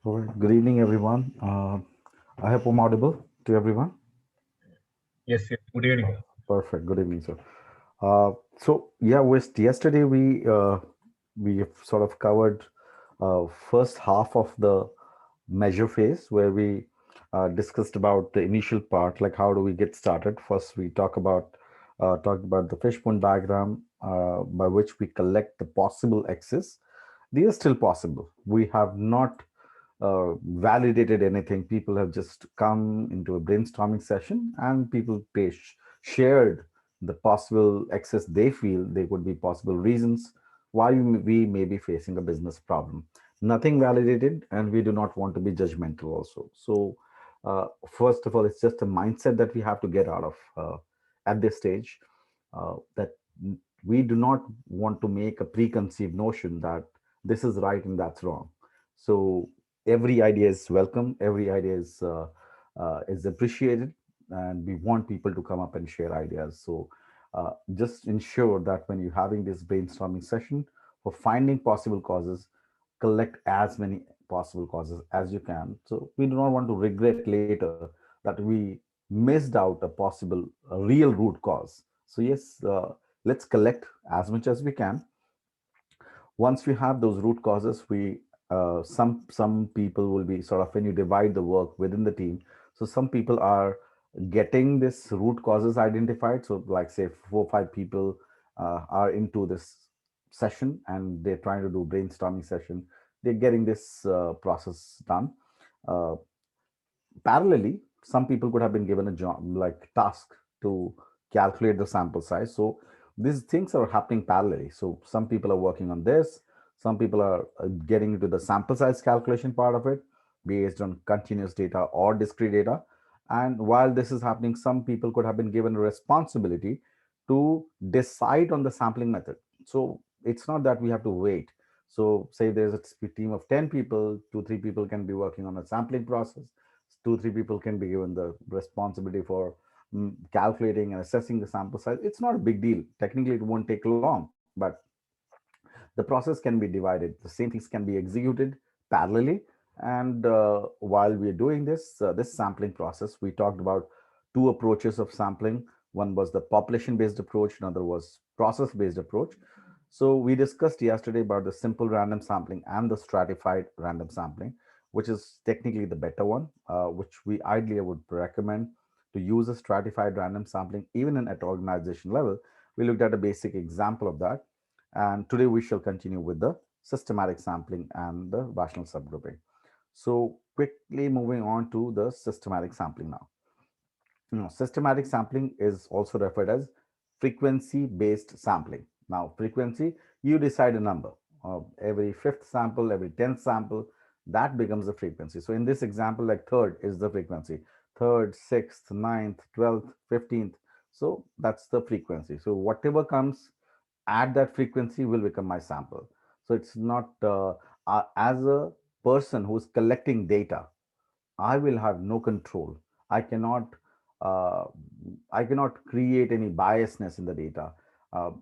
All right. Good evening, everyone. I hope I'm audible to everyone. Yes, yes. Good evening. Perfect. Good evening, sir. So yeah, with yesterday we have sort of covered first half of the measure phase where we discussed about the initial part, like how do we get started. First, we talked about the fishbone diagram by which we collect the possible x's. These are still possible. We have not validated anything. People have just come into a brainstorming session and people shared the possible excess they feel they could be possible reasons why we may be facing a business problem. Nothing validated, and we do not want to be judgmental also. So, first of all, it's just a mindset that we have to get out of at this stage, that we do not want to make a preconceived notion that this is right and that's wrong. So every idea is welcome, every idea is appreciated, and we want people to come up and share ideas. So just ensure that when you're having this brainstorming session for finding possible causes, collect as many possible causes as you can. So we do not want to regret later that we missed out a real root cause. So yes, let's collect as much as we can. Once we have those root causes, we some people will be sort of, when you divide the work within the team, so some people are getting this root causes identified. So like say 4 or 5 people are into this session and they're trying to do brainstorming session. They're getting this process done. uh, Parallelly, some people could have been given a job like task to calculate the sample size. So these things are happening parallelly. So some people are working on this, some people are getting into the sample size calculation part of it based on continuous data or discrete data. And while this is happening, some people could have been given a responsibility to decide on the sampling method. So it's not that we have to wait. So say there's a team of 10 people, 2 3 people can be working on a sampling process, 2 3 people can be given the responsibility for calculating and assessing the sample size. It's not a big deal. Technically, it won't take long, but the process can be divided. The same things can be executed parallelly. And while we're doing this sampling process, we talked about two approaches of sampling. One was the population-based approach, another was process-based approach. So we discussed yesterday about the simple random sampling and the stratified random sampling, which is technically the better one, which we ideally would recommend to use a stratified random sampling even at organization level. We looked at a basic example of that. And today we shall continue with the systematic sampling and the rational subgrouping. So quickly moving on to the systematic sampling now. Systematic sampling is also referred as frequency-based sampling. Now, frequency, you decide a number. Every fifth sample, every 10th sample, that becomes the frequency. So in this example, like third is the frequency. Third, sixth, ninth, 12th, 15th. So that's the frequency. So whatever comes at that frequency will become my sample. So it's not, as a person who's collecting data, I will have no control. I cannot, uh, I cannot create any biasness in the data.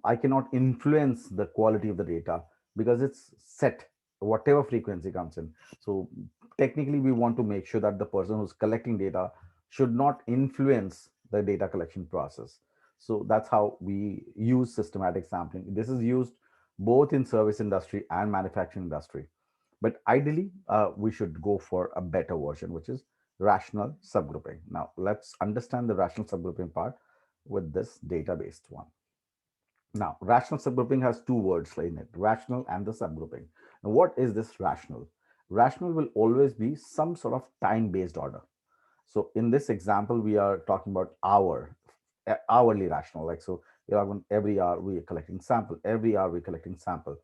I cannot influence the quality of the data because it's set, whatever frequency comes in. So technically, we want to make sure that the person who's collecting data should not influence the data collection process. So that's how we use systematic sampling. This is used both in service industry and manufacturing industry. But ideally, we should go for a better version, which is rational subgrouping. Now, let's understand the rational subgrouping part with this data-based one. Now, rational subgrouping has two words in it, rational and the subgrouping. Now, what is this rational? Rational will always be some sort of time-based order. So in this example, we are talking about hourly rational. Like, so every hour we are collecting sample, every hour we're collecting sample.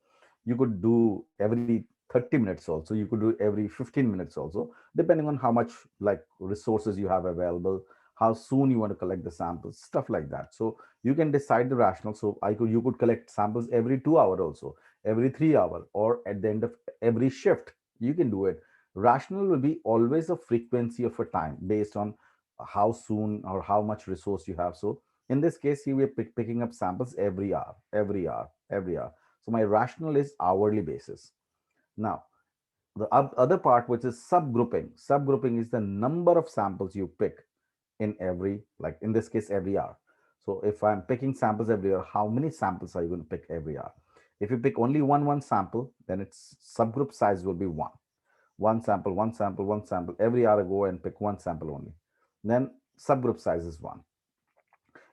You could do every 30 minutes also, you could do every 15 minutes also, depending on how much like resources you have available, how soon you want to collect the samples, stuff like that. So you can decide the rational. So you could collect samples every 2 hour also, every 3 hour, or at the end of every shift. You can do it. Rational will be always a frequency of a time based on how soon or how much resource you have. So in this case, you will picking up samples every hour, every hour, every hour. So my rational is hourly basis. Now, The other part, which is subgrouping. Subgrouping is the number of samples you pick in every, like in this case, every hour. So if I'm picking samples every hour, how many samples are you going to pick every hour? If you pick only one sample, then its subgroup size will be one. One sample, one sample, one sample. Every hour I go and pick one sample only. Then subgroup size is one.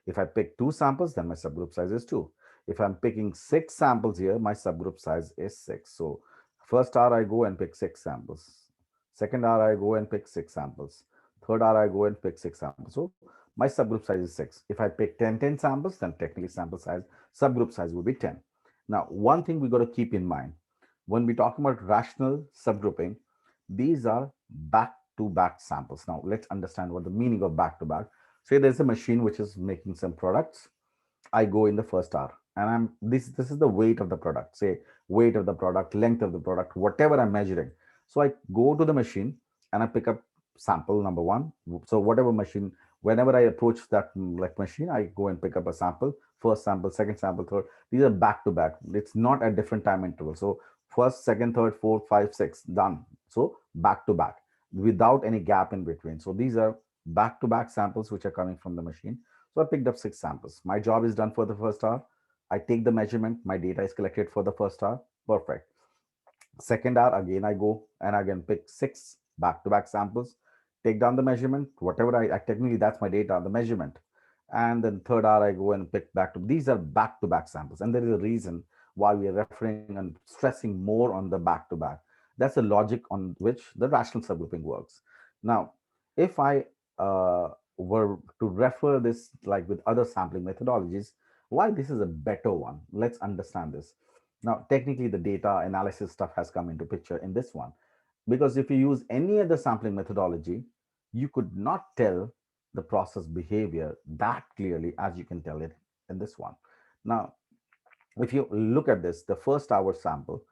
If I pick two samples, then my subgroup size is two. If I'm picking six samples here, my subgroup size is six. So first hour I go and pick six samples. Second hour I go and pick six samples. Third hour I go and pick six samples. So my subgroup size is six. If I pick 10 samples, then technically sample size, subgroup size will be 10. Now, one thing we got to keep in mind when we talk about rational subgrouping, these are back to back samples. Now, let's understand what the meaning of back to back. Say there's a machine which is making some products. I go in the first hour and I'm this is the weight of the product, say weight of the product, length of the product, whatever I'm measuring. So I go to the machine and I pick up sample number one. So whatever machine, whenever I approach that like machine, I go and pick up a sample, first sample, second sample, third. These are back to back. It's not at different time interval. So first, second, third, fourth, five, six, done. So back to back without any gap in between. So these are back to back samples which are coming from the machine. So I picked up six samples. My job is done for the first hour. I take the measurement. My data is collected for the first hour. Perfect. Second hour, again, I go and again pick six back to back samples, take down the measurement, whatever I technically that's my data, the measurement. And then third hour, I go and pick back to these are back to back samples. And there is a reason why we are referring and stressing more on the back to back. That's the logic on which the rational subgrouping works. Now, if I were to refer this like with other sampling methodologies, why this is a better one, let's understand this. Now, technically, the data analysis stuff has come into picture in this one because if you use any other sampling methodology, you could not tell the process behavior that clearly as you can tell it in this one. Now, if you look at this, the first hour sample,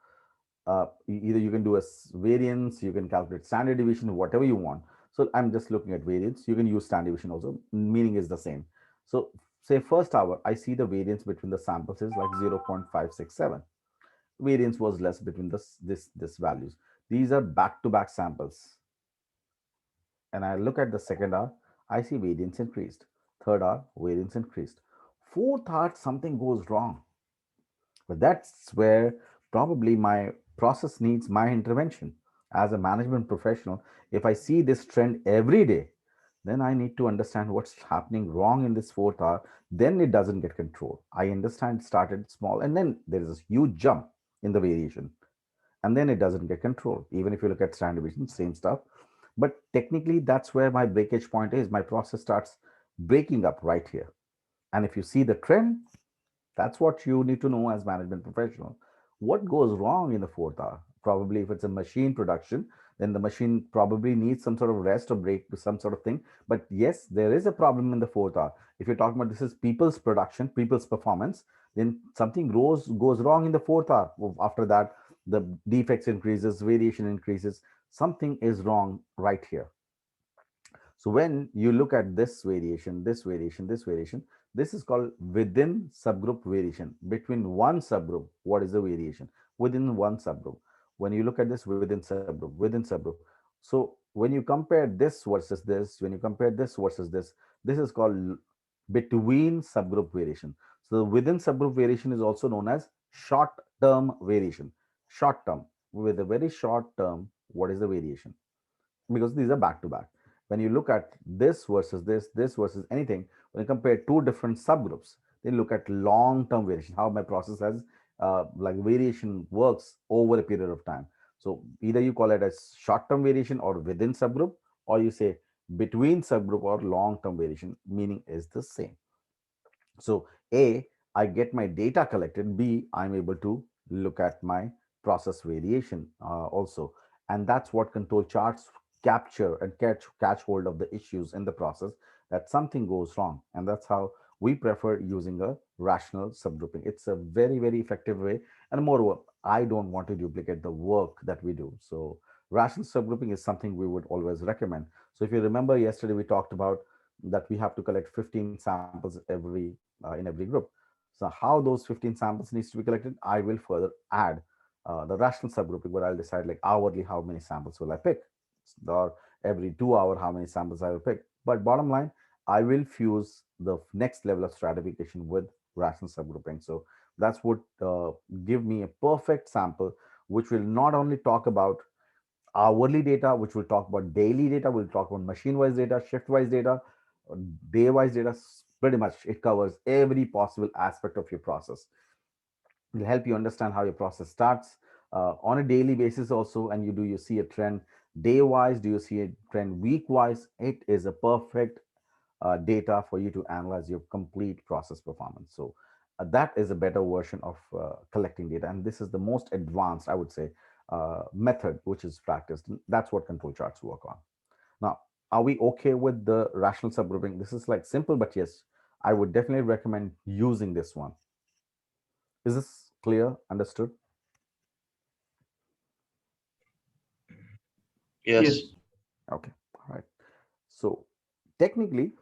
either you can do a variance, you can calculate standard deviation, whatever you want. So I'm just looking at variance. You can use standard deviation also. Meaning is the same. So say first hour, I see the variance between the samples is like 0.567. Variance was less between this values. These are back to back samples. And I look at the second hour, I see variance increased. Third hour, variance increased. Fourth hour, something goes wrong. But that's where probably my process needs my intervention. As a management professional, if I see this trend every day, then I need to understand what's happening wrong in this fourth hour. Then it doesn't get control. I understand it started small and then there is a huge jump in the variation. And then it doesn't get control. Even if you look at standard deviation, same stuff. But technically, that's where my breakage point is. My process starts breaking up right here. And if you see the trend, that's what you need to know as management professional. What goes wrong in the fourth hour? Probably if it's a machine production, then the machine probably needs some sort of rest or break to some sort of thing. But yes, there is a problem in the fourth hour. If you're talking about this is people's production, people's performance, then something goes wrong in the fourth hour. After that, the defects increases, variation increases. Something is wrong right here. So when you look at this variation, this variation, this variation, this is called within subgroup variation. Between one subgroup, what is the variation? Within one subgroup. When you look at this within subgroup. So when you compare this versus this, when you compare this versus this is called between subgroup variation. So within subgroup variation is also known as short term variation. Short term. With a very short term, what is the variation? Because these are back to back. When you look at this versus this versus anything, when you compare two different subgroups, then look at long term variation, how my process has like variation works over a period of time. So either you call it as short term variation or within subgroup, or you say between subgroup or long term variation, meaning is the same. So A, I get my data collected. B, I'm able to look at my process variation also. And that's what control charts capture and catch hold of the issues in the process that something goes wrong. And that's how we prefer using a rational subgrouping. It's a very, very effective way. And moreover, I don't want to duplicate the work that we do. So rational subgrouping is something we would always recommend. So if you remember yesterday, we talked about that we have to collect 15 samples in every group. So how those 15 samples needs to be collected, I will further add the rational subgrouping, where I'll decide like hourly how many samples will I pick, or every 2 hour how many samples I will pick. But bottom line, I will fuse the next level of stratification with rational subgrouping. So that's what give me a perfect sample, which will not only talk about hourly data, which will talk about daily data, we'll talk about machine-wise data, shift-wise data, day-wise data. Pretty much it covers every possible aspect of your process. It'll help you understand how your process starts on a daily basis also, and you see a trend day-wise, do you see a trend week-wise. It is a perfect data for you to analyze your complete process performance. So that is a better version of collecting data, and this is the most advanced, I would say, method which is practiced. That's what control charts work on. Now, are we okay with the rational subgrouping? This is like simple, but yes, I would definitely recommend using this one. Is this clear? Understood? Yes. Yes. Okay. All right. So technically,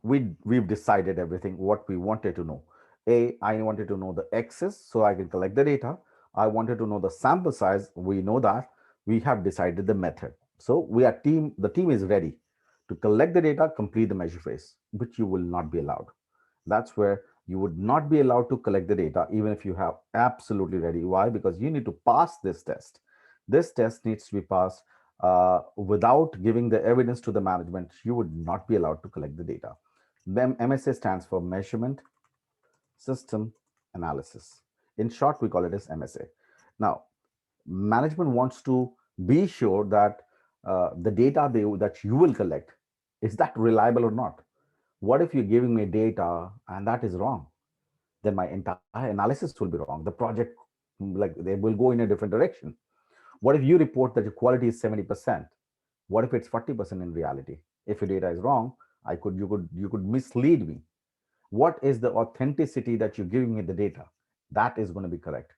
we've decided everything what we wanted to know. I wanted to know the x's so I can collect the data. I wanted to know the sample size. We know that. We have decided the method. So the team is ready to collect the data, complete the measure phase, but you will not be allowed. That's where you would not be allowed to collect the data even if you have absolutely ready. Why? Because you need to pass this test. This test needs to be passed. Without giving the evidence to the management, you would not be allowed to collect the data. MSA stands for Measurement System Analysis. In short, we call it as MSA. Now, management wants to be sure that the data that you will collect, is that reliable or not. What if you're giving me data and that is wrong? Then my entire analysis will be wrong. The project, like, they will go in a different direction. What if you report that your quality is 70%? What if it's 40% in reality? If your data is wrong, you could mislead me. What is the authenticity that you're giving me the data? That is going to be correct.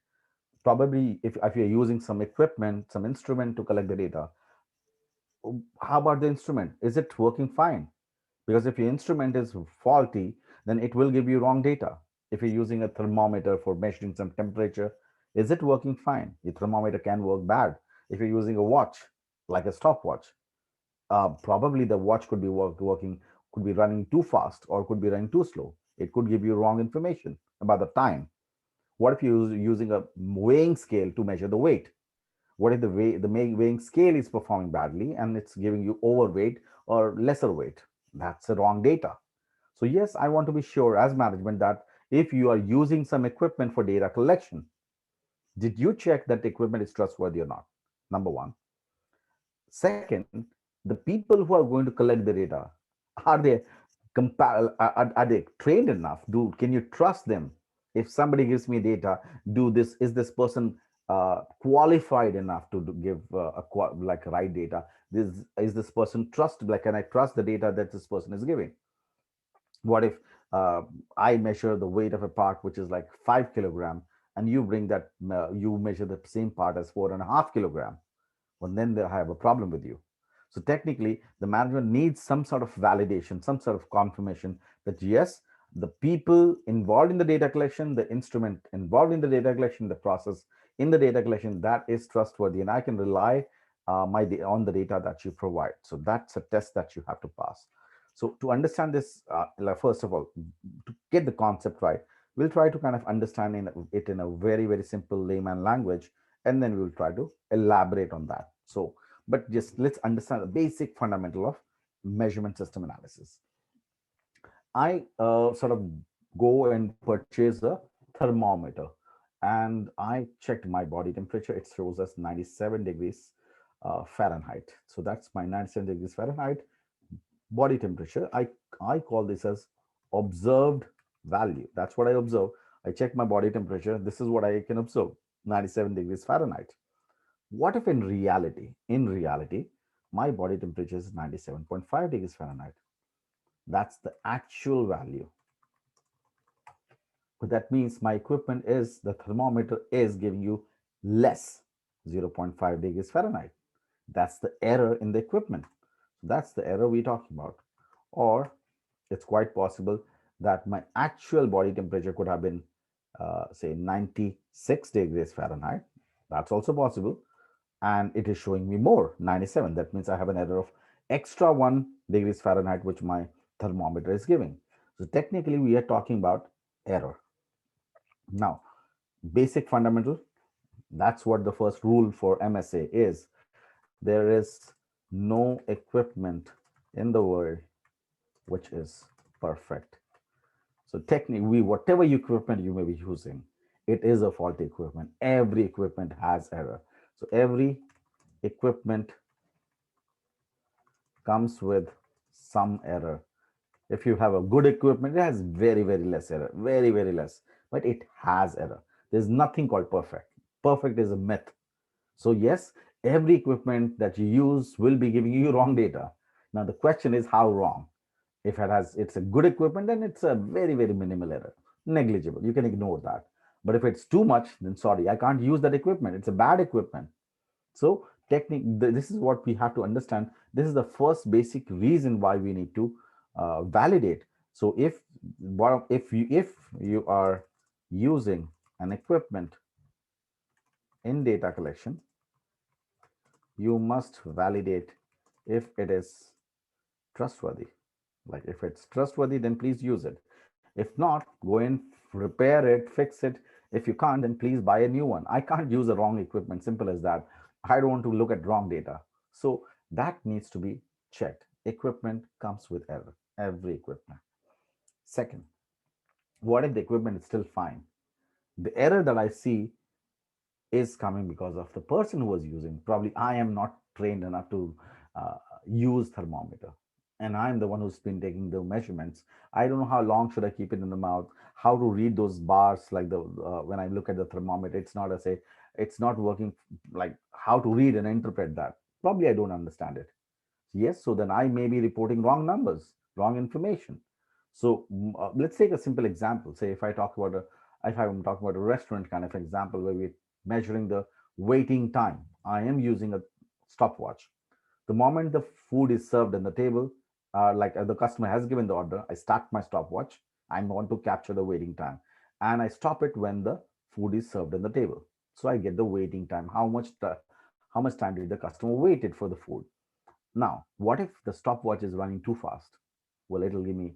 Probably if you're using some equipment, some instrument to collect the data, how about the instrument? Is it working fine? Because if your instrument is faulty, then it will give you wrong data. If you're using a thermometer for measuring some temperature, is it working fine? Your thermometer can work bad. If you're using a watch, like a stopwatch, probably the watch could be working, could be running too fast or could be running too slow. It could give you wrong information about the time. What if you're using a weighing scale to measure the weight? What if the weighing scale is performing badly and it's giving you overweight or lesser weight? That's the wrong data. So yes, I want to be sure as management that if you are using some equipment for data collection, did you check that the equipment is trustworthy or not? Number one. Second, the people who are going to collect the data, are they are they trained enough? Can you trust them? If somebody gives me data, is this person qualified enough to give like right data? Is this person trust, like, can I trust the data that this person is giving? What if uh, I measure the weight of a part which is like 5 kilogram, and you bring that you measure the same part as 4.5 kilogram? Well, then they have a problem with you. So technically, the management needs some sort of validation, some sort of confirmation that yes, the people involved in the data collection, the instrument involved in the data collection, the process in the data collection, that is trustworthy, and I can rely on the data that you provide. So that's a test that you have to pass. So to understand this, first of all, to get the concept right, we'll try to kind of understand it in a very, very simple layman language, and then we'll try to elaborate on that. So, but just let's understand the basic fundamental of measurement system analysis. I sort of go and purchase a thermometer, and I checked my body temperature. It shows us 97 degrees Fahrenheit. So that's my 97 degrees Fahrenheit body temperature. I call this as observed value. That's what I observe. I check my body temperature. This is what I can observe, 97 degrees Fahrenheit. What if in reality, my body temperature is 97.5 degrees Fahrenheit? That's the actual value. But that means my equipment is, the thermometer is giving you less, zero point 0.5 degrees Fahrenheit. That's the error in the equipment. That's the error we're talking about. Or it's quite possible that my actual body temperature could have been, say, 96 degrees Fahrenheit. That's also possible. And it is showing me more, 97. That means I have an error of extra 1 degrees Fahrenheit, which my thermometer is giving. So technically, we are talking about error. Now, basic fundamental, that's what the first rule for MSA is. There is no equipment in the world which is perfect. So technically, whatever equipment you may be using, it is a faulty equipment. Every equipment has error. So every equipment comes with some error. If you have a good equipment, it has very, very less error, very, very less, but it has error. There's nothing called perfect. Perfect is a myth. So yes, every equipment that you use will be giving you wrong data. Now the question is how wrong. If it's a good equipment, then it's a very, very minimal error, negligible. You can ignore that. But if it's too much, then sorry, I can't use that equipment. It's a bad equipment. So technique, this is what we have to understand. This is the first basic reason why we need to validate. So if you are using an equipment in data collection, you must validate if it is trustworthy. Like if it's trustworthy, then please use it. If not, go in, repair it, fix it. If you can't, then please buy a new one. I can't use the wrong equipment, simple as that. I don't want to look at wrong data. So that needs to be checked. Equipment comes with error, every equipment. Second, what if the equipment is still fine? The error that I see is coming because of the person who was using. Probably I am not trained enough to uh, use thermometer, and I'm the one who's been taking the measurements. I don't know how long should I keep it in the mouth, how to read those bars, like the when I look at the thermometer, it's not working. Like how to read and interpret that, probably I don't understand it. Yes, so then I may be reporting wrong numbers, wrong information. So let's take a simple example. Say if I'm talking about a restaurant kind of example where we're measuring the waiting time, I am using a stopwatch. The moment the food is served on the table, the customer has given the order, I start my stopwatch. I want to capture the waiting time, and I stop it when the food is served on the table. So I get the waiting time. How much time did the customer waited for the food? Now, what if the stopwatch is running too fast? Well, it'll give me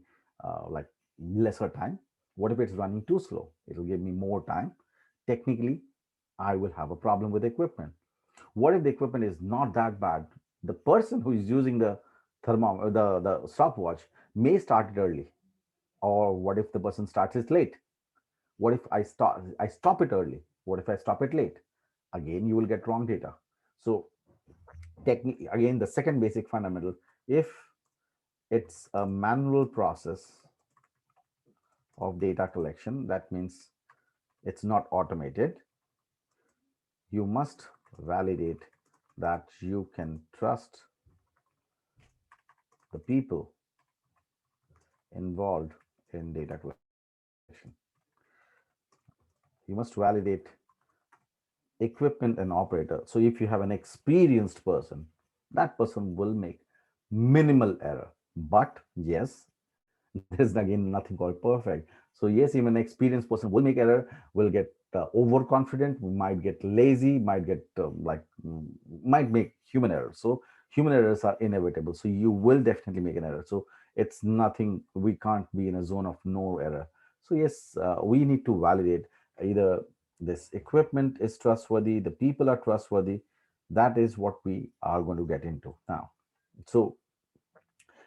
like lesser time. What if it's running too slow? It'll give me more time. Technically, I will have a problem with the equipment. What if the equipment is not that bad? The person who is using the the stopwatch may start it early. Or what if the person starts it late? What if I stop it early? What if I stop it late? Again, you will get wrong data. So technique again, the second basic fundamental, if it's a manual process of data collection, that means it's not automated, you must validate that you can trust the people involved in data collection. You must validate equipment and operator. So if you have an experienced person, that person will make minimal error. But yes, there's again nothing called perfect. So yes, even an experienced person will make error, will get overconfident, might get lazy, might get might make human errors. So human errors are inevitable. So you will definitely make an error. So it's nothing. We can't be in a zone of no error. So yes, we need to validate either this equipment is trustworthy, the people are trustworthy. That is what we are going to get into now. So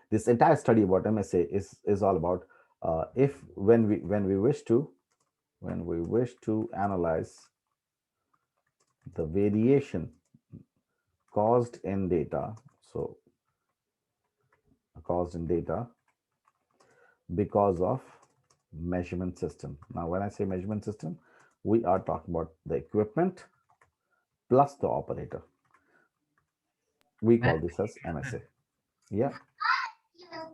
this entire study about MSA is all about if when we wish to analyze the variation caused in data, so caused in data because of measurement system. Now, when I say measurement system, we are talking about the equipment plus the operator. We Man, call this as MSA. Yeah.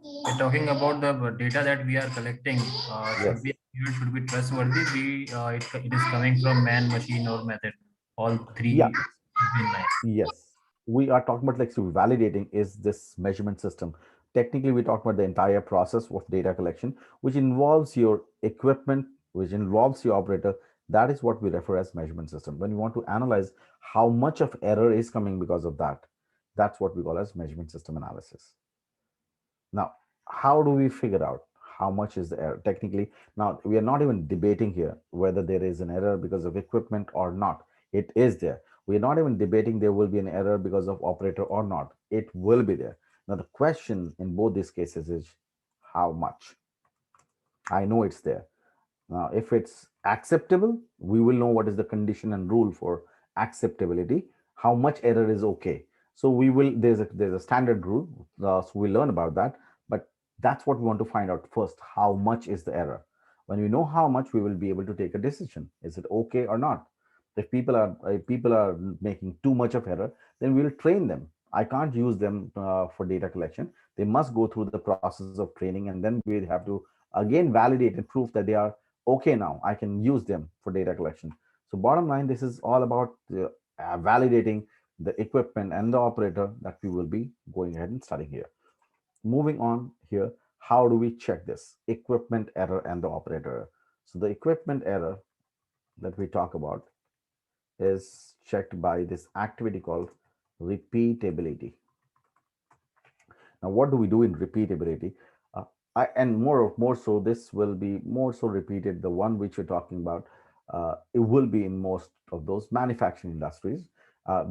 we're talking about the data that we are collecting. Should Yes. be accurate, should be trustworthy. It is coming from man, machine, or method. All Yeah. three should be in line. Yes, we are talking about like so validating is this measurement system. Technically, we talk about the entire process of data collection, which involves your equipment, which involves your operator, That is what we refer as measurement system. When we want to analyze how much of error is coming because of that, that's what we call as measurement system analysis. Now, how do we figure out how much is the error? Technically, now we are not even debating here whether there is an error because of equipment or not. It is there. We are not even debating there will be an error because of operator or not. It will be there. Now, the question in both these cases is how much? I know it's there. Now, if it's acceptable, we will know what is the condition and rule for acceptability, how much error is okay. So we will, there's a standard rule, so we learn about that, but that's what we want to find out first, how much is the error. When we know how much, we will be able to take a decision. Is it okay or not? If people are making too much of error, then we will train them. I can't use them for data collection. They must go through the process of training, and then we have to again validate and prove that they are okay. Now I can use them for data collection. So bottom line, this is all about validating the equipment and the operator that we will be going ahead and studying here. Moving on here, how do we check this equipment error and the operator error? So the equipment error that we talk about is checked by this activity called repeatability. Now, what do we do in repeatability? Uh, and more so, this will be more so repeated. The one which you're talking about, it will be in most of those manufacturing industries.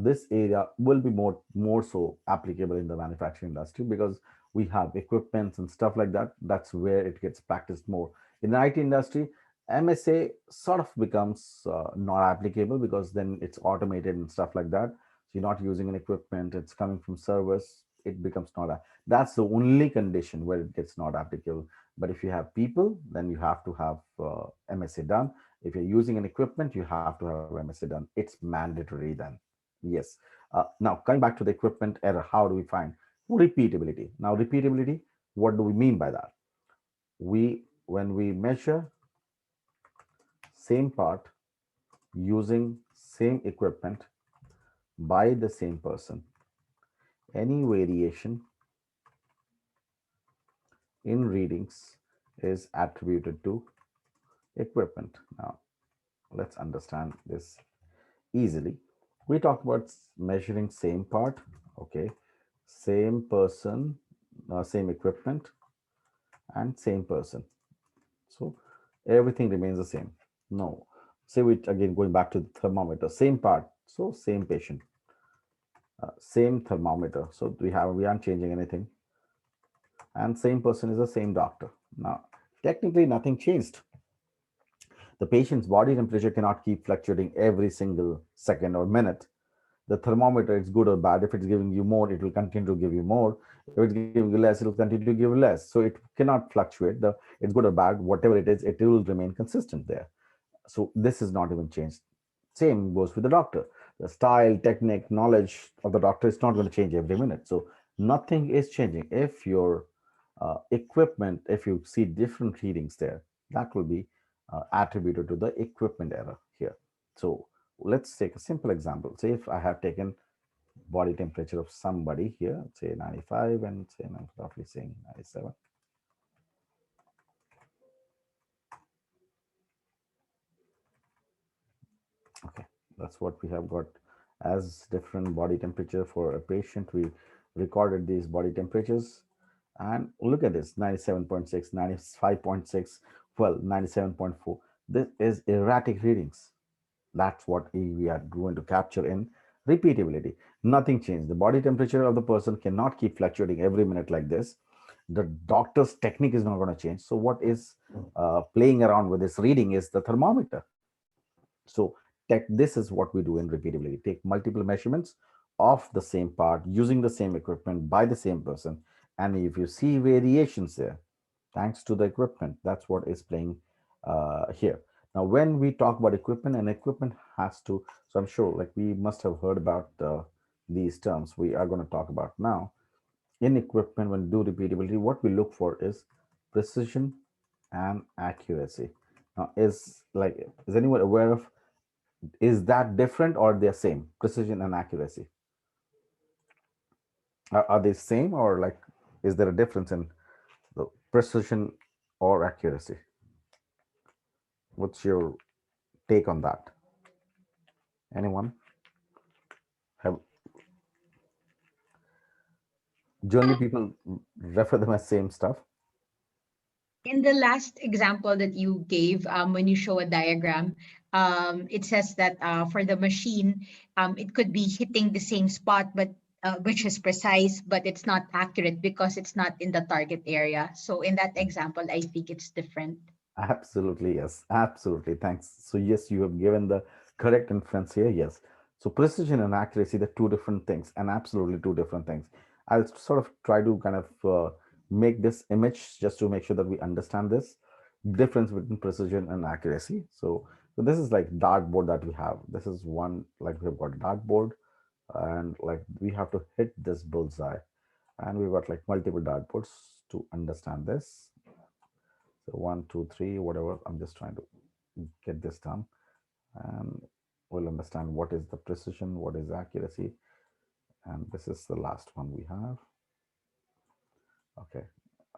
This area will be more so applicable in the manufacturing industry because we have equipments and stuff like that. That's where it gets practiced more. In the IT industry, MSA sort of becomes not applicable because then it's automated and stuff like that. So you're not using an equipment; it's coming from servers. It becomes not. That's the only condition where it gets not applicable. But if you have people, then you have to have MSA done. If you're using an equipment, you have to have MSA done. It's mandatory then. Yes. Now, coming back to the equipment error, how do we find repeatability? Now, repeatability, what do we mean by that? When we measure same part using same equipment by the same person, any variation in readings is attributed to equipment. Now, let's understand this easily. We talked about measuring same part, okay, same person, same equipment, and same person. So everything remains the same. No, say we again going back to the thermometer, same part, so same patient, same thermometer. So we aren't changing anything, and same person is the same doctor. Now, technically, nothing changed. The patient's body temperature cannot keep fluctuating every single second or minute. The thermometer, it's good or bad. If it's giving you more, it will continue to give you more. If it's giving you less, it will continue to give less. So it cannot fluctuate. It's good or bad, whatever it will remain consistent there. So this is not even changed. Same goes with the doctor. The style, technique, knowledge of the doctor is not going to change every minute. So nothing is changing. If your equipment, if you see different readings there, that will be attributed to the equipment error here. So let's take a simple example. Say if I have taken body temperature of somebody here, say 95 and say I'm roughly saying 97. Okay, that's what we have got as different body temperature for a patient. We recorded these body temperatures and look at this 97.6, 95.6, well, 97.4. This is erratic readings. That's what we are going to capture in repeatability. Nothing changed. The body temperature of the person cannot keep fluctuating every minute like this. The doctor's technique is not going to change. So, what is playing around with this reading is the thermometer. So this is what we do in repeatability. Take multiple measurements of the same part using the same equipment by the same person. And if you see variations there, thanks to the equipment, that's what is playing here. Now, when we talk about equipment, and equipment has to, so I'm sure like we must have heard about these terms we are going to talk about now. In equipment, when we do repeatability, what we look for is precision and accuracy. Now, is anyone aware of, is that different or they're same? Precision and accuracy, are they same, or like is there a difference in the precision or accuracy? What's your take on that? Anyone have? Generally, people refer them as same stuff. In the last example that you gave, when you show a diagram, it says that for the machine, it could be hitting the same spot, but which is precise, but it's not accurate because it's not in the target area. So in that example, I think it's different. Absolutely, yes. Absolutely. Thanks. So, yes, you have given the correct inference here. Yes. So, precision and accuracy, they're two different things, and absolutely two different things. I'll sort of try to kind of make this image just to make sure that we understand this difference between precision and accuracy. So this is like dartboard that we have. This is one, like we've got dartboard, and like we have to hit this bullseye, and we've got like multiple dartboards to understand this. So one, two, three, whatever. I'm just trying to get this done, and we'll understand what is the precision, what is accuracy, and this is the last one we have. Okay,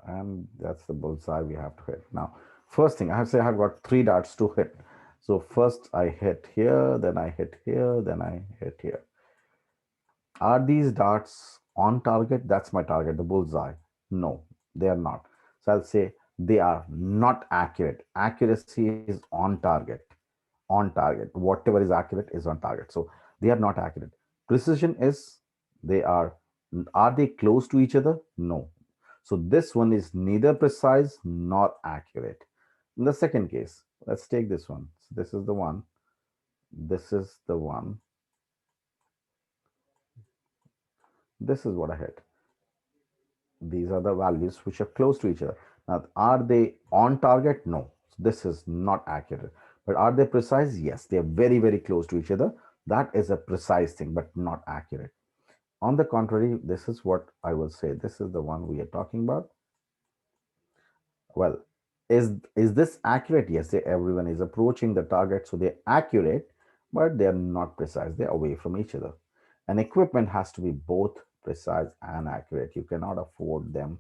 and that's the bullseye we have to hit. Now, first thing I have to say, I've got three darts to hit. So first I hit here, then I hit here, then I hit here. Are these darts on target? That's my target, the bullseye. No, they are not. So I'll say they are not accurate. Accuracy is on target. On target. Whatever is accurate is on target. So they are not accurate. Precision is they are they close to each other? No. So this one is neither precise nor accurate. In the second case, let's take this one. So this is the one. This is the one. This is what I hit. These are the values which are close to each other. Now, are they on target? No. This is not accurate. But are they precise? Yes, they are very, very close to each other. That is a precise thing, but not accurate. On the contrary, this is what I will say. This is the one we are talking about. Well, is this accurate? Yes, everyone is approaching the target, so they're accurate, but they're not precise. They're away from each other. And equipment has to be both precise and accurate. You cannot afford them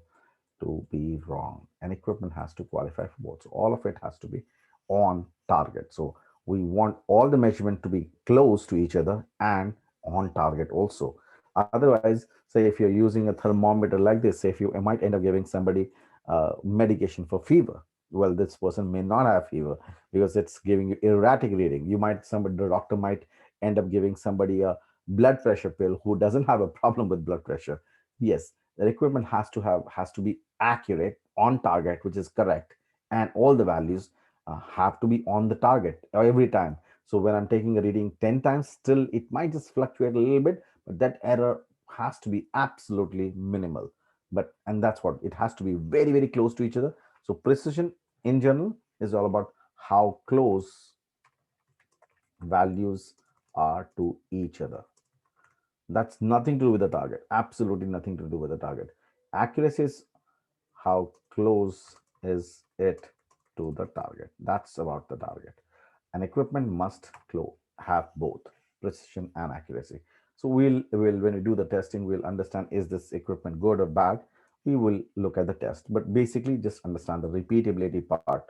to be wrong, and equipment has to qualify for both. So all of it has to be on target. So we want all the measurement to be close to each other and on target also. Otherwise, say if you're using a thermometer like this, say if you might end up giving somebody medication for fever. Well, this person may not have fever because it's giving you erratic reading. You might somebody the doctor might end up giving somebody a blood pressure pill who doesn't have a problem with blood pressure. Yes, the equipment has to be accurate, on target, which is correct, and all the values have to be on the target every time. So when I'm taking a reading 10 times, still it might just fluctuate a little bit, but that error has to be absolutely minimal. But and that's what it has to be, very, very close to each other. So precision in general is all about how close values are to each other. That's nothing to do with the target. Absolutely nothing to do with the target. Accuracy is how close is it to the target. That's about the target. An equipment must have both precision and accuracy. So we'll when we do the testing, we'll understand is this equipment good or bad. We will look at the test, but basically just understand the repeatability part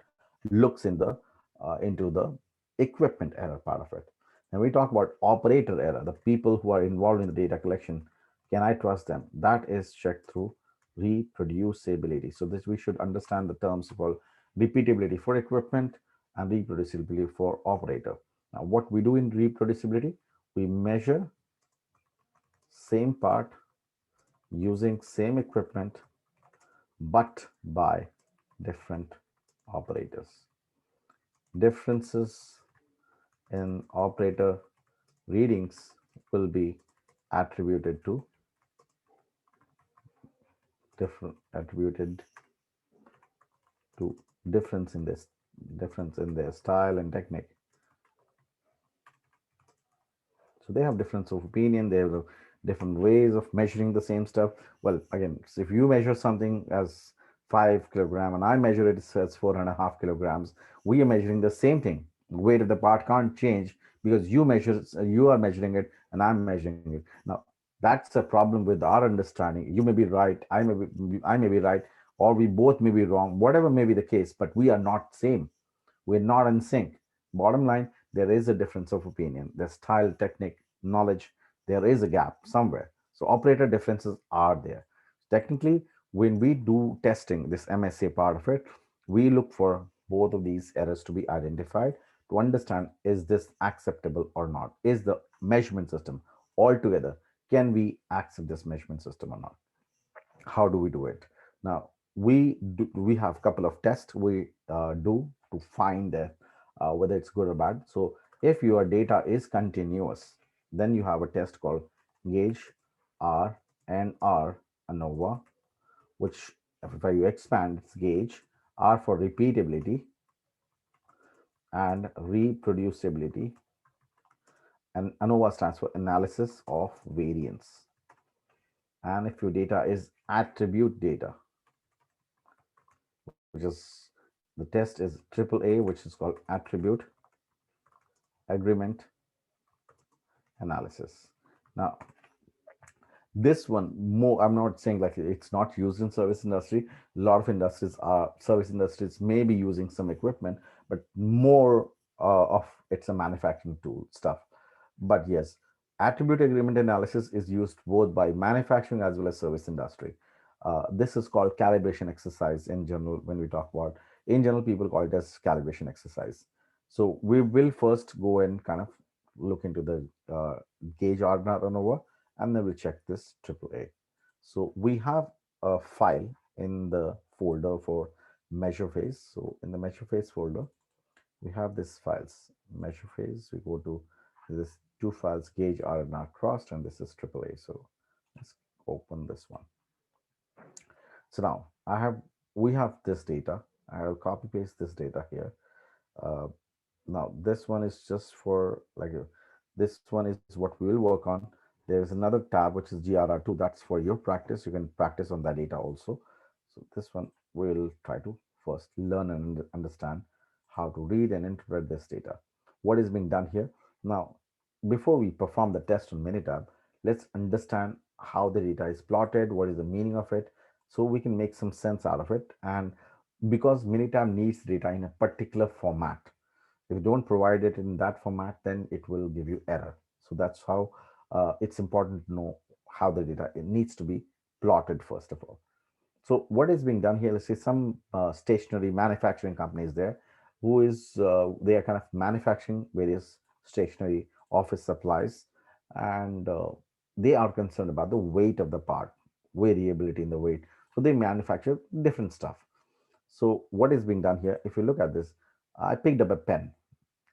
looks into the equipment error part of it. And we talk about operator error, the people who are involved in the data collection. Can I trust them? That is checked through reproducibility. So this we should understand the terms called repeatability for equipment and reproducibility for operator. Now, what we do in reproducibility, we measure same part using same equipment, but by different operators. Differences in operator readings will be attributed to attributed to difference in their style and technique. So they have difference of opinion, they have different ways of measuring the same stuff. Well, again, so if you measure something as 5 kilogram and I measure it as 4.5 kilograms, we are measuring the same thing. Weight of the part can't change because you are measuring it and I'm measuring it. Now that's a problem with our understanding. You may be right, I may be right, or we both may be wrong, whatever may be the case, but we are not same. We're not in sync. Bottom line, there is a difference of opinion. There's style, technique, knowledge. There is a gap somewhere. So operator differences are there. Technically, when we do testing, this MSA part of it, we look for both of these errors to be identified to understand is this acceptable or not? Is the measurement system altogether, can we accept this measurement system or not? How do we do it? Now we have a couple of tests we do to find whether it's good or bad. So if your data is continuous, then you have a test called gauge R and R ANOVA, which if you expand, it's gauge R for repeatability and reproducibility, and ANOVA stands for analysis of variance. And if your data is attribute data, which is the test is AAA, which is called attribute agreement analysis. Now, this one more, I'm not saying like it's not used in service industry. A lot of industries are service industries may be using some equipment, but more of it's a manufacturing tool stuff. But yes, attribute agreement analysis is used both by manufacturing as well as service industry. This is called calibration exercise in general. When we talk about in general, people call it as calibration exercise. So we will first go and kind of look into the gauge ordinate ANOVA, and then we'll check this AAA. So we have a file in the folder for measure phase. So in the measure phase folder, we have this files measure phase. We go to this two files, gauge R and R crossed, and this is AAA. So let's open this one. So now we have this data. I will copy paste this data here. Uh, Now this one is just for like this one is what we will work on. There's another tab which is GRR2. That's for your practice. You can practice on that data also. So this one we'll try to first learn and understand how to read and interpret this data. What is being done here? Now, before we perform the test on Minitab, let's understand how the data is plotted, what is the meaning of it, so we can make some sense out of it. And because Minitab needs data in a particular format, if you don't provide it in that format, then it will give you error. So that's how it's important to know how the data it needs to be plotted first of all. So what is being done here? Let's say some stationary manufacturing companies there, who is they are kind of manufacturing various stationary office supplies, and they are concerned about the weight of the part, variability in the weight. So they manufacture different stuff. So what is being done here? If you look at this, I picked up a pen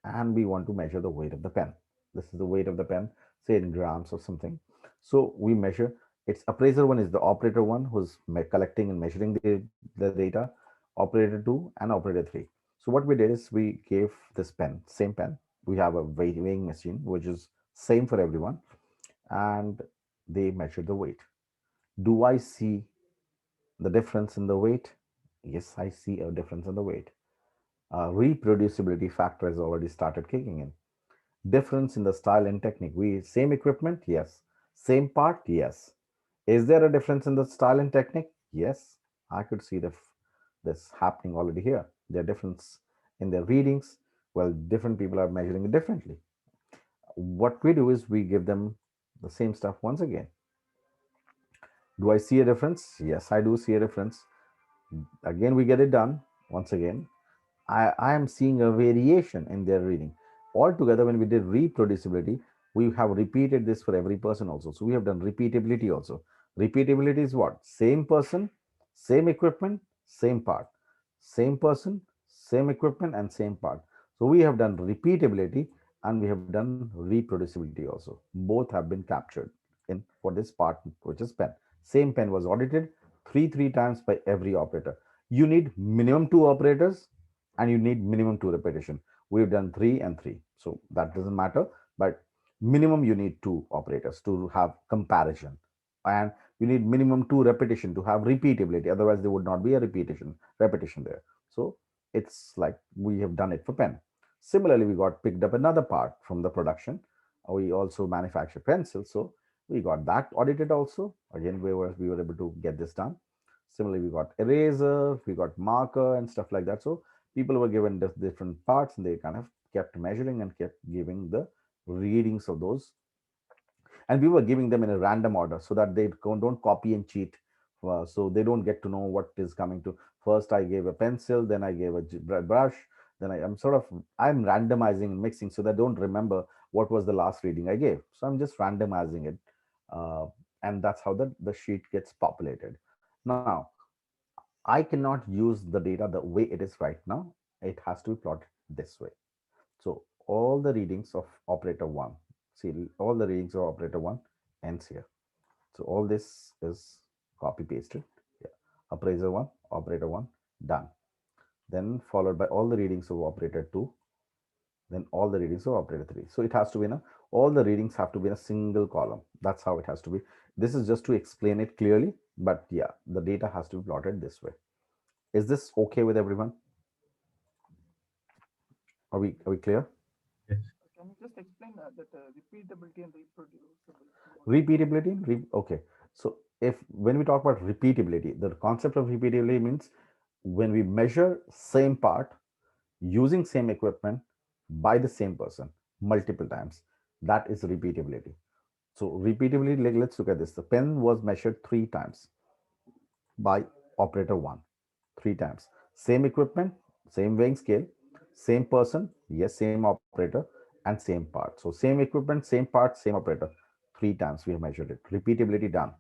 and we want to measure the weight of the pen. This is the weight of the pen, say in grams or something. So we measure its appraiser one is the operator one who's collecting and measuring the data, operator two and operator three. So what we did is we gave this pen, same pen. We have a weighing machine, which is same for everyone. And they measure the weight. Do I see the difference in the weight? Yes, I see a difference in the weight. Reproducibility factor has already started kicking in. Difference in the style and technique. We same equipment, yes. Same part, yes. Is there a difference in the style and technique? Yes. I could see this happening already here. There are difference in their readings. Well, different people are measuring it differently. What we do is we give them the same stuff once again. Do I see a difference? Yes, I do see a difference. Again, we get it done once again. I am seeing a variation in their reading. Altogether, when we did reproducibility, we have repeated this for every person also. So we have done repeatability also. Repeatability is what? Same person, same equipment, same part. Same person, same equipment, and same part. So we have done repeatability and we have done reproducibility also. Both have been captured in for this part, which is pen. Same pen was audited three times by every operator. You need minimum two operators and you need minimum two repetition. We've done three and three, so that doesn't matter. But minimum you need two operators to have comparison, and you need minimum two repetition to have repeatability. Otherwise, there would not be a repetition there. So it's like we have done it for pen. Similarly, we got picked up another part from the production. We also manufacture pencils, so we got that audited also. Again, we were able to get this done. Similarly, we got eraser, we got marker and stuff like that. So people were given different parts and they kind of kept measuring and kept giving the readings of those, and we were giving them in a random order so that they don't copy and cheat, so they don't get to know what is coming to. First I gave a pencil, then I gave a brush, then I'm randomizing and mixing so they don't remember what was the last reading I gave. So I'm just randomizing it, uh, and that's how the sheet gets populated. Now I cannot use the data the way it is right now. It has to be plotted this way. So all the readings of operator 1, see, all the readings of operator 1 ends here. So all this is copy pasted. Yeah. Appraiser 1, operator 1, done. Then followed by all the readings of operator 2, then all the readings of operator 3. So it has to be in a, all the readings have to be in a single column. That's how it has to be. This is just to explain it clearly, but yeah, the data has to be plotted this way. Is this okay with everyone? Are we clear? Yes. Can you just explain that repeatability and reproducibility? Repeatability, okay. So if when we talk about repeatability, the concept of repeatability means when we measure same part using same equipment by the same person multiple times, that is repeatability. So repeatability, like, let's look at this. The pen was measured 3 times by operator 1, 3 times. Same equipment, same weighing scale, same person, yes, same operator, and same part. So same equipment, same part, same operator. 3 times we have measured it. Repeatability done.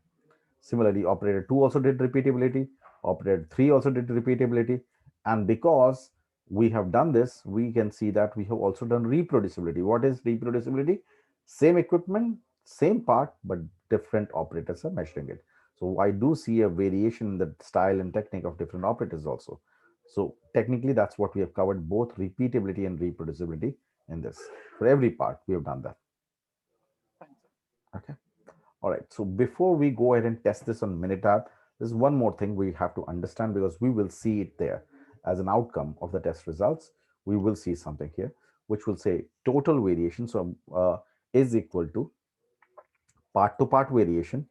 Similarly, operator 2 also did repeatability, operator 3 also did repeatability. And because we have done this, we can see that we have also done reproducibility. What is reproducibility? Same equipment, same part, but different operators are measuring it. So I do see a variation in the style and technique of different operators also. So technically, that's what we have covered, both repeatability and reproducibility in this. For every part, we have done that. Thanks, sir. Okay. All right. So before we go ahead and test this on Minitab, there's one more thing we have to understand, because we will see it there as an outcome of the test results. We will see something here, which will say total variation. So is equal to part to part variation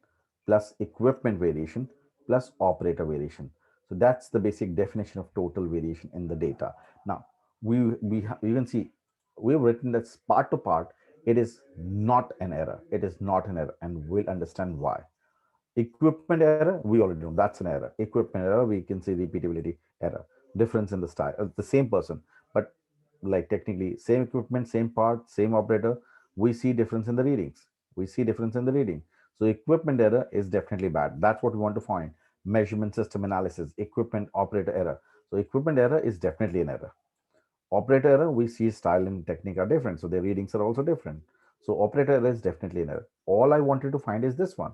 plus equipment variation plus operator variation. So that's the basic definition of total variation in the data. Now we can see we've written that part to part. It is not an error. It is not an error, and we'll understand why. Equipment error, we already know that's an error. Equipment error, we can see repeatability error. Difference in the style, the same person, but like technically same equipment, same part, same operator, we see difference in the readings. We see difference in the reading. So equipment error is definitely bad. That's what we want to find. Measurement system analysis, equipment operator error. So equipment error is definitely an error. Operator error, we see style and technique are different, so their readings are also different. So operator error is definitely an error. All I wanted to find is this one: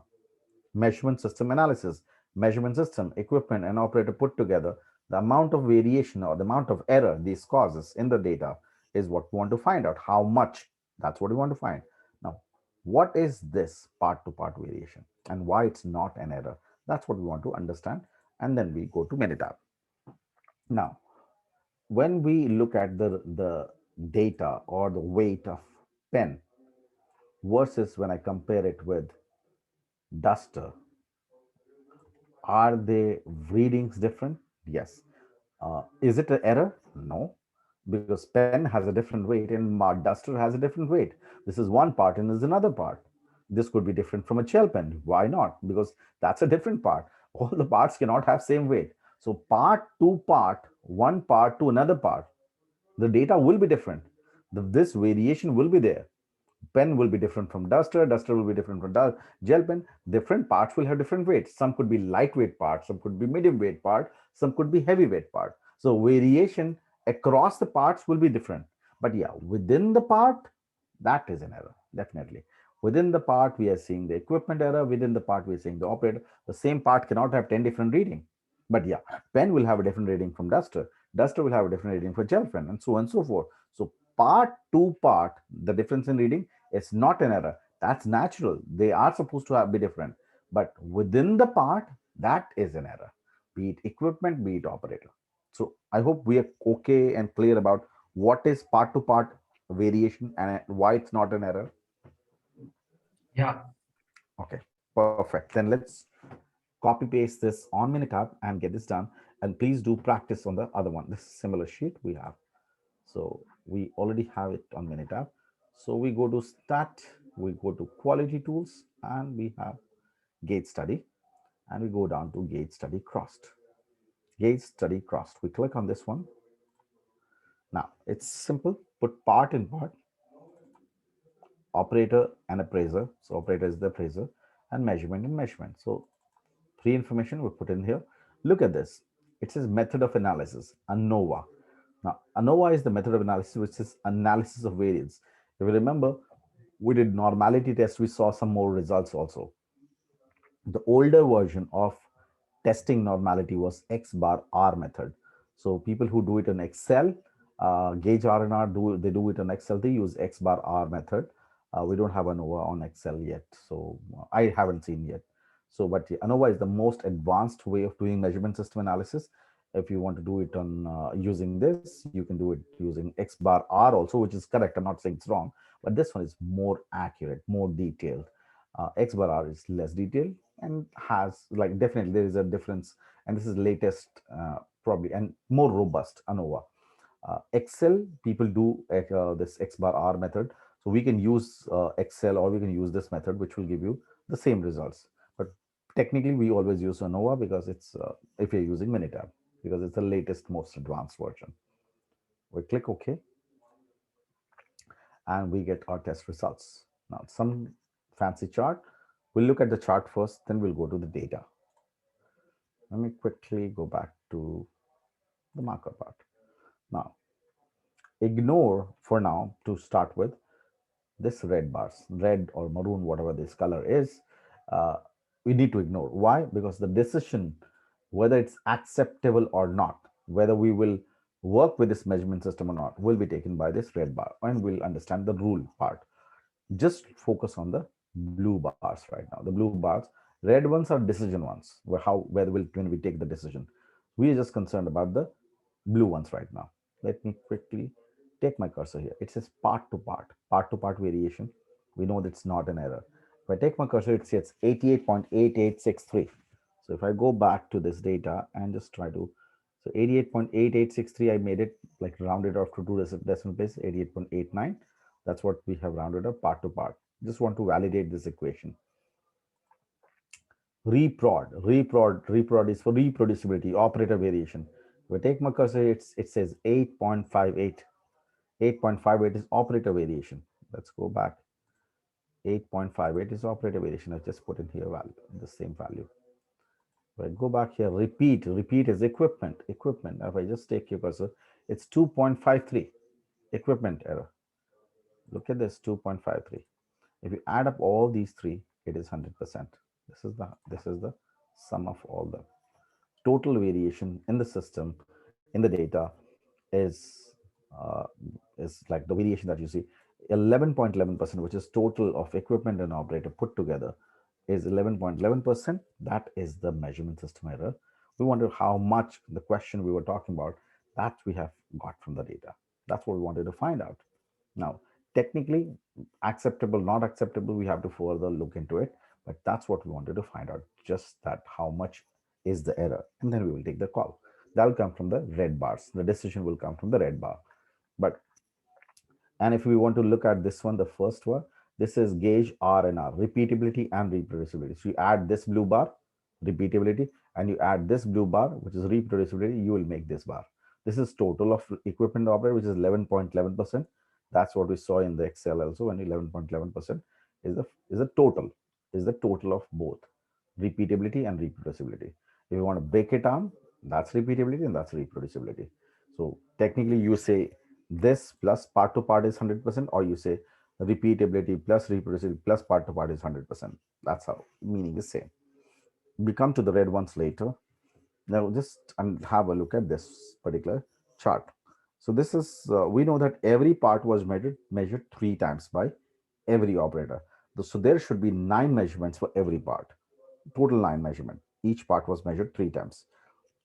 measurement system analysis. Measurement system, equipment, and operator put together, the amount of variation or the amount of error these causes in the data is what we want to find out. How much? That's what we want to find. Now, what is this part to part variation and why it's not an error? That's what we want to understand. And then we go to Minitab. Now, when we look at the data or the weight of pen versus when I compare it with duster, are the readings different? Yes. Is it an error? No, because pen has a different weight and duster has a different weight. This is one part and is another part. This could be different from a gel pen. Why not? Because that's a different part. All the parts cannot have same weight. So part to part, one part to another part, the data will be different. This variation will be there. Pen will be different from duster, duster will be different from gel pen. Different parts will have different weights. Some could be lightweight parts, some could be medium weight part, some could be heavyweight part. So variation across the parts will be different. But yeah, within the part, that is an error, definitely. Within the part, we are seeing the equipment error. Within the part, we are seeing the operator. The same part cannot have 10 different reading. But yeah, pen will have a different reading from duster. Duster will have a different reading for gel pen, and so on and so forth. So part to part, the difference in reading is not an error. That's natural. They are supposed to be different. But within the part, that is an error. Be it equipment, be it operator. So I hope we are okay and clear about what is part to part variation and why it's not an error. Yeah. Okay, perfect. Then let's copy paste this on Minitab and get this done. And please do practice on the other one. This is similar sheet we have. So We already have it on Minitab. So we go to Stat, we go to Quality Tools, and we have Gauge Study, and we go down to Gauge Study Crossed. Gauge Study Crossed. We click on this one. Now it's simple. Put part in part, operator and appraiser. So operator is the appraiser, and measurement and measurement. So three information we put in here. Look at this. It says method of analysis, ANOVA. Now, ANOVA is the method of analysis, which is analysis of variance. If you remember, we did normality test, we saw some more results also. The older version of testing normality was X bar R method. So people who do it in Excel, gauge R and R, they do it on Excel, they use X bar R method. We don't have ANOVA on Excel yet, so I haven't seen yet. So, but ANOVA is the most advanced way of doing measurement system analysis. If you want to do it on using this, you can do it using X bar R also, which is correct. I'm not saying it's wrong, but this one is more accurate, more detailed. X bar R is less detailed and has, like, definitely there is a difference. And this is latest, probably, and more robust ANOVA. Excel, people do this X bar R method. So we can use Excel, or we can use this method, which will give you the same results. But technically, we always use ANOVA because it's, if you're using Minitab, because it's the latest, most advanced version. We click OK, and we get our test results. Now, some fancy chart. We'll look at the chart first, then we'll go to the data. Let me quickly go back to the marker part. Now, ignore for now, to start with, this red bars, red or maroon, whatever this color is. uh, we need to ignore. Why? Because the decision whether it's acceptable or not, whether we will work with this measurement system or not, will be taken by this red bar, and we'll understand the rule part. Just focus on the blue bars right now. The blue bars, red ones are decision ones, whether when we take the decision. We are just concerned about the blue ones right now. Let me quickly take my cursor here. It says part to part variation. We know that's not an error. If I take my cursor, it says 88.8863. So if I go back to this data and just try to, so 88.8863, I made it like rounded off to two decimal places, 88.89. That's what we have rounded up part to part. Just want to validate this equation. Reprod is for reproducibility, operator variation. If I take my cursor, it says 8.58. 8.58 is operator variation. Let's go back. 8.58 is operator variation. I just put in here value, the same value. If I go back here, repeat is equipment. If I just take your cursor, it's 2.53, equipment error. Look at this, 2.53. If you add up all these three, it is 100%. This is the sum of all the total variation in the system, in the data, is uh, is like the variation that you see. 11.11%, which is total of equipment and operator put together, is 11.11%. That is the measurement system error. We wonder how much, the question we were talking about, that we have got from the data. That's what we wanted to find out. Now, technically, acceptable, not acceptable, we have to further look into it, but that's what we wanted to find out, just that how much is the error, and then we will take the call. That will come from the red bars. The decision will come from the red bar. But, and if we want to look at this one, the first one, this is gauge R and R, repeatability and reproducibility. So you add this blue bar, repeatability, and you add this blue bar, which is reproducibility, you will make this bar. This is total of equipment operator, which is 11.11%. That's what we saw in the Excel also, and 11.11% is the total of both repeatability and reproducibility. If you want to break it down, that's repeatability and that's reproducibility. So technically, you say this plus part to part is 100%, or you say repeatability plus reproducibility plus part to part is 100%. That's how meaning is same. We come to the red ones later. Now just have a look at this particular chart. So this is, we know that every part was measured 3 times by every operator. So there should be 9 measurements for every part, total 9 measurement. Each part was measured 3 times.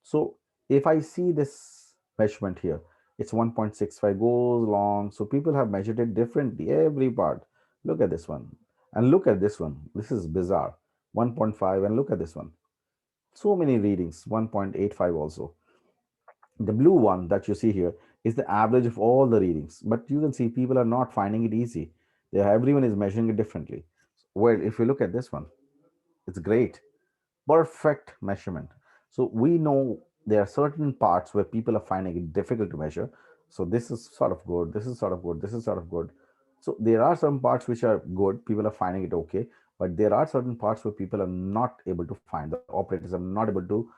So if I see this measurement here, it's 1.65, goes long. So people have measured it differently, every part. Look at this one and look at this one. This is bizarre. 1.5, and look at this one. So many readings, 1.85 also. The blue one that you see here is the average of all the readings. But you can see people are not finding it easy. Everyone is measuring it differently. Well, if you look at this one, it's great, perfect measurement. So we know there are certain parts where people are finding it difficult to measure. So this is sort of good, this is sort of good, this is sort of good. So there are some parts which are good, people are finding it okay, but there are certain parts where people are not able to find, the operators are not able to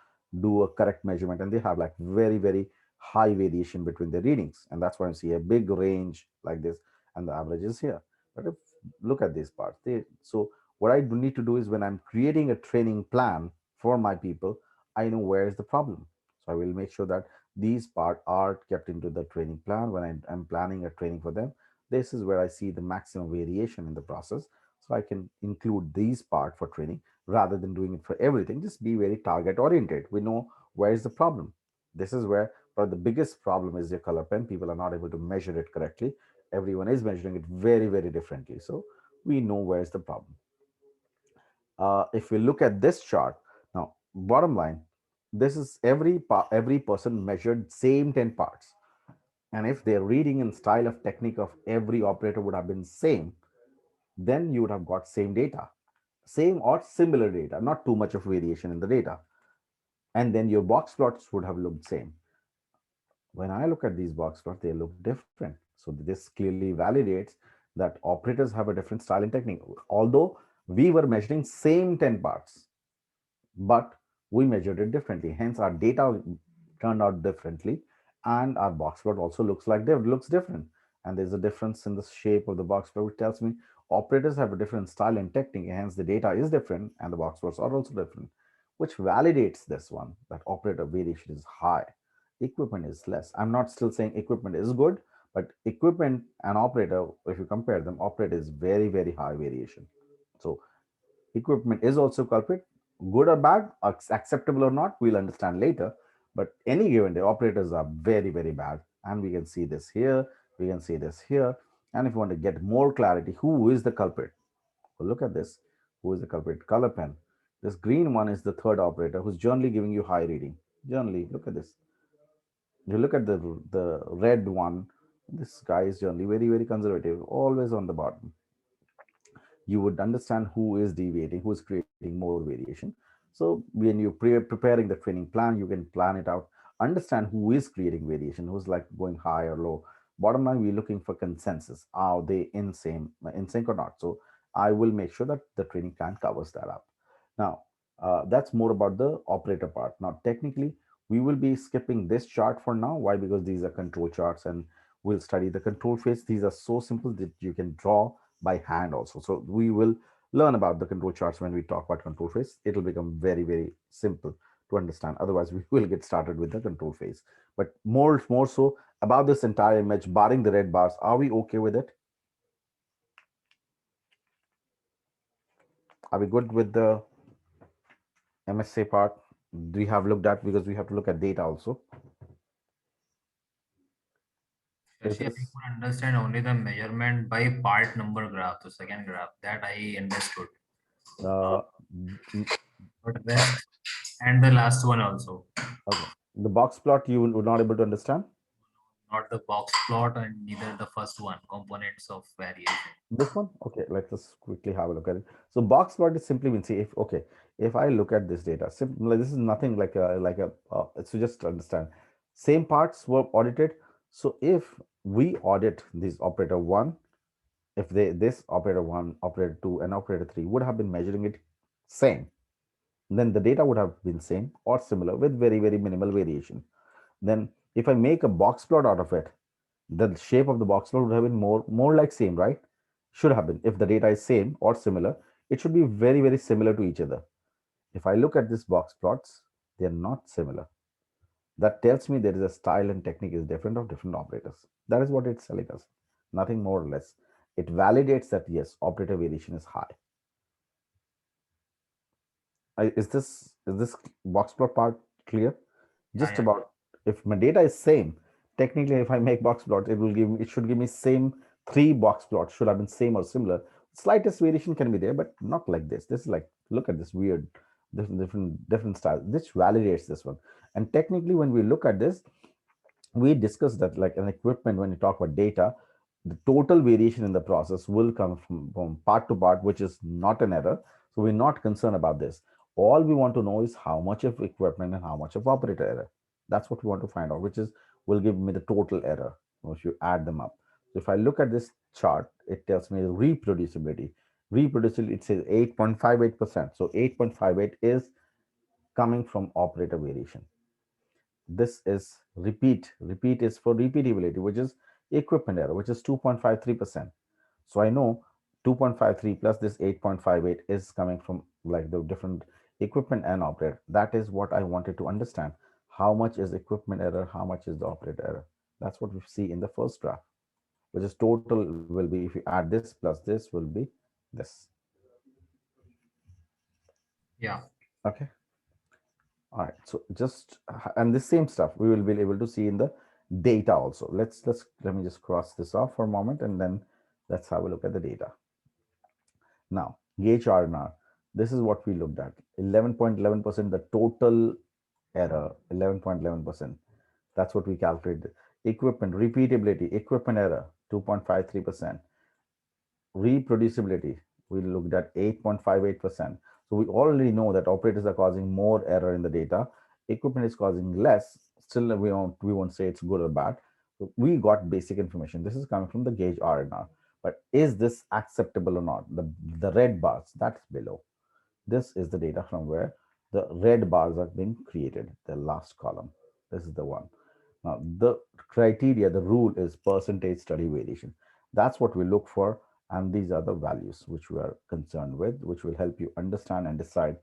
do a correct measurement, and they have like very high variation between the readings, and that's why you see a big range like this, and the average is here. But if look at these parts, so what I do need to do is when I'm creating a training plan for my people, I know where is the problem. So I will make sure that these parts are kept into the training plan when I'm planning a training for them. This is where I see the maximum variation in the process. So I can include these part for training rather than doing it for everything. Just be very target oriented. We know where is the problem. This is where probably the biggest problem is your color pen. People are not able to measure it correctly. Everyone is measuring it very differently. So we know where is the problem. If we look at this chart now, bottom line, this is every person measured same 10 parts, and if their reading and style of technique of every operator would have been same, then you would have got same data, same or similar data, not too much of variation in the data, and then your box plots would have looked same. When I look at these box plots, they look different. So this clearly validates that operators have a different style and technique, although we were measuring same 10 parts, but we measured it differently. Hence, our data turned out differently, and our box plot also looks different. And there's a difference in the shape of the box plot, which tells me operators have a different style and technique. Hence, the data is different, and the box plots are also different, which validates this one that operator variation is high, equipment is less. I'm not still saying equipment is good, but equipment and operator, if you compare them, operator is very high variation. So equipment is also culprit, good or bad, acceptable or not, we'll understand later. But any given day, operators are very bad. And we can see this here, we can see this here. And if you want to get more clarity, who is the culprit? Well, look at this. Who is the culprit? Color pen. This green one is the third operator who's generally giving you high reading. Generally, look at this. You look at the red one. This guy is generally very conservative, always on the bottom. You would understand who is deviating, who is creating more variation. So when you're preparing the training plan, you can plan it out, understand who is creating variation, who's like going high or low. Bottom line, we're looking for consensus. Are they in sync or not? So I will make sure that the training plan covers that up. Now, that's more about the operator part. Now, technically, we will be skipping this chart for now. Why? Because these are control charts, and we'll study the control phase. These are so simple that you can draw by hand also. So we will learn about the control charts when we talk about control phase. It'll become very simple to understand. Otherwise, we will get started with the control phase. But more so about this entire image, barring the red bars, are we okay with it? Are we good with the MSA part? Do we have looked at, because we have to look at data also? Is Shashi, I this could understand only the measurement by part number graph, the second graph, that I understood. uh, But rest and the last one also, okay, the box plot you were not able to understand? not the box plot and neither the first one, components of variation. This one? Okay, let's just quickly have a look at it. So box plot is simply means, see, if okay, if I look at this data, simple, like, this is nothing so just to understand, same parts were audited. So if we audit this operator one, if this operator one, operator two, and operator three would have been measuring it same, then the data would have been same or similar with very minimal variation. Then if I make a box plot out of it, the shape of the box plot would have been more like same, right? Should have been. If the data is same or similar, it should be very similar to each other. If I look at this box plots, they are not similar. That tells me there is a style and technique is different of different operators. That is what it's telling us, nothing more or less. It validates that yes, operator variation is high. Is this box plot part clear? Yeah, Just yeah. about, if my data is same, technically if I make box plot, it should give me same three box plots should have been same or similar. Slightest variation can be there, but not like this. This is like, look at this weird different style. This validates this one. And technically when we look at this, we discussed that like an equipment, when you talk about data, the total variation in the process will come from part to part, which is not an error. So we're not concerned about this. All we want to know is how much of equipment and how much of operator error. That's what we want to find out, which is will give me the total error if you add them up. So if I look at this chart, it tells me the reproducibility. Reproducibility, it says 8.58%. So 8.58 is coming from operator variation. This is repeat is for repeatability, which is equipment error, which is 2.53%. So I know 2.53 plus this 8.58 is coming from like the different equipment and operator. That is what I wanted to understand. How much is equipment error, how much is the operator error? That's what we see in the first graph, which is total will be, if you add this plus this, will be this. Yeah. Okay. All right, so just and the same stuff we will be able to see in the data also. Let me just cross this off for a moment, and then let's have a look at the data. Now, gauge R&R. This is what we looked at. 11.11%, the total error, 11.11%. That's what we calculated. Equipment repeatability, equipment error, 2.53%. Reproducibility, we looked at 8.58%. So we already know that operators are causing more error in the data. Equipment is causing less. Still, we won't say it's good or bad. So we got basic information. This is coming from the gauge R&R. But is this acceptable or not? The red bars, that's below. This is the data from where the red bars are being created, the last column. This is the one. Now, the criteria, the rule is percentage study variation. That's what we look for. And these are the values which we are concerned with, which will help you understand and decide,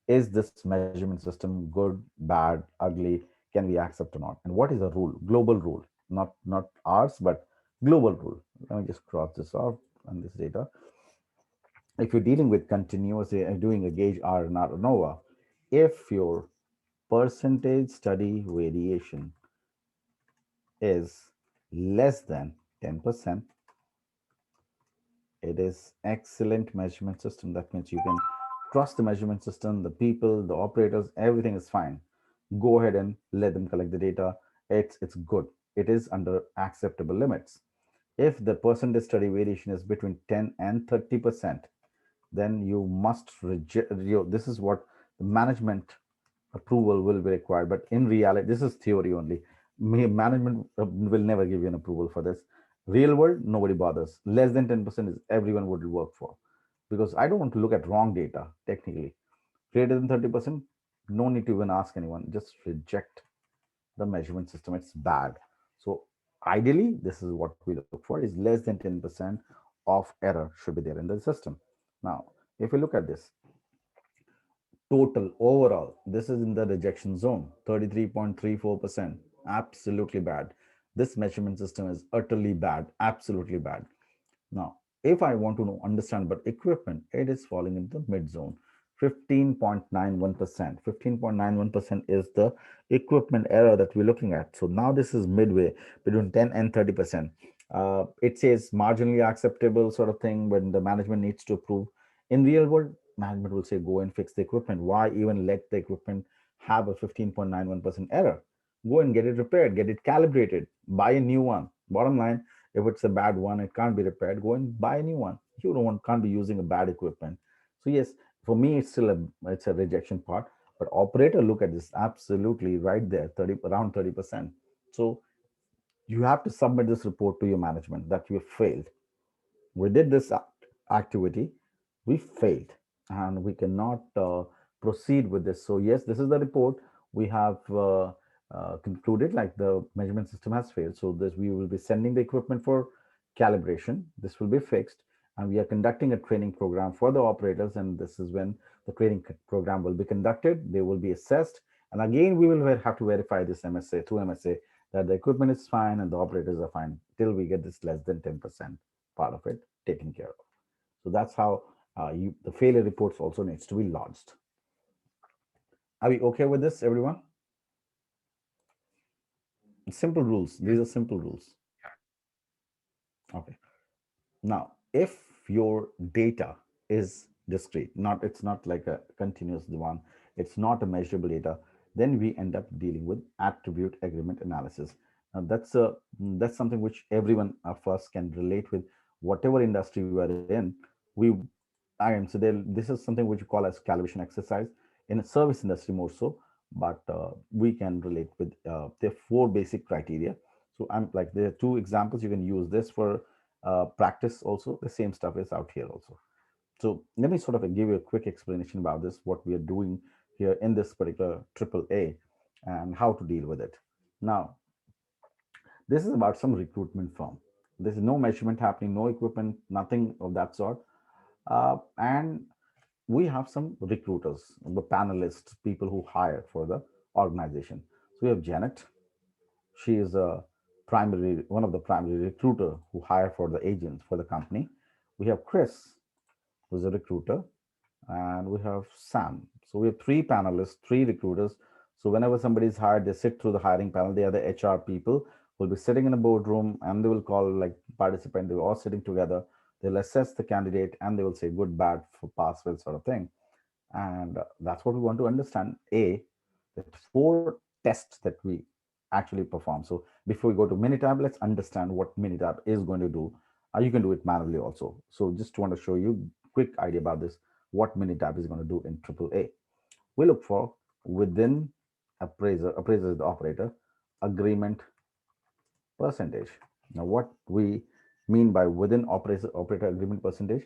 is this measurement system good, bad, ugly, can we accept or not? And what is the rule? Global rule, not ours, but global rule. Let me just cross this off on this data. If you're dealing with continuous, doing a gauge R and R ANOVA, if your percentage study variation is less than 10%, it is excellent measurement system. That means you can trust the measurement system, the people, the operators, everything is fine. Go ahead and let them collect the data. It's good. It is under acceptable limits. If the percentage study variation is between 10 and 30%, then you must reject. This is what the management approval will be required. But in reality, this is theory only. Management will never give you an approval for this. Real world, nobody bothers. Less than 10% is everyone would work for, because I don't want to look at wrong data technically. Greater than 30%, no need to even ask anyone. Just reject the measurement system. It's bad. So ideally, this is what we look for: is less than 10% of error should be there in the system. Now, if you look at this total overall, this is in the rejection zone, 33.34%. Absolutely bad. This measurement system is utterly bad, absolutely bad. Now, if I want to know, understand about equipment, it is falling into the mid zone, 15.91%. 15.91% is the equipment error that we're looking at. So now this is midway between 10 and 30%. It says marginally acceptable sort of thing when the management needs to approve. In real world, management will say go and fix the equipment. Why even let the equipment have a 15.91% error? Go and get it repaired, get it calibrated, buy a new one. Bottom line, if it's a bad one, it can't be repaired, go and buy a new one. You don't want, can't be using a bad equipment. So yes, for me, it's still it's a rejection part. But operator, look at this, absolutely right there, 30, around 30%. So you have to submit this report to your management that you have failed. We did this activity, we failed, and we cannot proceed with this. So yes, this is the report. We have concluded like the measurement system has failed. So this, we will be sending the equipment for calibration. This will be fixed, and we are conducting a training program for the operators. And this is when the training program will be conducted. They will be assessed, and again we will have to verify this MSA through MSA that the equipment is fine and the operators are fine till we get this less than 10% part of it taken care of. So that's how the failure reports also needs to be lodged. Are we okay with this, everyone? Simple rules. These are simple rules. Okay. Now, if your data is discrete, it's not like a continuous one, it's not a measurable data, then we end up dealing with attribute agreement analysis. That's something which everyone of us can relate with, whatever industry we are in. We I am so there. This is something which we call as calibration exercise in a service industry more so, but we can relate with there are four basic criteria. So I'm like there are two examples. You can use this for practice also. The same stuff is out here also. So let me sort of give you a quick explanation about this, what we are doing here in this particular triple A, and how to deal with it. Now, this is about some recruitment firm. There's no measurement happening, no equipment, nothing of that sort. And we have some recruiters, the panelists, people who hire for the organization. So we have Janet. She is one of the primary recruiter who hire for the agents for the company. We have Chris, who's a recruiter, and we have Sam. So we have three panelists, three recruiters. So whenever somebody is hired, they sit through the hiring panel. They are the HR people who will be sitting in a boardroom, and they will call like participant. They're all sitting together. They'll assess the candidate and they will say good, bad, for pass, fail sort of thing. And that's what we want to understand. The four tests that we actually perform. So before we go to Minitab, let's understand what Minitab is going to do. You can do it manually also. So just want to show you quick idea about this, what Minitab is going to do in AAA. We look for within appraiser is the operator, agreement percentage. Now what we mean by within operator agreement percentage,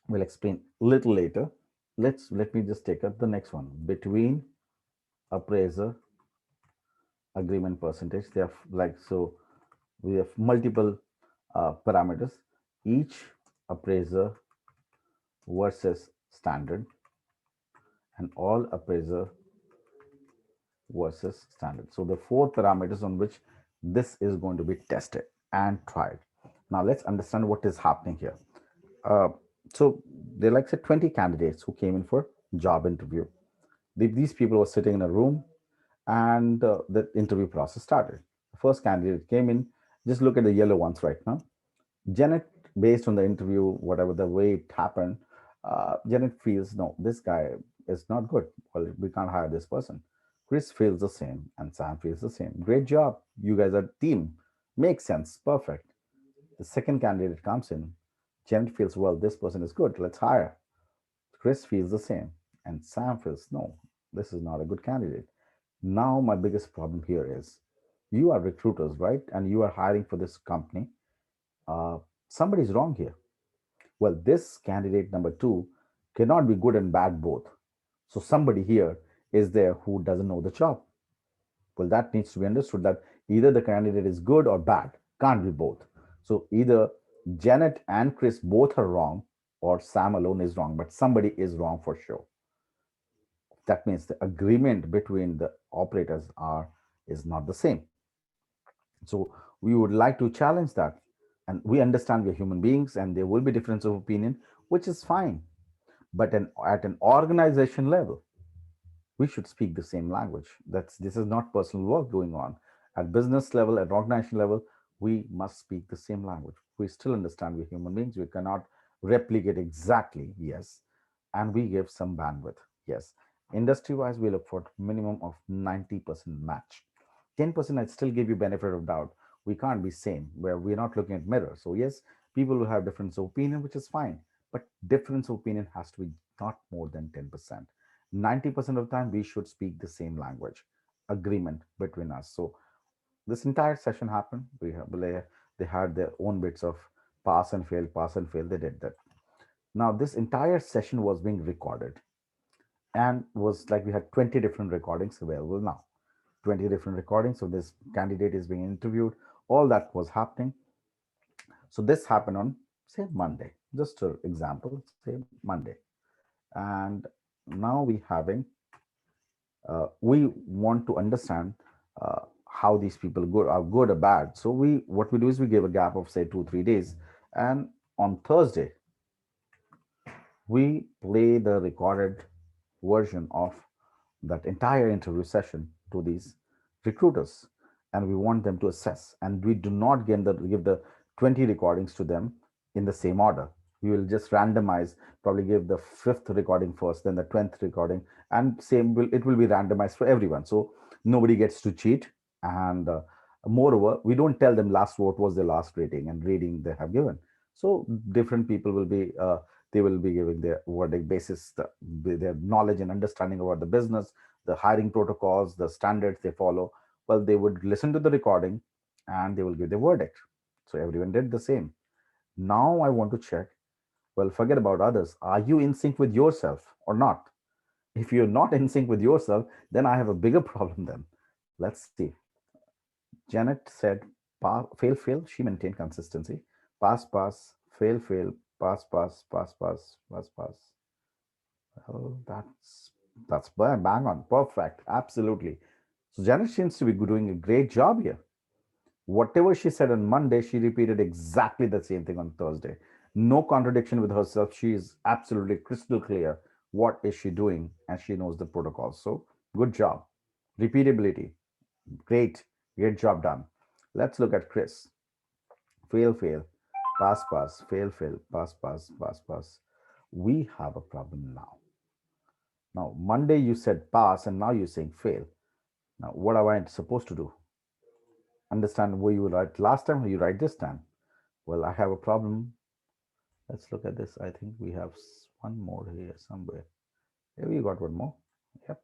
we'll explain a little later. Let me just take up the next one, between appraiser agreement percentage. They have like, so we have multiple parameters, each appraiser versus standard, and all appraiser versus standard. So the four parameters on which this is going to be tested and tried. Now let's understand what is happening here. Uh, so there are like say 20 candidates who came in for job interview. These people were sitting in a room, and the interview process started. The first candidate came in. Just look at the yellow ones right now. Janet, based on the interview, whatever the way it happened, Janet feels no, this guy is not good. Well, we can't hire this person. Chris feels the same, and Sam feels the same. Great job. You guys are a team. Makes sense. Perfect. The second candidate comes in. Janet feels, well, this person is good. Let's hire. Chris feels the same, and Sam feels, no, this is not a good candidate. Now, my biggest problem here is you are recruiters, right? And you are hiring for this company. Uh, Somebody's wrong here. Well, this candidate number two cannot be good and bad both. So, somebody here is there who doesn't know the job. Well, that needs to be understood that either the candidate is good or bad, can't be both. So, either Janet and Chris both are wrong, or Sam alone is wrong, but somebody is wrong for sure. That means the agreement between the operators are is not the same. So we would like to challenge that. And we understand we're human beings and there will be difference of opinion, which is fine. But at an organization level, we should speak the same language. This is not personal work going on. At business level, at organization level, we must speak the same language. We still understand we're human beings. We cannot replicate exactly, yes. And we give some bandwidth, yes. Industry wise, we look for minimum of 90% match. 10% I still give you benefit of doubt. We can't be same where we're not looking at mirror. So yes, people will have difference of opinion, which is fine. But difference of opinion has to be not more than 10%. 90% of the time we should speak the same language, agreement between us. So this entire session happened. They had their own bits of pass and fail. They did that. Now this entire session was being recorded, and was like we had 20 different recordings available now. 20 different recordings. So this candidate is being interviewed. All that was happening. So this happened on say Monday. Just an example, say Monday. And now we want to understand how these people are good or bad. So what we do is we give a gap of say 2 3 days, and on Thursday we play the recorded version of that entire interview session to these recruiters, and we want them to assess, and we do not give the 20 recordings to them in the same order. We will just randomize, probably give the fifth recording first, then the 20th recording, and it will be randomized for everyone, so nobody gets to cheat. And Moreover, we don't tell them last what was their last rating and rating they have given. So different people will be they will be giving their verdict basis their knowledge and understanding about the business, the hiring protocols, the standards they follow. Well, they would listen to the recording and they will give their verdict. So everyone did the same. Now I want to check. Well, forget about others. Are you in sync with yourself or not? If you're not in sync with yourself, then I have a bigger problem then. Let's see. Janet said, fail, fail. She maintained consistency. Pass, pass, fail, fail, pass, pass, pass, pass, pass, pass. Well, that's bang on, perfect, absolutely. So Janet seems to be doing a great job here. Whatever she said on Monday, she repeated exactly the same thing on Thursday. No contradiction with herself. She is absolutely crystal clear what is she doing, and she knows the protocol. So good job. Repeatability, great, great job done. Let's look at Chris. Fail, fail, pass, pass, fail, fail, pass, pass, pass, pass. We have a problem now. Now, Monday you said pass, and now you're saying fail. Now, what am I supposed to do? Understand where you write last time or you write this time? Well, I have a problem. Let's look at this. I think we have one more here somewhere. Here we got one more. Yep.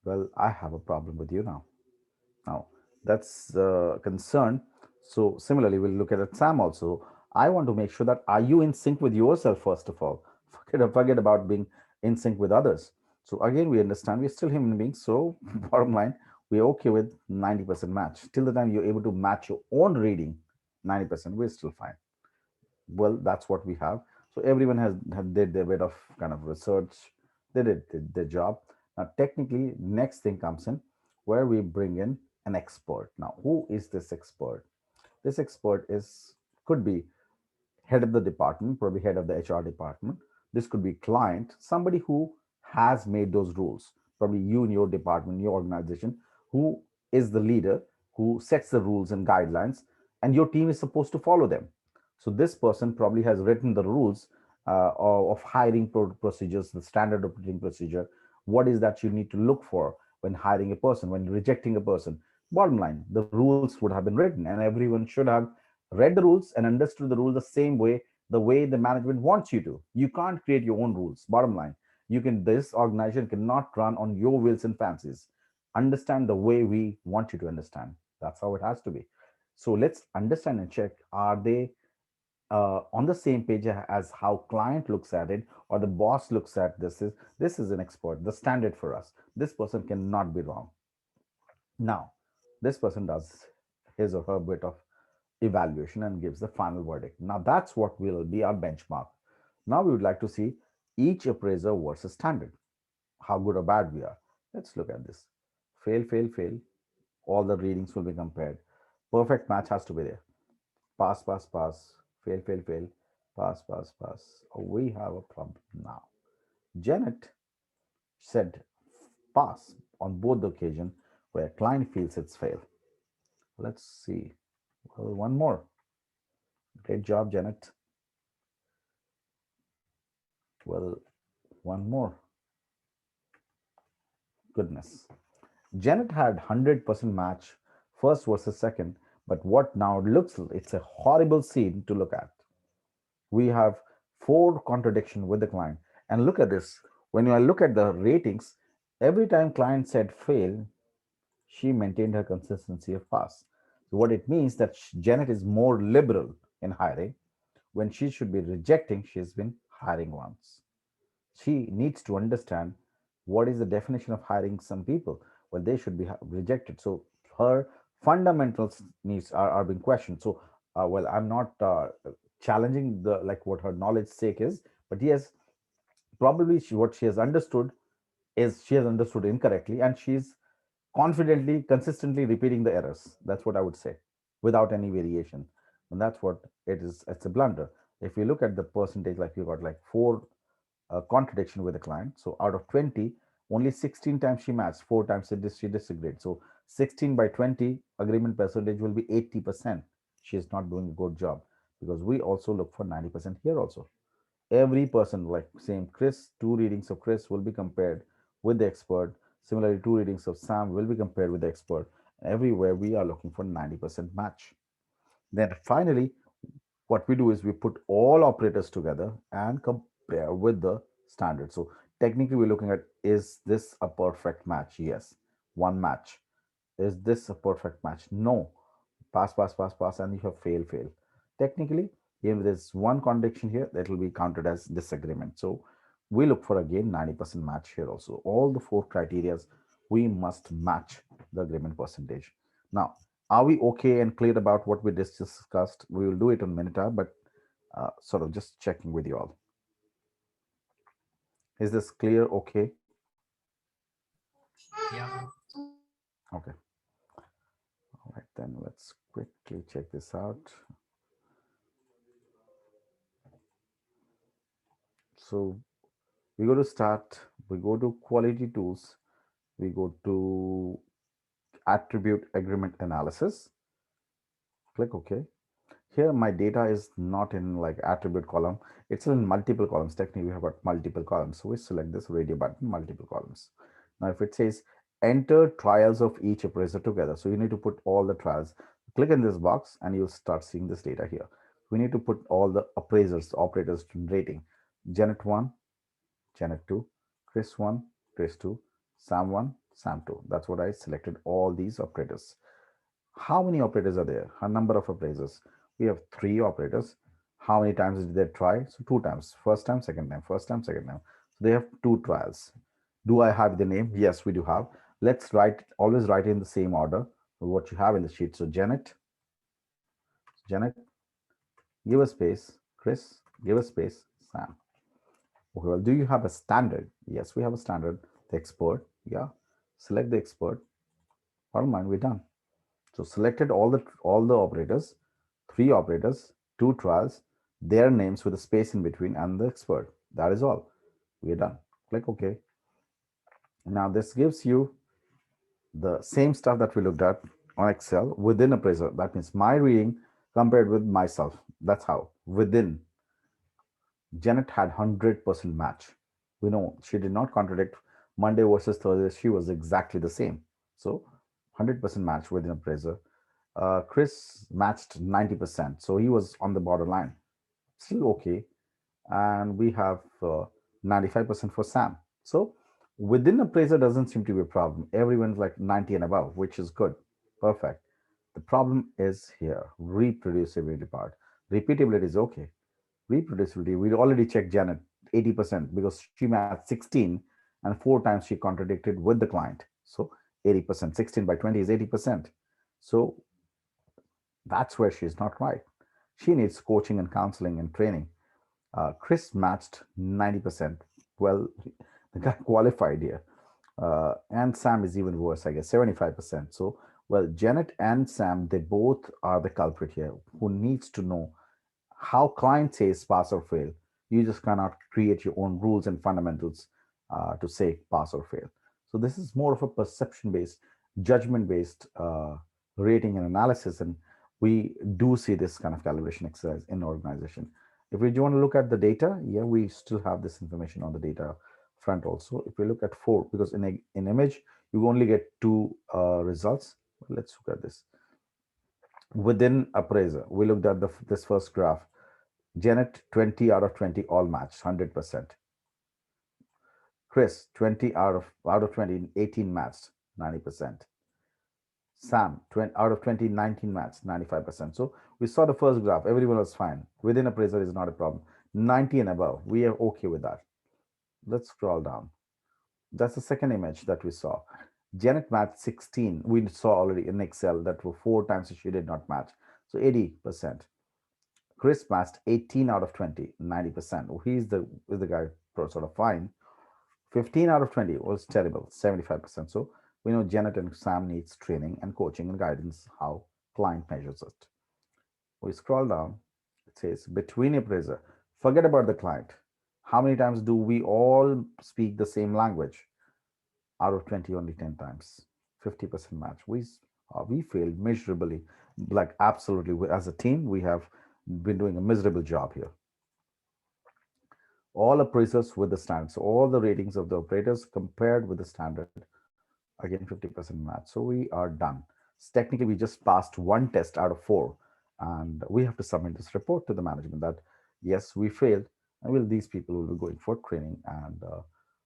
Well, I have a problem with you now. Now, that's a concern. So similarly, we'll look at it, Sam also. I want to make sure that are you in sync with yourself, first of all? Forget about being in sync with others. So again, we understand we're still human beings. So bottom line, we're okay with 90% match. Till the time you're able to match your own reading, 90%, we're still fine. Well, that's what we have. So everyone has did their bit of kind of research. They did their job. Now technically next thing comes in where we bring in an expert. Now who is this expert? This expert is could be head of the department, probably head of the HR department. This could be client, somebody who has made those rules, probably you in your department, your organization, who is the leader, who sets the rules and guidelines, and your team is supposed to follow them. So this person probably has written the rules of hiring procedures, the standard operating procedure. What is that you need to look for when hiring a person, when rejecting a person? Bottom line, the rules would have been written, and everyone should have read the rules and understood the rules the way the management wants you to. You can't create your own rules. Bottom line, you can this organization cannot run on your wills and fancies. Understand the way we want you to understand. That's how it has to be. So let's understand and check, are they on the same page as how client looks at it, or the boss looks at this is an expert, the standard for us. This person cannot be wrong. Now this person does his or her bit of evaluation and gives the final verdict. Now that's what will be our benchmark. Now we would like to see each appraiser versus standard, how good or bad we are. Let's look at this. Fail, fail, fail. All the readings will be compared. Perfect match has to be there. Pass, pass, pass. Fail, fail, fail. Pass, pass, pass. Oh, we have a problem now. Janet said pass on both the occasion where client feels it's fail. Let's see. Well, one more. Great job, Janet. Well, one more. Goodness. Janet had 100% match first versus second, but what now looks it's a horrible scene to look at. We have four contradiction with the client. And look at this. When I look at the ratings, every time client said fail, she maintained her consistency of pass. So what it means that Janet is more liberal in hiring. When she should be rejecting, she's been hiring once. She needs to understand what is the definition of hiring some people. Well, they should be rejected. So her fundamentals needs are being questioned. So well, I'm not challenging the like what her knowledge sake is, but yes, probably what she has understood is she has understood incorrectly, and she's confidently consistently repeating the errors. That's what I would say, without any variation. And that's what it is. It's a blunder. If you look at the percentage, like you got like four contradiction with the client. So out of 20, only 16 times she matched, four times she disagreed. So 16 by 20, agreement percentage will be 80%. She is not doing a good job, because we also look for 90% here also. Every person, like same Chris, two readings of Chris will be compared with the expert. Similarly, two readings of Sam will be compared with the expert. Everywhere we are looking for 90% match. Then finally, what we do is we put all operators together and compare with the standard. So technically we're looking at, is this a perfect match? Yes. One match. Is this a perfect match? No. Pass, pass, pass, pass, and you have fail, fail. Technically, if there's one contradiction here, that will be counted as disagreement. So we look for again 90% match here also. All the four criterias, we must match the agreement percentage. Now, are we okay and clear about what we just discussed? We will do it on Minotaur, but sort of just checking with you all. Is this clear? Okay. Yeah. Okay. All right, then let's quickly check this out. So we go to start, we go to quality tools, we go to attribute agreement analysis, click OK. Here my data is not in like attribute column, it's in multiple columns. Technically we have got multiple columns, so we select this radio button, multiple columns. Now if it says enter trials of each appraiser together, so you need to put all the trials. Click in this box and you'll start seeing this data here. We need to put all the appraisers, operators rating. Janet 1, Janet 2, Chris 1, Chris 2, Sam 1, Sam 2. That's what I selected, all these operators. How many operators are there? A number of appraisers. We have three operators. How many times did they try? So two times. First time, second time, first time, second time. So they have two trials. Do I have the name? Yes, we do have. Let's always write in the same order what you have in the sheet. So Janet, give a space, Chris, give a space, Sam. Okay, well, do you have a standard? Yes, we have a standard. The expert, yeah. Select the expert. All mine, we're done. So selected all the operators, three operators, two trials, their names with a space in between, and the expert. That is all. We're done. Click OK. Now this gives you the same stuff that we looked at on Excel within Appraiser. That means my reading compared with myself. That's how within Janet had 100% match. We know she did not contradict Monday versus Thursday. She was exactly the same. So 100% match within Appraiser. Chris matched 90%. So he was on the borderline. Still okay. And we have 95% for Sam. So within Appraiser doesn't seem to be a problem. Everyone's like 90 and above, which is good. Perfect. The problem is here, reproducibility part. Repeatability is okay. Reproducibility, we already checked Janet 80% because she matched 16 and four times she contradicted with the client. So 80%, 16 by 20 is 80%. So that's where she's not right. She needs coaching and counseling and training. Chris matched 90%. Well, the guy qualified here. And Sam is even worse, I guess, 75%. So, well, Janet and Sam, they both are the culprit here who needs to know how client says pass or fail. You just cannot create your own rules and fundamentals to say pass or fail. So this is more of a perception-based, judgment-based rating and analysis, and we do see this kind of calibration exercise in organization. If we do want to look at the data, yeah, we still have this information on the data front also. If we look at four, because in image you only get two results. Let's look at this. Within Appraiser, we looked at this first graph. Janet, 20 out of 20 all matched, 100%. Chris, 20 out of 20, 18 matched, 90%. Sam, 20 out of 20, 19 matched, 95%. So we saw the first graph, everyone was fine. Within Appraiser is not a problem. 90 and above, we are okay with that. Let's scroll down. That's the second image that we saw. Janet matched 16. We saw already in Excel that were four times she did not match. So 80%. Chris matched 18 out of 20, 90%. He's the guy sort of fine. 15 out of 20 was terrible, 75%. So we know Janet and Sam needs training and coaching and guidance how client measures it. We scroll down. It says between appraiser. Forget about the client. How many times do we all speak the same language? Out of 20, only 10 times. 50% match. We failed miserably. Like absolutely, as a team, we have been doing a miserable job here. All appraisers with the standard. So all the ratings of the operators compared with the standard, again 50% match. So we are done. technically we just passed one test out of four, and we have to submit this report to the management that yes, we failed, and will these people will be going for training, and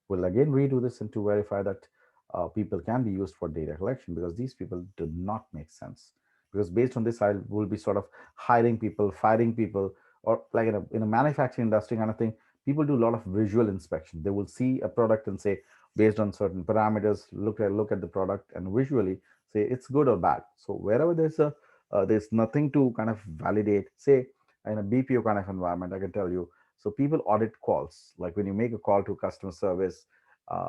we'll again redo this and to verify that people can be used for data collection, because these people do not make sense. Because based on this, I will be sort of hiring people, firing people, or like in a manufacturing industry kind of thing. People do a lot of visual inspection. They will see a product and say, based on certain parameters, look at the product and visually say it's good or bad. So wherever there's nothing to kind of validate, say in a BPO kind of environment, I can tell you. So people audit calls. Like when you make a call to customer service,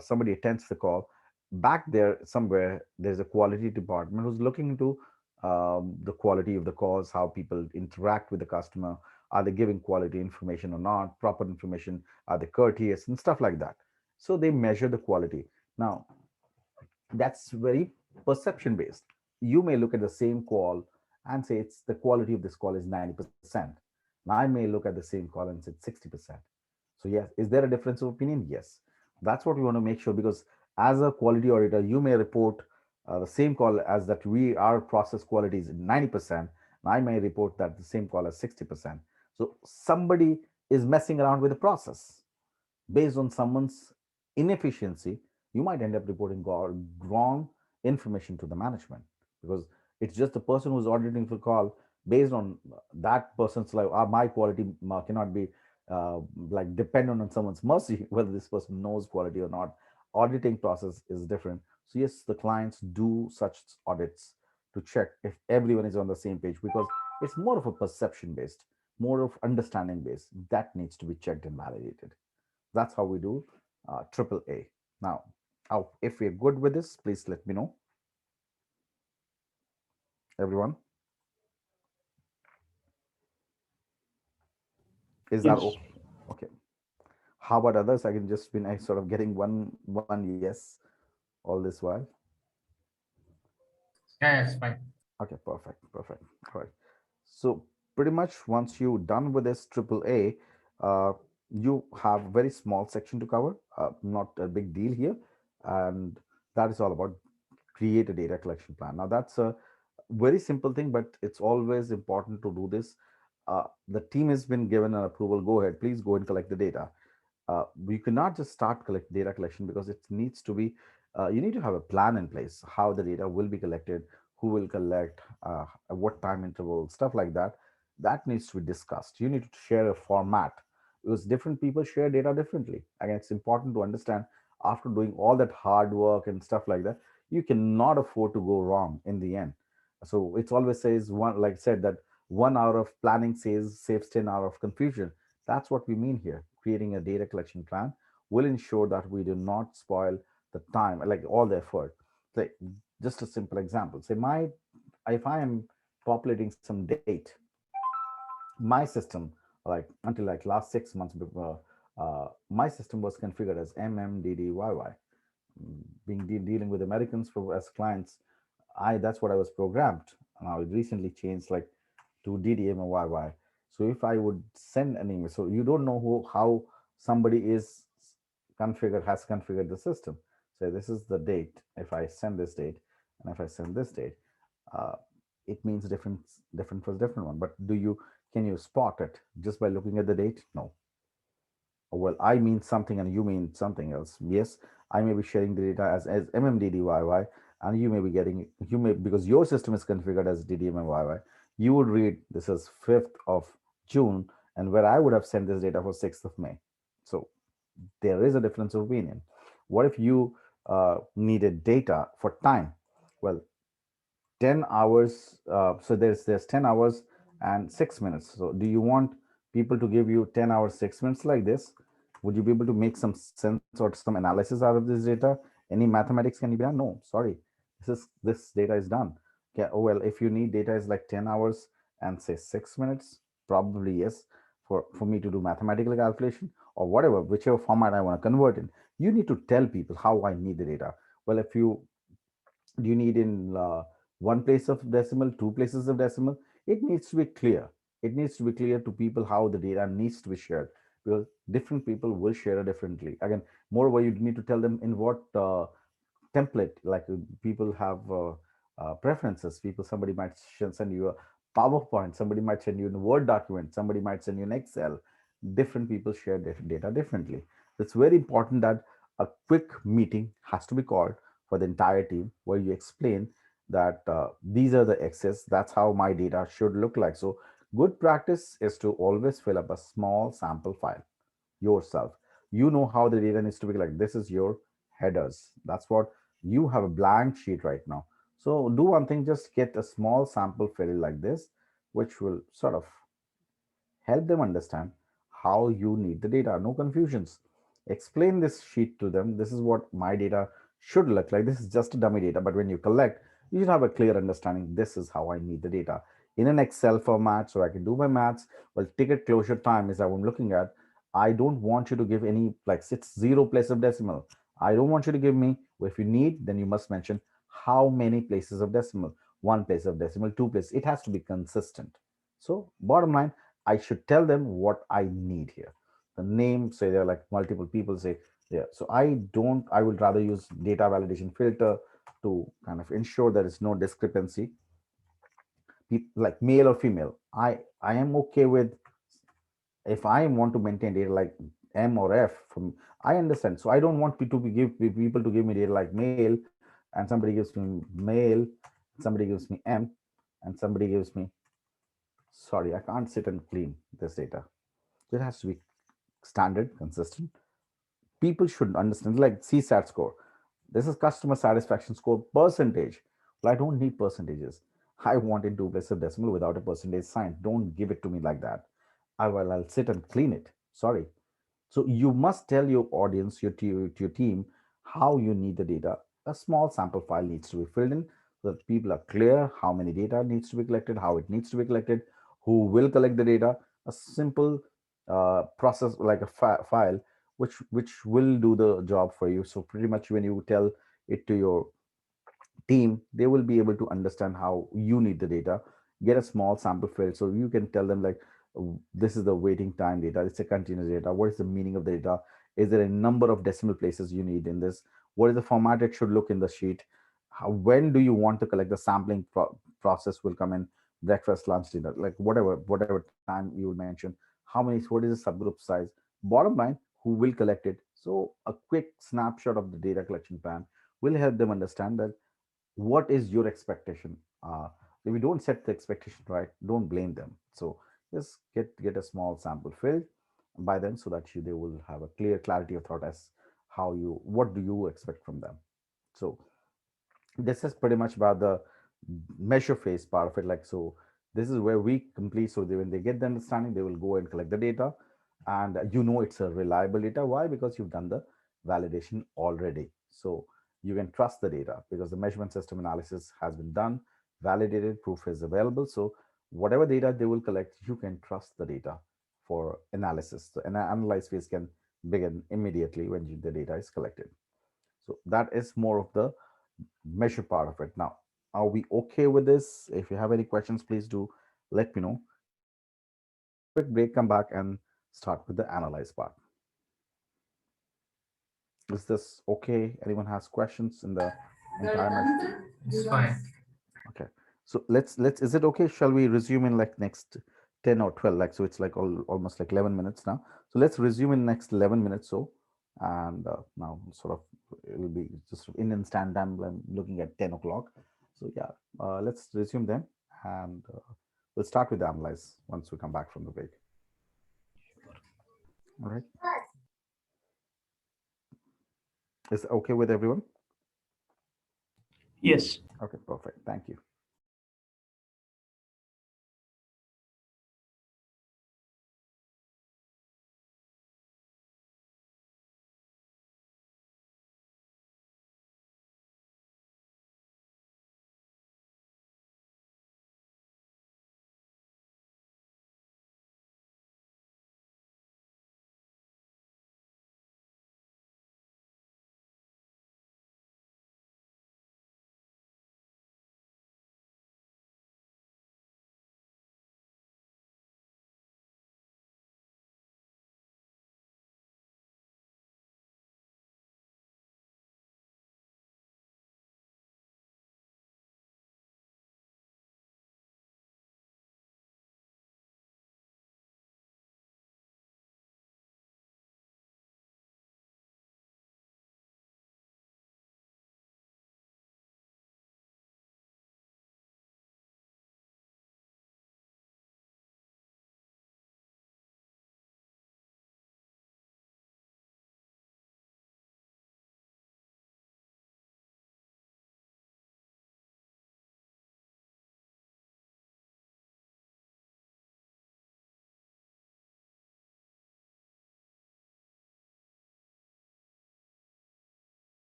somebody attends the call. Back there somewhere, there's a quality department who's looking into the quality of the calls, how people interact with the customer, are they giving quality information or not, proper information, are they courteous and stuff like that. So they measure the quality. Now, that's very perception based. You may look at the same call and say it's the quality of this call is 90%. And I may look at the same call and say it's 60%. So yes, is there a difference of opinion? Yes. That's what we want to make sure, because as a quality auditor, you may report the same call as that our process quality is 90%, and I may report that the same call as 60%. So somebody is messing around with the process. Based on someone's inefficiency, you might end up reporting wrong information to the management, because it's just the person who's auditing for call. Based on that person's like, my quality cannot be like dependent on someone's mercy whether this person knows quality or not. Auditing process is different. So yes, the clients do such audits to check if everyone is on the same page, because it's more of a perception based, more of understanding based, that needs to be checked and validated. That's how we do triple A. Now, if we're good with this, please let me know, everyone. Is that Yes. okay? Okay. How about others? I can just been sort of getting one yes all this while. Yeah, it's fine. Okay, perfect, perfect. All right. So pretty much once you're done with this triple A, you have very small section to cover, not a big deal here, and that is all about create a data collection plan. Now that's a very simple thing, but it's always important to do this. The team has been given an approval. Go ahead, please go and collect the data. You cannot just start collect data collection, because it needs to be you need to have a plan in place how the data will be collected, who will collect, at what time interval, stuff like that. That needs to be discussed. You need to share a format, because different people share data differently. Again, it's important to understand, after doing all that hard work and stuff like that, you cannot afford to go wrong in the end. So it's always says one, like I said, that 1 hour of planning saves 10 hours of confusion. That's what we mean here. Creating a data collection plan will ensure that we do not spoil the time, like all the effort. Say, just a simple example. Say if I am populating some date, my system, like until like last 6 months before, my system was configured as MMDDYY. Dealing with Americans as clients, I that's what I was programmed. Now it recently changed like to DDMYY. So if I would send an email, so you don't know how somebody is has configured the system. So this is the date. If I send this date, and if I send this date, uh, it means different for different one. But can you spot it just by looking at the date? No. Well, I mean something and you mean something else. Yes, I may be sharing the data as MMDDYY, and you may be getting, because your system is configured as DDMYY, you would read this as 5th of June, and where I would have sent this data for 6th of May. So there is a difference of opinion. What if you needed data for time? Well, 10 hours, so there's 10 hours and 6 minutes. So do you want people to give you 10 hours 6 minutes like this? Would you be able to make some sense or some analysis out of this data? Any mathematics can be done? No, sorry, this data is done. Okay, oh well, if you need data is like 10 hours and say 6 minutes, probably yes, for me to do mathematical calculation or whatever, whichever format I want to convert in. You need to tell people how I need the data. Well, if you do you need in one place of decimal, two places of decimal? It needs to be clear. It needs to be clear to people how the data needs to be shared, because different people will share it differently. Again, moreover, you need to tell them in what template. Like people have preferences. Somebody might send you a PowerPoint, somebody might send you a Word document, somebody might send you an Excel. Different people share data differently. It's very important that a quick meeting has to be called for the entire team where you explain that these are the excess, that's how my data should look like. So good practice is to always fill up a small sample file yourself. You know how the data needs to be, like this is your headers. That's what you have, a blank sheet right now. So do one thing, just get a small sample fill like this, which will sort of help them understand how you need the data. No confusions. Explain this sheet to them. This is what my data should look like. This is just a dummy data, but when you collect, you should have a clear understanding. This is how I need the data in an Excel format so I can do my maths. Well, ticket closure time is what I'm looking at. I don't want you to give any, like, it's zero place of decimal. I don't want you to give me, well, if you need, then you must mention how many places of decimal, one place of decimal, two places. It has to be consistent. So bottom line, I should tell them what I need here. The name, say there are like multiple people say, yeah. So I would rather use data validation filter to kind of ensure there is no discrepancy, like male or female. I am okay with, if I want to maintain data like M or F from, I understand. So I don't want people to give me data like male, and somebody gives me male, somebody gives me M, and somebody gives me, sorry, I can't sit and clean this data. It has to be standard, consistent. People should understand, like CSAT score. This is customer satisfaction score percentage. Well, I don't need percentages. I want in two places of decimal without a percentage sign. Don't give it to me like that. I'll sit and clean it. Sorry. So you must tell your audience, your team, how you need the data. A small sample file needs to be filled in so that people are clear how many data needs to be collected, how it needs to be collected, who will collect the data. A simple process like a file, which will do the job for you. So pretty much when you tell it to your team, they will be able to understand how you need the data. Get a small sample field so you can tell them like, this is the waiting time data, it's a continuous data, what is the meaning of the data, is there a number of decimal places you need in this, what is the format it should look in the sheet, when do you want to collect, the sampling process will come in, breakfast, lunch, dinner, like whatever time you will mention, how many, what is the subgroup size, bottom line, who will collect it. So a quick snapshot of the data collection plan will help them understand that what is your expectation. If you don't set the expectation right, don't blame them. So just get a small sample filled by them so that they will have a clear clarity of thought as how you, what do you expect from them. So this is pretty much about the measure phase part of it. Like, so this is where we complete. So when they get the understanding, they will go and collect the data, and you know it's a reliable data. Why? Because you've done the validation already. So you can trust the data because the measurement system analysis has been done, validated, proof is available. So whatever data they will collect, you can trust the data for analysis. So an analyze phase can begin immediately when the data is collected. So that is more of the measure part of it. Now, are we okay with this? If you have any questions, please do let me know. We'll take a quick break, come back, and start with the analyze part. Is this okay? Anyone has questions in the entire measure? It's fine. Okay. So let's is it okay? Shall we resume in like next 10 or 12? Like, so it's like almost like 11 minutes now. So let's resume in next 11 minutes. So, and now sort of it'll be just in instant time. I'm looking at 10 o'clock. So yeah, let's resume then, and we'll start with the analyze once we come back from the break. All right. Is it okay with everyone? Yes. Okay, perfect. Thank you.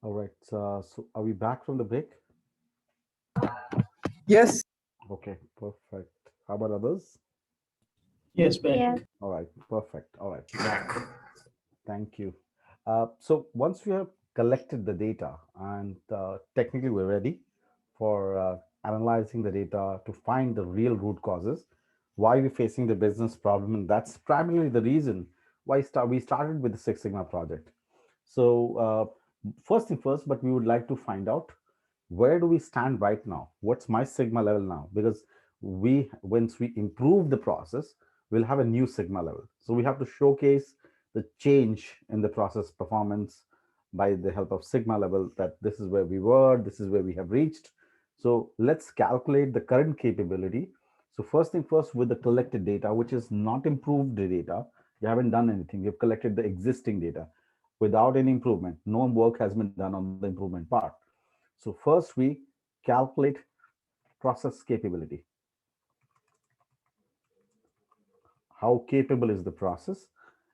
All right. So are we back from the break? Yes. Okay, perfect. How about others? Yes, back. Yeah. All right, perfect. All right. Back. Thank you. So once we have collected the data and technically we're ready for analyzing the data to find the real root causes, why we're facing the business problem, and that's primarily the reason why we started with the Six Sigma project. So first thing first, but we would like to find out where do we stand right now? What's my sigma level now? Because once we improve the process, we'll have a new sigma level. So we have to showcase the change in the process performance by the help of sigma level, that this is where we were, this is where we have reached. So let's calculate the current capability. So first thing first, with the collected data, which is not improved data, you haven't done anything. You've collected the existing data without any improvement. No work has been done on the improvement part. So first we calculate process capability. How capable is the process?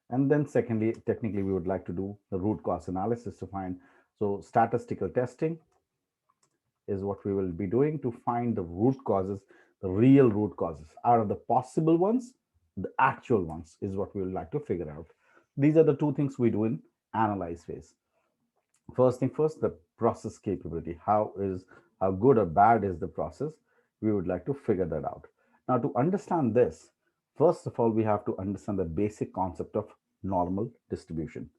And then secondly, technically, we would like to do the root cause analysis to find. So statistical testing is what we will be doing to find the root causes, the real root causes. Out of the possible ones, the actual ones is what we would like to figure out. These are the two things we do in analyze phase. First thing first, the process capability. How good or bad is the process? We would like to figure that out. Now, to understand this, first of all, we have to understand the basic concept of normal distribution.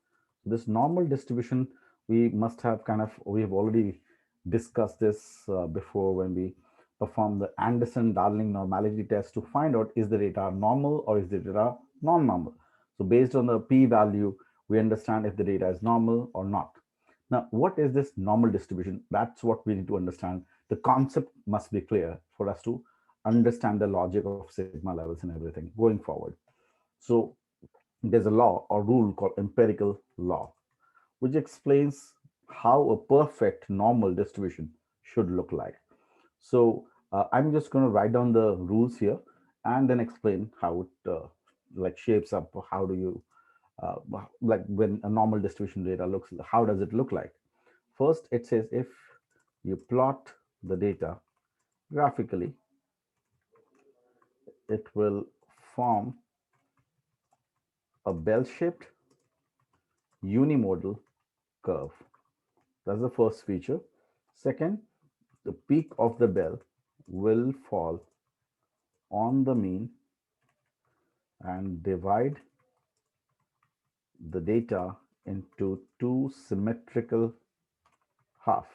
This normal distribution, we have already discussed this before when we perform the Anderson-Darling normality test to find out, is the data normal or is the data non-normal. So based on the p-value, we understand if the data is normal or not. Now, what is this normal distribution? That's what we need to understand. The concept must be clear for us to understand the logic of sigma levels and everything going forward. So there's a law or rule called empirical law, which explains how a perfect normal distribution should look like. So I'm just going to write down the rules here and then explain how it like shapes up. How do you like when a normal distribution data looks, how does it look like? First, it says if you plot the data graphically, it will form a bell-shaped unimodal curve. That's the first feature. Second, the peak of the bell will fall on the mean and divide the data into two symmetrical half.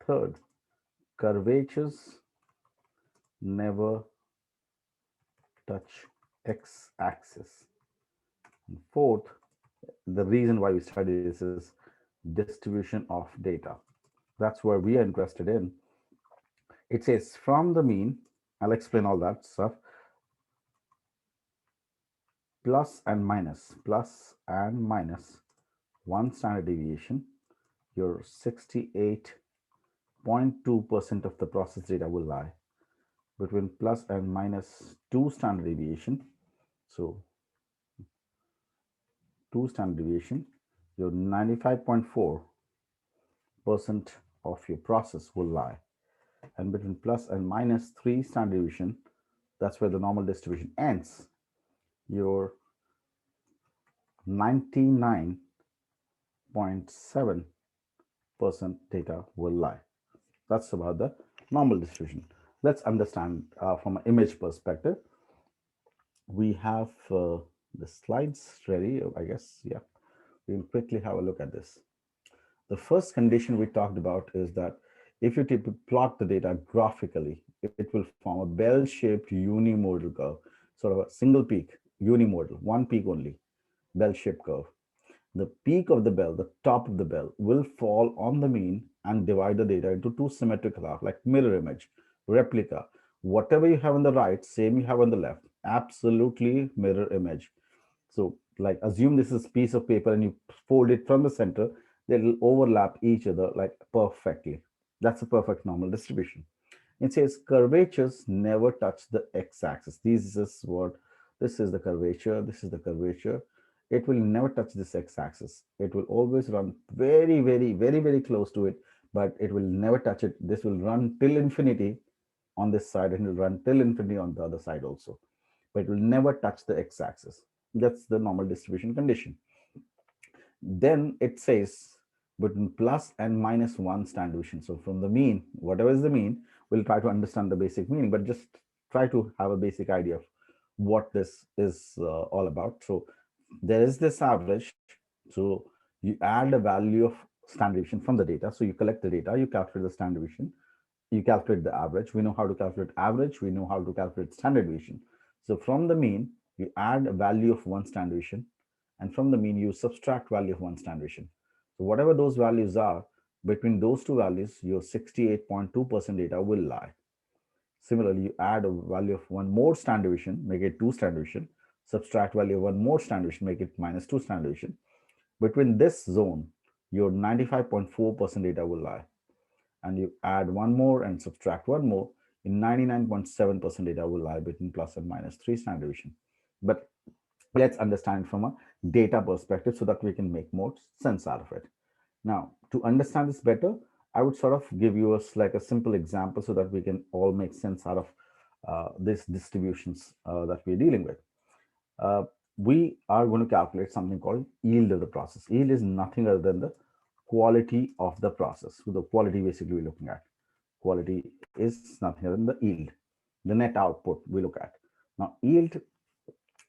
Third, curvatures never touch x-axis. And fourth, the reason why we study this is distribution of data. That's where we are interested in. It says from the mean, I'll explain all that stuff, plus and minus one standard deviation, your 68.2% of the process data will lie. Between plus and minus two standard deviation, so two standard deviation, your 95.4% of your process will lie. And between plus and minus three standard deviation, that's where the normal distribution ends. Your 99.7% data will lie. That's about the normal distribution. Let's understand from an image perspective. We have the slides ready, I guess. Yeah, we'll quickly have a look at this. The first condition we talked about is that if you plot the data graphically, it will form a bell-shaped unimodal curve, sort of a single peak, unimodal, one peak only, bell-shaped curve. The peak of the bell, the top of the bell, will fall on the mean and divide the data into two symmetrical half, like mirror image, replica. Whatever you have on the right, same you have on the left. Absolutely mirror image. So like assume this is a piece of paper and you fold it from the center, they'll overlap each other like perfectly. That's a perfect normal distribution. It says curvatures never touch the x-axis. This is the curvature, this is the curvature. it will never touch this x-axis. It will always run very, very, very, very close to it, but it will never touch it. This will run till infinity on this side, and it will run till infinity on the other side also, but it will never touch the x-axis. That's the normal distribution condition. Then it says between plus and minus one standard deviation. So from the mean, whatever is the mean, we'll try to understand the basic meaning, but just try to have a basic idea of what this is all about. So there is this average. So you add a value of standard deviation from the data. So you collect the data, you calculate the standard deviation, you calculate the average. We know how to calculate average. We know how to calculate standard deviation. So from the mean, you add a value of one standard deviation, and from the mean, you subtract value of one standard deviation. So whatever those values are, between those two values, your 68.2% data will lie. Similarly, you add a value of one more standard deviation, make it two standard deviation, subtract value of one more standard deviation, make it minus two standard deviation. Between this zone, your 95.4% data will lie. And you add one more and subtract one more, in 99.7% data will lie between plus and minus three standard deviation. But let's understand from a data perspective so that we can make more sense out of it. Now, to understand this better, I would sort of give you like a simple example so that we can all make sense out of these distributions that we're dealing with. We are going to calculate something called yield of the process. Yield is nothing other than the quality of the process. So the quality basically we're looking at. Quality is nothing other than the yield, the net output we look at. Now, yield,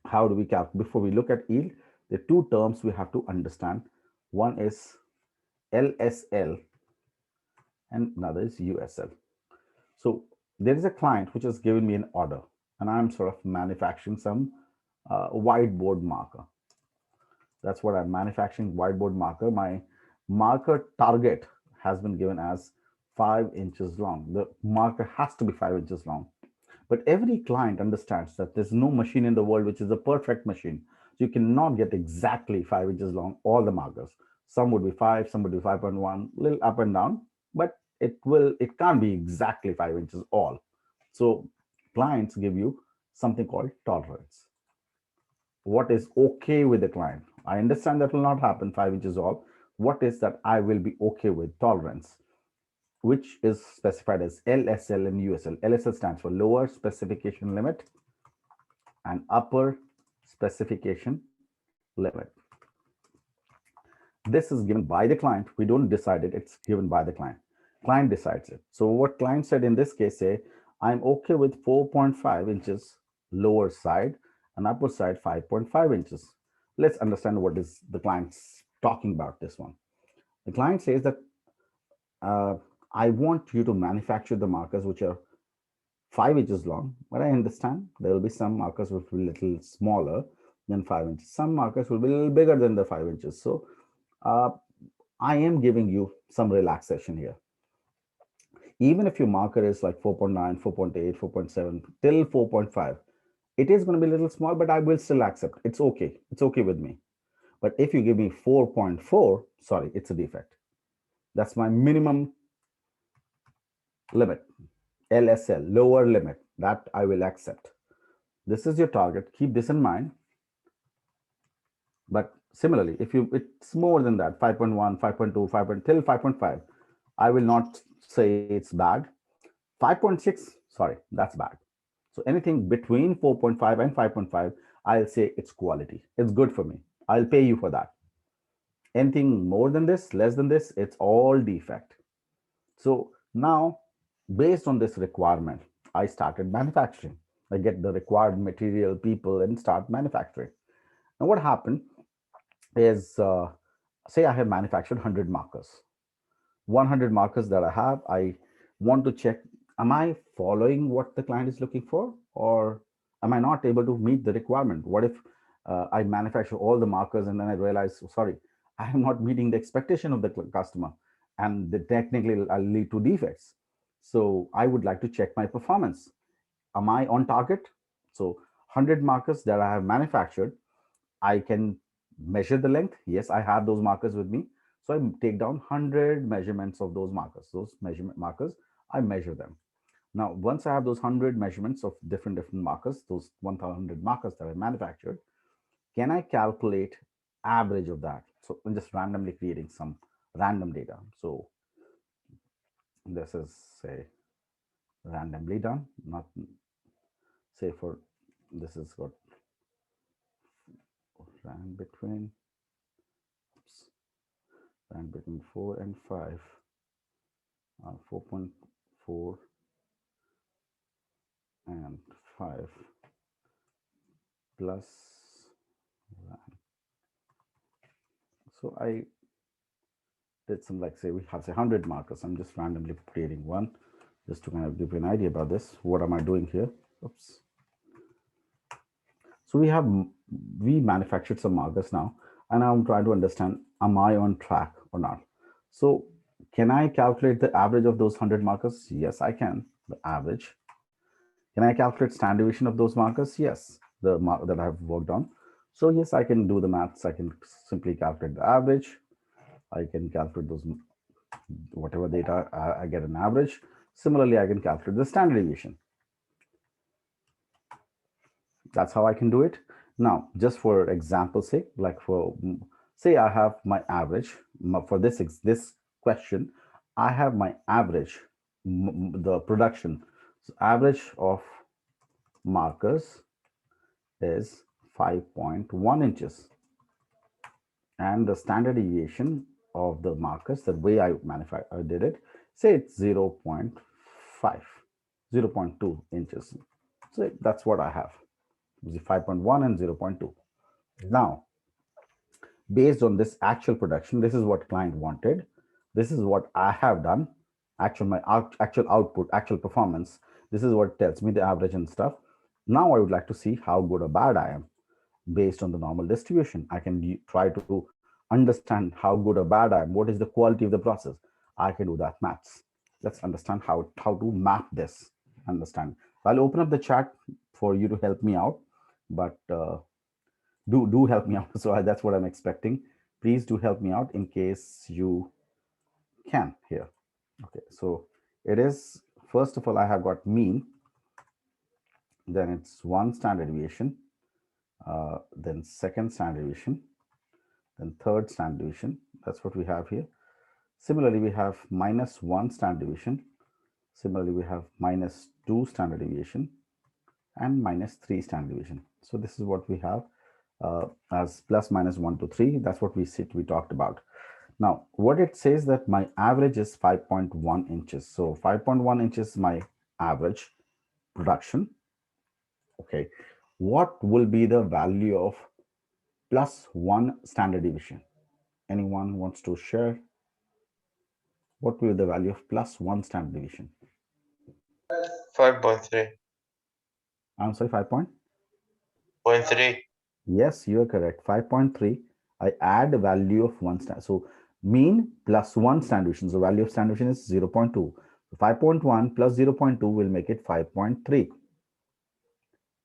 how do we calculate? Before we look at yield, the two terms we have to understand. One is LSL and another is USL. So there is a client which has given me an order, and I'm sort of manufacturing some whiteboard marker. That's what I'm manufacturing, whiteboard marker. My marker target has been given as 5 inches long. The marker has to be 5 inches long. But every client understands that there's no machine in the world which is a perfect machine. So you cannot get exactly 5 inches long, all the markers. Some would be 5, some would be 5.1, little up and down, but it can't be exactly 5 inches all. So clients give you something called tolerance. What is okay with the client? I understand that will not happen 5 inches all. What is that I will be okay with? Tolerance, which is specified as LSL and USL. LSL stands for lower specification limit and upper specification limit. This is given by the client. We don't decide it. It's given by the client. Client decides it. So what client said in this case, say, I'm okay with 4.5 inches lower side and upper side 5.5 inches. Let's understand what is the client's talking about this one. The client says that I want you to manufacture the markers which are 5 inches long, but I understand there will be some markers which will be a little smaller than 5 inches. Some markers will be a little bigger than the 5 inches. So I am giving you some relaxation here. Even if your marker is like 4.9, 4.8, 4.7 till 4.5, it is going to be a little small, but I will still accept. It's okay. It's okay with me. But if you give me 4.4, sorry, it's a defect. That's my minimum limit. LSL, lower limit, that I will accept. This is your target. Keep this in mind. But similarly, if it's more than that, 5.1, 5.2, 5. Till 5.5, I will not say it's bad. 5.6, sorry, that's bad. So anything between 4.5 and 5.5, I'll say it's quality. It's good for me. I'll pay you for that. Anything more than this, less than this, it's all defect. So now, based on this requirement, I started manufacturing. I get the required material, people, and start manufacturing. Now what happened is, say I have manufactured 100 markers. 100 markers that I have, I want to check, am I following what the client is looking for, or am I not able to meet the requirement? What if I manufacture all the markers and then I realize, sorry, I am not meeting the expectation of the customer, and technically I'll lead to defects. So I would like to check my performance. Am I on target? So 100 markers that I have manufactured, I can measure the length. Yes, I have those markers with me. So I take down 100 measurements of those markers. Those measurement markers, I measure them. Now, once I have those 100 measurements of different markers, those 1,100 markers that I manufactured, can I calculate average of that. So I'm just randomly creating some random data. So this is, say, randomly done, not, say, for this is got ran between, oops, ran between 4 and 5, 4.4 and 5 plus ran. So I did some, like, say we have, say, 100 markers. I'm just randomly creating one just to kind of give you an idea about this. What am I doing here? Oops. So we manufactured some markers now, and I'm trying to understand, am I on track or not? So can I calculate the average of those 100 markers? Yes, I can, the average. Can I calculate standard deviation of those markers? Yes, the mark that I've worked on. So yes, I can do the maths. I can simply calculate the average. I can calculate those, whatever data I get an average. Similarly, I can calculate the standard deviation. That's how I can do it. Now, just for example's sake, like for, say I have my average for this question, I have my average, the production. So average of markers is 5.1 inches, and the standard deviation of the markers, the way I did it, say it's 0.5, 0.2 inches. So that's what I have, 5.1 and 0.2. Now, based on this actual production, this is what client wanted. This is what I have done. My actual output, actual performance. This is what tells me the average and stuff. Now I would like to see how good or bad I am based on the normal distribution. I can try to understand how good or bad I am. What is the quality of the process? I can do that maths. Let's understand how to map this. Understand. I'll open up the chat for you to help me out, but do help me out. So that's what I'm expecting. Please do help me out in case you can here. Okay, so it is, first of all, I have got mean, then it's one standard deviation, then second standard deviation, then third standard deviation. That's what we have here. Similarly, we have -1 standard deviation. Similarly, we have -2 standard deviation and -3 standard deviation. So this is what we have as plus minus 1 to 3. That's what we talked about. Now, what it says that my average is 5.1 inches. So 5.1 inches is my average production. Okay, what will be the value of +1 standard deviation? Anyone wants to share? What will be the value of +1 standard deviation? 5.3. I'm sorry, 5.3. 0.3. Yes, you are correct. 5.3. I add the value of one standard. So mean plus one standard deviation. So value of standard deviation is 0.2. So 5.1 plus 0.2 will make it 5.3.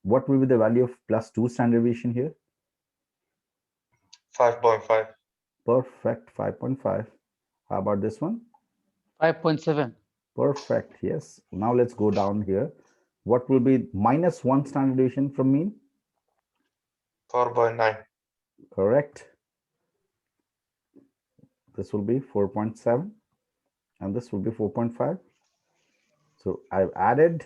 What will be the value of +2 standard deviation here? 5.5. Perfect, 5.5. How about this one? 5.7. Perfect, yes. Now let's go down here. What will be -1 standard deviation from mean? 4.9. Correct. This will be 4.7 and this will be 4.5. So I've added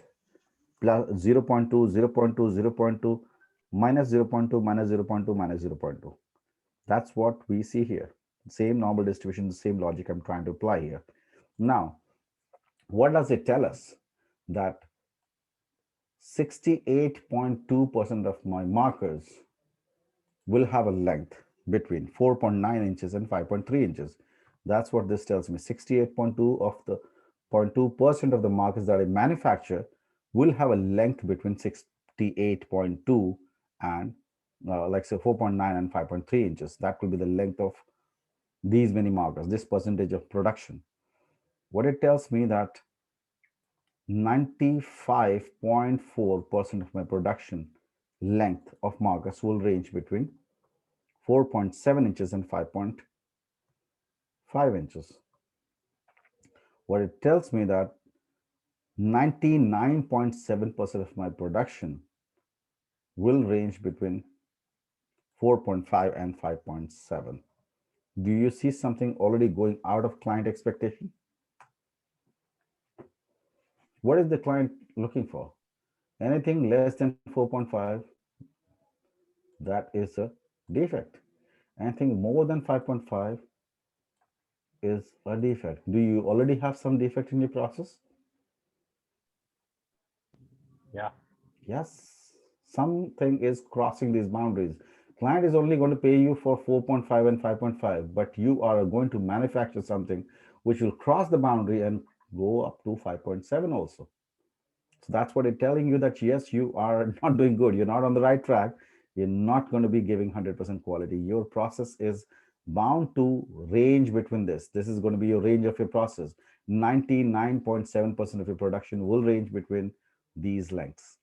plus 0.2, 0.2, 0.2, minus 0.2, minus 0.2, minus 0.2. That's what we see here. Same normal distribution, the same logic I'm trying to apply here. Now, what does it tell us? That 68.2% of my markers will have a length between 4.9 inches and 5.3 inches. That's what this tells me. 68.2 of the 0.2% of the markers that I manufacture will have a length between 68.2 and like say 4.9 and 5.3 inches. That will be the length of these many markers, this percentage of production. What it tells me that 95.4% of my production length of markers will range between 4.7 inches and 5.5 inches. What it tells me that 99.7% of my production will range between 4.5 and 5.7. Do you see something already going out of client expectation? What is the client looking for? Anything less than 4.5, that is a defect. Anything more than 5.5 is a defect. Do you already have some defect in your process? Yeah. Yes, something is crossing these boundaries. Client is only going to pay you for 4.5 and 5.5, but you are going to manufacture something which will cross the boundary and go up to 5.7 also. So that's what it's telling you, that yes, you are not doing good. You're not on the right track. You're not going to be giving 100% quality. Your process is bound to range between this. This is going to be your range of your process. 99.7% of your production will range between these lengths.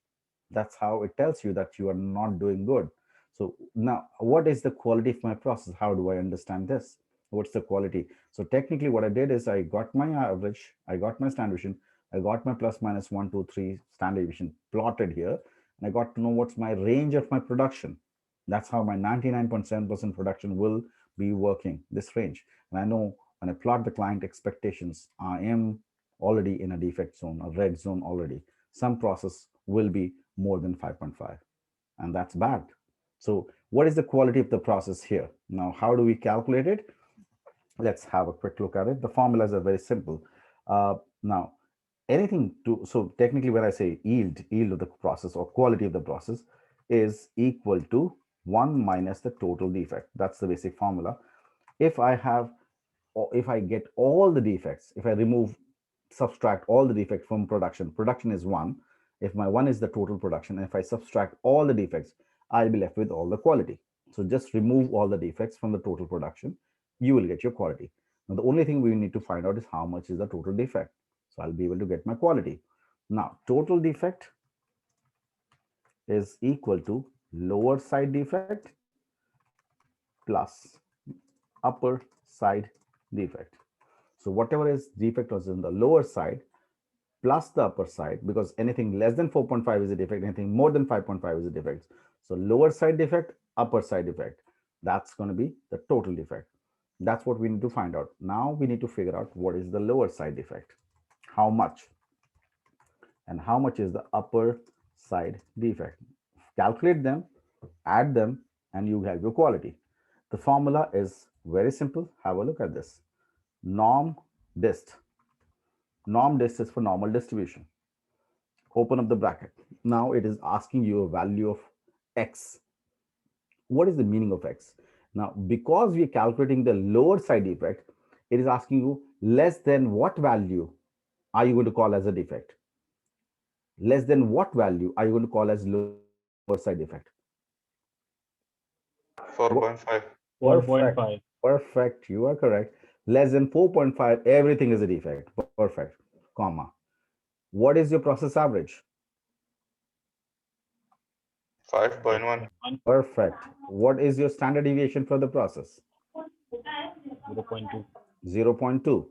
That's how it tells you that you are not doing good. So now, what is the quality of my process? How do I understand this? What's the quality? So technically what I did is I got my average, I got my standard deviation, I got my plus minus 1, 2, 3 standard deviation plotted here, and I got to know what's my range of my production. That's how my 99.7% production will be working, this range. And I know when I plot the client expectations, I am already in a defect zone, a red zone already. Some process will be more than 5.5, and that's bad. So what is the quality of the process here? Now, how do we calculate it? Let's have a quick look at it. The formulas are very simple. Now, anything to, so technically when I say yield of the process or quality of the process is equal to 1 minus the total defect. That's the basic formula. If I have, or if I get all the defects, if I subtract all the defects from production is 1. If my 1 is the total production, and if I subtract all the defects, I'll be left with all the quality. So just remove all the defects from the total production, you will get your quality. Now the only thing we need to find out is how much is the total defect. So I'll be able to get my quality. Now total defect is equal to lower side defect plus upper side defect. So whatever is defect was in the lower side plus the upper side, because anything less than 4.5 is a defect, anything more than 5.5 is a defect. So lower side defect, upper side defect, that's going to be the total defect. That's what we need to find out. Now we need to figure out what is the lower side defect, how much, and how much is the upper side defect. Calculate them, add them, and you have your quality. The formula is very simple. Have a look at this. Norm dist. Norm dist is for normal distribution. Open up the bracket. Now it is asking you a value of x. What is the meaning of x? Now, because we are calculating the lower side defect, it is asking you less than what value are you going to call as a defect? Less than what value are you going to call as lower side defect? 4.5. 4.5. Perfect. You are correct. Less than 4.5, everything is a defect. Perfect. Comma. What is your process average? 5.1. Perfect. What is your standard deviation for the process? 0.2. 0.2.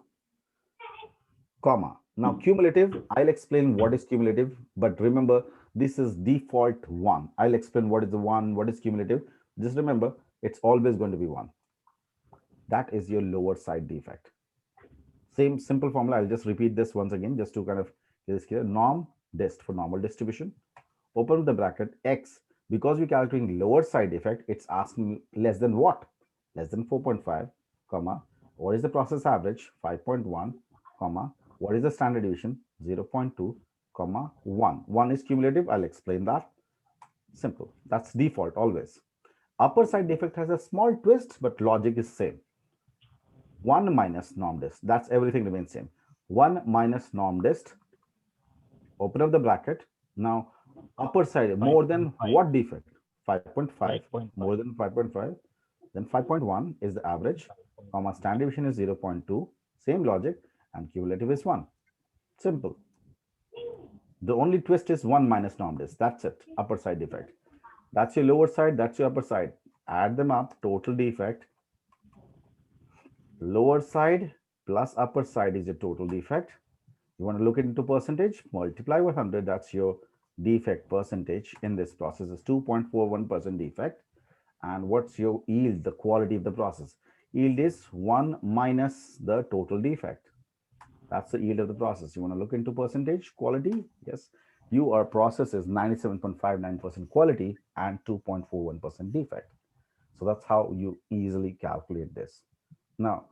Comma. Now cumulative, I'll explain what is cumulative, but remember this is default 1. I'll explain what is the 1, what is cumulative. Just remember, it's always going to be 1. That is your lower side defect. Same simple formula. I'll just repeat this once again, just to kind of get this clear. Norm dist for normal distribution. Open the bracket x. Because we're calculating lower side defect, it's asking less than what? Less than 4.5, comma. What is the process average? 5.1, comma. What is the standard deviation? 0.2, comma, 1. 1 is cumulative. I'll explain that. Simple. That's default always. Upper side defect has a small twist, but logic is same. 1 minus norm dist. That's everything remains same. 1 minus norm dist. Open up the bracket. Now, upper side, more than what defect? 5.5. More than 5.5. Then 5.1 is the average, comma, standard deviation is 0.2. Same logic, and cumulative is 1. Simple. The only twist is 1 minus norm dist. That's it. Upper side defect. That's your lower side. That's your upper side. Add them up. Total defect. Lower side plus upper side is your total defect. You want to look into percentage, multiply by 100. That's your defect percentage in this process is 2.41% defect. And what's your yield, the quality of the process? Yield is 1 minus the total defect. That's the yield of the process. You want to look into percentage quality? Yes. Your process is 97.59% quality and 2.41% defect. So that's how you easily calculate this. Now,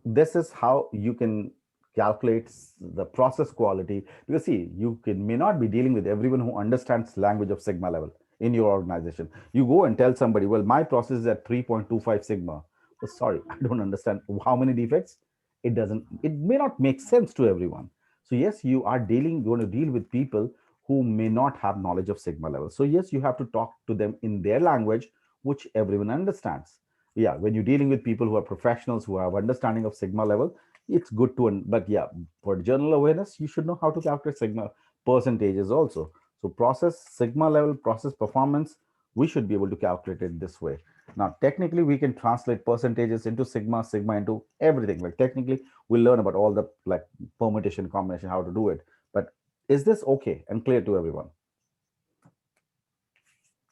this is how you can calculate the process quality, because see, you may not be dealing with everyone who understands language of sigma level in your organization. You go and tell somebody, well, my process is at 3.25 sigma. Well, sorry, I don't understand how many defects. It may not make sense to everyone. So yes, you are going to deal with people who may not have knowledge of sigma level. So yes, you have to talk to them in their language, which everyone understands. Yeah, when you're dealing with people who are professionals who have understanding of sigma level, it's good to, but yeah, for general awareness, you should know how to calculate sigma percentages also. So process sigma level, process performance, we should be able to calculate it this way. Now technically we can translate percentages into sigma into everything. Like technically we'll learn about all the like permutation combination, how to do it. But is this okay and clear to everyone?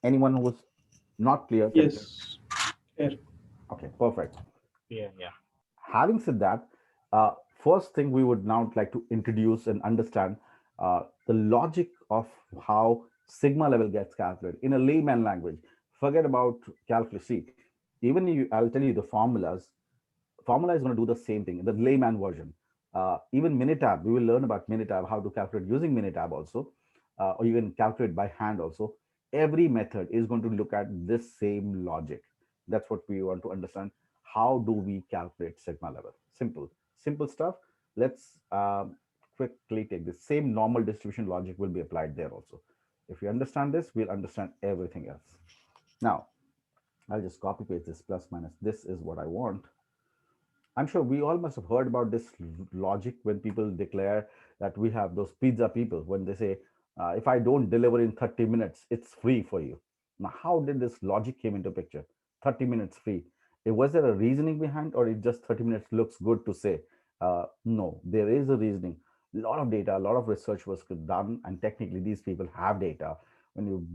Anyone who's not clear can, Yes. Clear. okay, perfect. Yeah, yeah. Having said that, first thing we would now like to introduce and understand the logic of how sigma level gets calculated in a layman language. Forget about calculus. See, even I'll tell you the formulas. Formula is going to do the same thing in the layman version. Even Minitab, we will learn about Minitab, how to calculate using Minitab also, or you can calculate by hand also. Every method is going to look at this same logic. That's what we want to understand. How do we calculate sigma level? Simple stuff. Let's quickly take the same normal distribution logic will be applied there also. If you understand this, we'll understand everything else. Now, I'll just copy paste this plus minus. This is what I want. I'm sure we all must have heard about this logic when people declare that we have those pizza people when they say, if I don't deliver in 30 minutes, it's free for you. Now, how did this logic came into picture? 30 minutes free. Was there a reasoning behind, or it just 30 minutes looks good to say? No, there is a reasoning. A lot of data, a lot of research was done, and technically these people have data. When you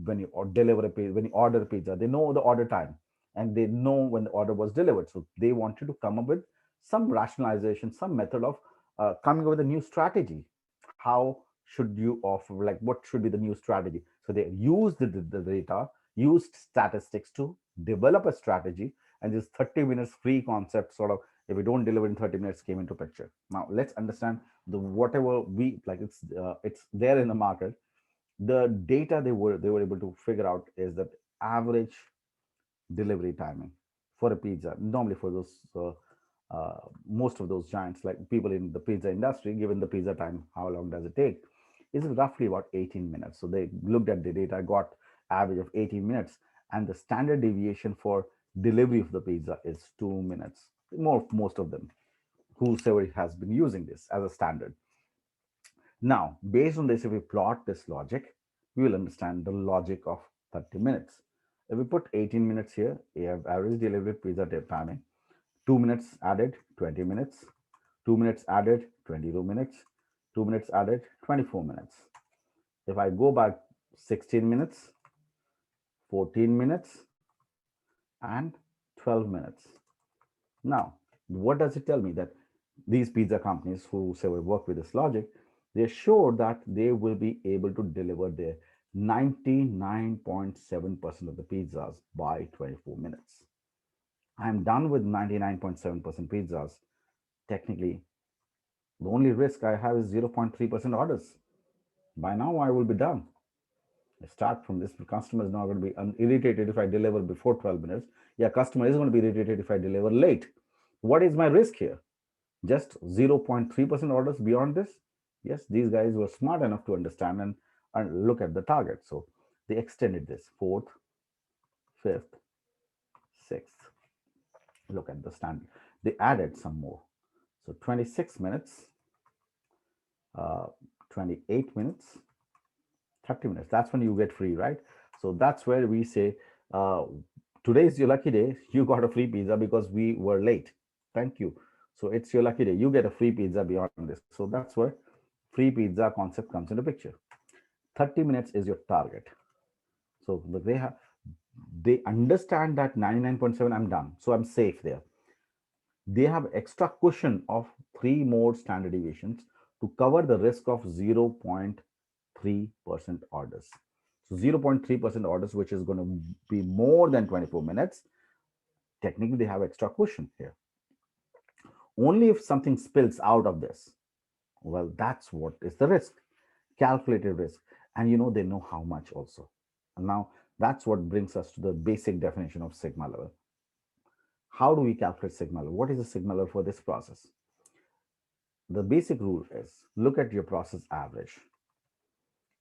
deliver a pizza, when you order a pizza, they know the order time and they know when the order was delivered. So they wanted to come up with some rationalization, some method of coming up with a new strategy. How should you offer, like what should be the new strategy? So they used the data, used statistics to develop a strategy, and this 30 minutes free concept sort of, if we don't deliver in 30 minutes, came into picture. Now let's understand the whatever we like, it's there in the market. The data they were able to figure out is that average delivery timing for a pizza, normally for those most of those giants, like people in the pizza industry, given the pizza time, how long does it take, is roughly about 18 minutes. So they looked at the data, got average of 18 minutes, and the standard deviation for delivery of the pizza is 2 minutes. Most of them, whosoever has been using this as a standard. Now, based on this, if we plot this logic, we will understand the logic of 30 minutes. If we put 18 minutes here, we have average delivery pizza timing. 2 minutes added, 20 minutes. 2 minutes added, 22 minutes. 2 minutes added, 24 minutes. If I go back 16 minutes, 14 minutes, and 12 minutes. Now, what does it tell me? That these pizza companies who say we work with this logic, they're sure that they will be able to deliver their 99.7% of the pizzas by 24 minutes. I'm done with 99.7% pizzas. Technically, the only risk I have is 0.3% orders. By now, I will be done. I start from this. The customer is not going to be irritated if I deliver before 12 minutes. Yeah, customer is going to be irritated if I deliver late. What is my risk here? Just 0.3% orders beyond this? Yes, these guys were smart enough to understand and look at the target. So they extended this 4th, 5th, 6th. Look at the standard. They added some more. So 26 minutes, 28 minutes, 30 minutes. That's when you get free, right? So that's where we say, today is your lucky day. You got a free pizza because we were late. Thank you. So it's your lucky day. You get a free pizza beyond this. So that's where free pizza concept comes into picture. 30 minutes is your target. So they have They understand that 99.7, I'm done. So I'm safe there. They have extra cushion of three more standard deviations to cover the risk of 0.3% orders. So 0.3% orders, which is going to be more than 24 minutes. Technically, they have extra cushion here. Only if something spills out of this, well, that's what is the risk, calculated risk. And they know how much also. And now that's what brings us to the basic definition of sigma level. How do we calculate sigma level? What is the sigma level for this process? The basic rule is look at your process average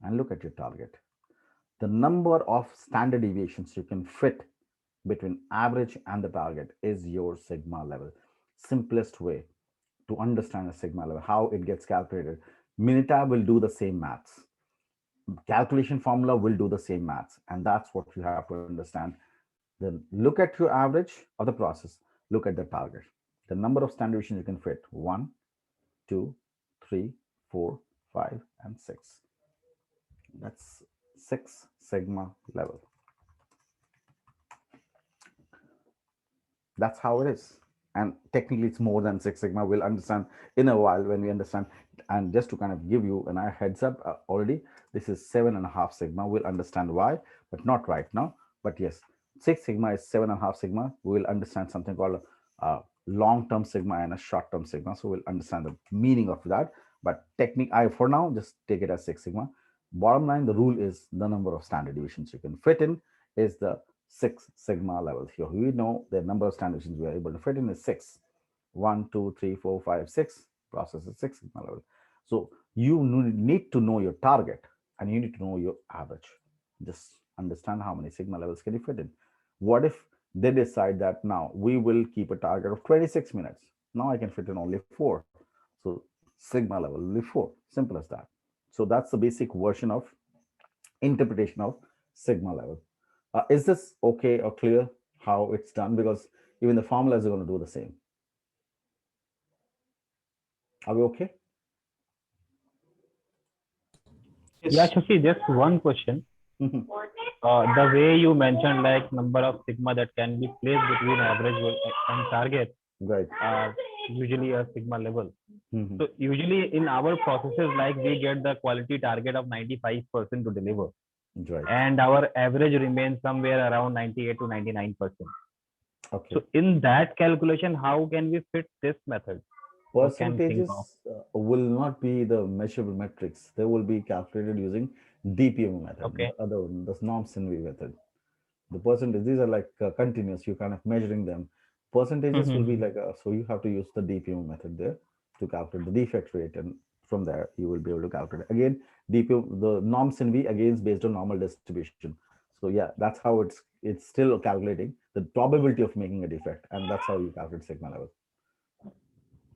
and look at your target. The number of standard deviations you can fit between average and the target is your sigma level. Simplest way to understand a sigma level, how it gets calculated. Minitab will do the same maths. Calculation formula will do the same maths. And that's what you have to understand. Then look at your average of the process, look at the target. The number of standard deviations you can fit: 1, 2, 3, 4, 5, and 6. That's 6 sigma level. That's how it is. And technically, it's more than 6 sigma. We'll understand in a while when we understand. And just to kind of give you an heads up already, this is 7.5 sigma. We'll understand why, but not right now. But yes, 6 sigma is 7.5 sigma. We will understand something called long-term sigma and a short-term sigma. So we'll understand the meaning of that. But for now, just take it as 6 sigma. Bottom line, the rule is the number of standard deviations you can fit in is the 6 sigma level. Here we know the number of standard deviations we are able to fit in is 6. 1, 2, 3, 4, 5, 6. Process is 6 sigma level. So you need to know your target and you need to know your average. Just understand how many sigma levels can you fit in. What if they decide that now we will keep a target of 26 minutes? Now I can fit in only 4. So sigma level will be 4. Simple as that. So that's the basic version of interpretation of sigma level. Is this okay or clear how it's done? Because even the formulas are going to do the same. Are we okay? Yeah, Shashi, just one question. Mhm. The way you mentioned like number of sigma that can be placed between average and target, Right. usually a sigma level. Mhm. So usually in our processes, like we get the quality target of 95% to deliver, Right. and our average remains somewhere around 98 to 99%. Okay. So in that calculation, how can we fit this method? Or can think of? Percentages will not be the measurable metrics. They will be calculated using DPM method, Okay. the other one, the Snorm-Sinvey method. The percentage, these are like continuous, you're kind of measuring them. Percentages will be like, so you have to use the DPM method there to calculate the defect rate. And from there, you will be able to calculate. Again, DPM, the Norm-Sinvey, again, is based on normal distribution. So yeah, that's how it's still calculating the probability of making a defect. And that's how you calculate sigma level.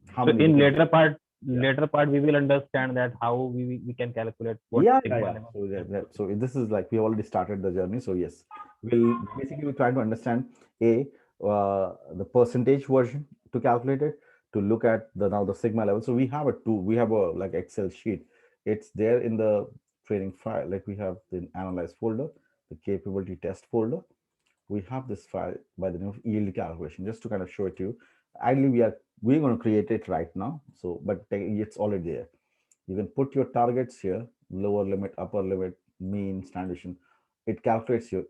How So many in different later part, we will understand that how we can calculate what yeah, sigma yeah, yeah. level. So this is like we already started the journey. So yes, we'll basically we're trying to understand the percentage version to calculate it, to look at the now the sigma level. So we have a like Excel sheet. It's there in the training file. Like we have the analyze folder, the capability test folder. We have this file by the name of yield calculation, just to kind of show it to you. Ideally, we're going to create it right now. So, but it's already there. You can put your targets here: lower limit, upper limit, mean, standard deviation. It calculates your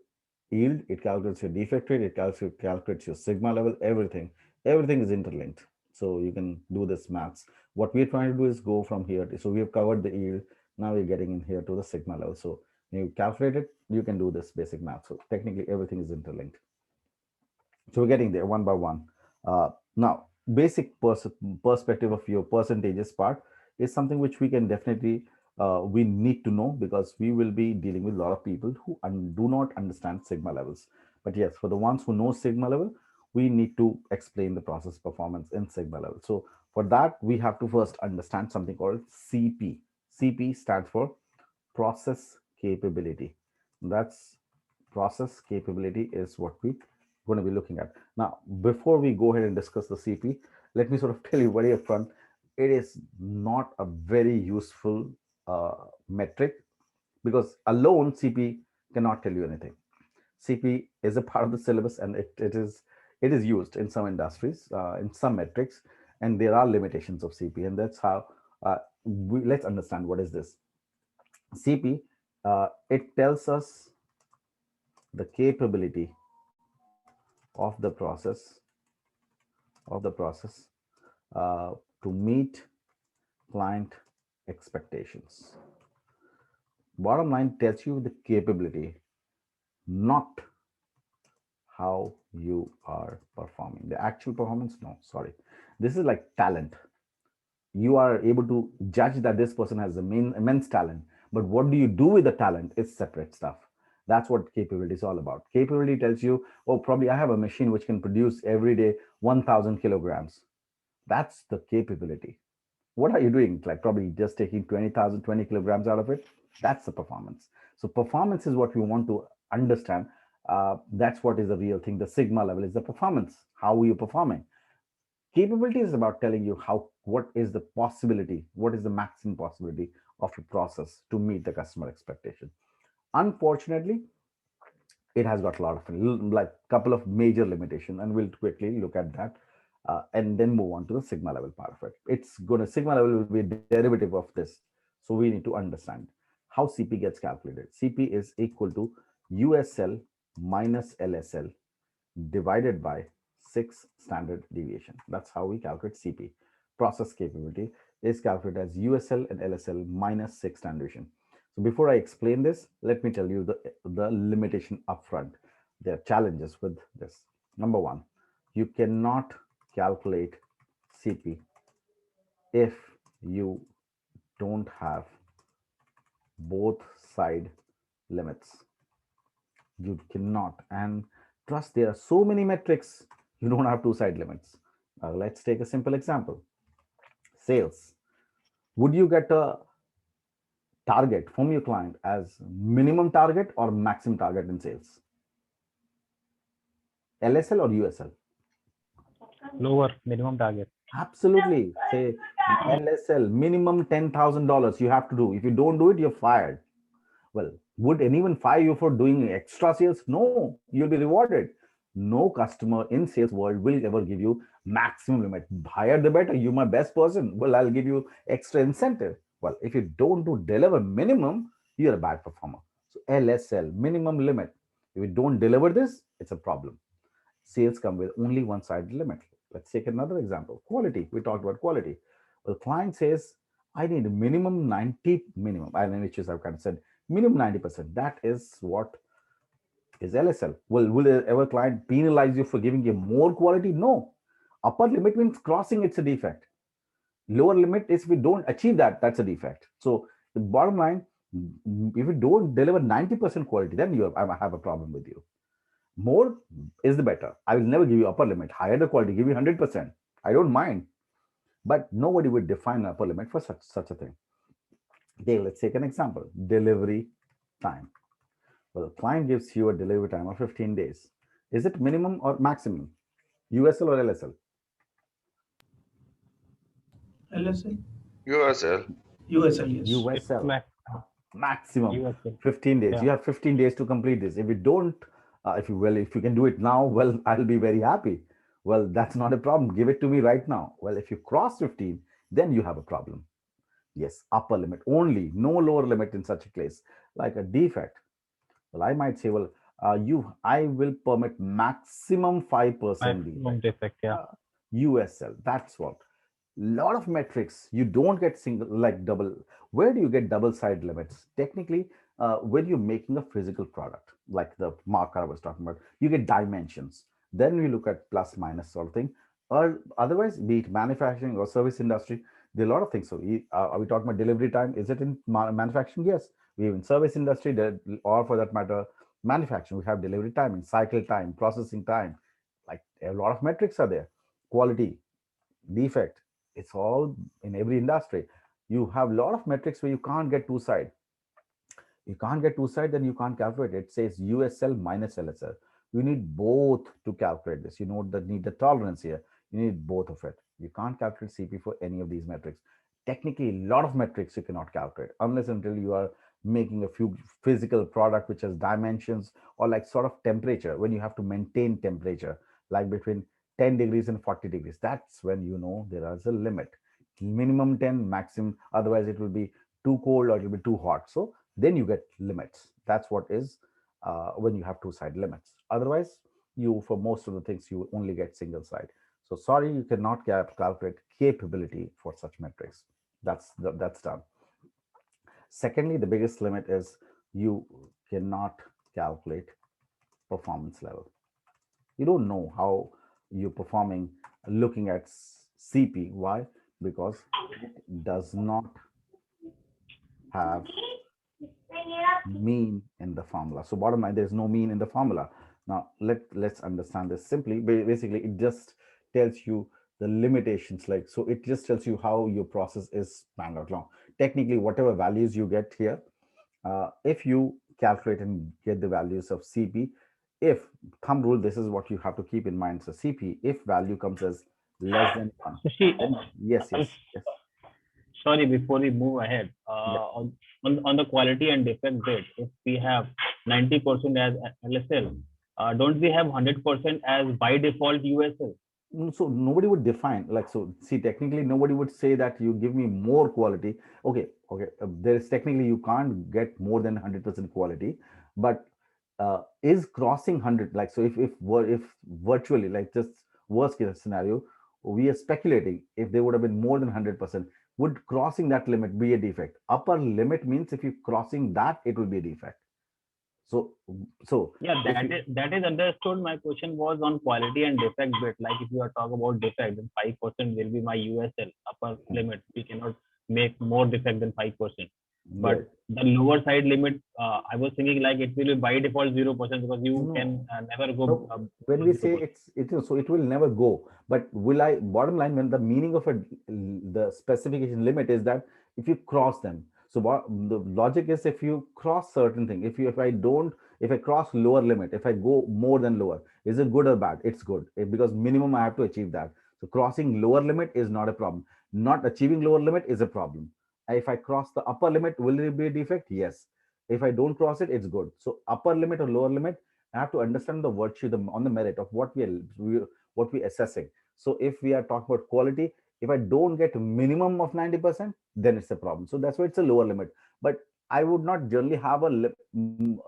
yield, it calculates your defect rate, it calculates your sigma level, everything is interlinked. So you can do this maths. What we're trying to do is go from here so we have covered the yield. Now we're getting in here to the sigma level. So you calculate it, you can do this basic math. So technically everything is interlinked. So we're getting there one by one. Now, basic perspective of your percentages part is something which we can definitely we need to know, because we will be dealing with a lot of people who do not understand sigma levels. But yes, for the ones who know sigma level, we need to explain the process performance in sigma level. So for that, we have to first understand something called CP. CP stands for process capability. That's process capability is what we going to be looking at. Now, before we go ahead and discuss the CP, let me sort of tell you very upfront, it is not a very useful metric, because alone CP cannot tell you anything. CP is a part of the syllabus, and it is used in some industries, in some metrics, and there are limitations of CP, and that's how let's understand what is this. CP, it tells us the capability of the process of the process uh, to meet client expectations. Bottom line tells you the capability, not how you are performing. The actual performance, no, sorry. This is like talent. You are able to judge that this person has immense talent, but what do you do with the talent is separate stuff. That's what capability is all about. Capability tells you, oh, probably I have a machine which can produce every day 1000 kilograms. That's the capability. What are you doing? Like probably just taking 20 kilograms out of it. That's the performance. So performance is what we want to understand. That's what is the real thing. The sigma level is the performance. How are you performing? Capability is about telling you what is the possibility, what is the maximum possibility of your process to meet the customer expectation. Unfortunately, it has got a lot of like couple of major limitations, and we'll quickly look at that, and then move on to the sigma level part of it. It's going to sigma level will be a derivative of this, so we need to understand how CP gets calculated. CP is equal to USL minus LSL divided by 6 standard deviation. That's how we calculate CP. Process capability is calculated as USL and LSL minus 6 standard deviation. So before I explain this, let me tell you the limitation upfront. There are challenges with this. Number one, you cannot calculate CP if you don't have both side limits. You cannot. And trust, there are so many metrics, you don't have two side limits. Let's take a simple example. Sales. Would you get a target from your client as minimum target or maximum target in sales? LSL or USL? Lower minimum target. Absolutely. Say LSL, minimum $10,000 you have to do. If you don't do it, you're fired. Well, would anyone fire you for doing extra sales? No, you'll be rewarded. No customer in sales world will ever give you maximum limit. Higher the better. You're my best person. Well, I'll give you extra incentive. Well, if you don't do deliver minimum, you're a bad performer. So LSL, minimum limit. If you don't deliver this, it's a problem. Sales come with only one-sided limit. Let's take another example. Quality. We talked about quality. Well, client says, I need a minimum 90 minimum. I know which is I've kind of said minimum 90%. That is what is LSL. Well, will ever client penalize you for giving you more quality? No. Upper limit means crossing, it's a defect. Lower limit is if we don't achieve that, that's a defect. So the bottom line, if you don't deliver 90% quality, then I have a problem with you. More is the better. I will never give you upper limit. Higher the quality, give you 100%. I don't mind. But nobody would define an upper limit for such a thing. Okay, let's take an example. Delivery time. Well, the client gives you a delivery time of 15 days. Is it minimum or maximum? USL or LSL? LSL, USL. USL, yes. It's USL. Maximum USL. 15 days. Yeah. You have 15 days to complete this. If you don't, if you can do it now, well, I'll be very happy. Well, that's not a problem. Give it to me right now. Well, if you cross 15, then you have a problem. Yes, upper limit only, no lower limit in such a case. Like a defect. Well, I might say, well, I will permit maximum 5% Maximum defect. defect. Yeah. USL. That's what. Lot of metrics. You don't get single like double. Where do you get double side limits? Technically, when you're making a physical product, like the marker I was talking about, you get dimensions. Then we look at plus minus sort of thing. Or otherwise, be it manufacturing or service industry, there are a lot of things. So, are we talking about delivery time? Is it in manufacturing? Yes. We have in service industry, or for that matter, manufacturing. We have delivery time, and cycle time, processing time. Like a lot of metrics are there. Quality, defect, it's all in every industry. You have a lot of metrics where you can't get two side. You can't get two side, then you can't calculate. It says USL minus LSL. You need both to calculate this. You know that need the tolerance here. You need both of it. You can't calculate CP for any of these metrics. Technically, a lot of metrics you cannot calculate unless until you are making a few physical product which has dimensions, or like sort of temperature, when you have to maintain temperature like between 10 degrees and 40 degrees, that's when you know there is a limit. Minimum 10, maximum, otherwise it will be too cold or it will be too hot. So then you get limits. That's what is when you have two side limits. Otherwise, you, for most of the things, you only get single side. So sorry, you cannot calculate capability for such metrics. That's done. Secondly, the biggest limit is you cannot calculate performance level. You don't know how you're performing looking at CP. Why? Because it does not have mean in the formula. So bottom line, there's no mean in the formula. Now let's understand this simply. Basically, it just tells you the limitations. Like, so it just tells you how your process is planned out long. Technically, whatever values you get here, if you calculate and get the values of CP, if thumb rule, this is what you have to keep in mind. So CP, if value comes as less than one, So see, then yes, I'm yes. sorry, before we move ahead, Yeah. on the quality and defect bit, if we have 90% as LSL, don't we have 100% as by default USL? So nobody would define, like, so see, technically nobody would say that you give me more quality. Okay, there is technically you can't get more than 100% quality, but is crossing 100, like, so if virtually, like, just worst case scenario, we are speculating if they would have been more than 100%, would crossing that limit be a defect? Upper limit means if you crossing that, it will be a defect. So Yeah, if you, that is understood. My question was on quality and defect bit. Like if you are talking about defect, then 5% will be my USL upper limit. We cannot make more defect than 5%. yeah, But the lower side limit, I was thinking like it will be by default 0% because you can no. never go No, when we say 0%. it is, so it will never go. But will I, bottom line, when the meaning of the specification limit is that if you cross them. So the logic is, if you cross certain thing, if I don't, if I cross lower limit, if I go more than lower, is it good or bad? It's good, because minimum I have to achieve that. So crossing lower limit is not a problem. Not achieving lower limit is a problem. If I cross the upper limit, will it be a defect? Yes. If I don't cross it, it's good. So upper limit or lower limit, I have to understand the virtue, on the merit of what what we assessing. So if we are talking about quality, if I don't get minimum of 90%, then it's a problem. So that's why it's a lower limit. But I would not generally have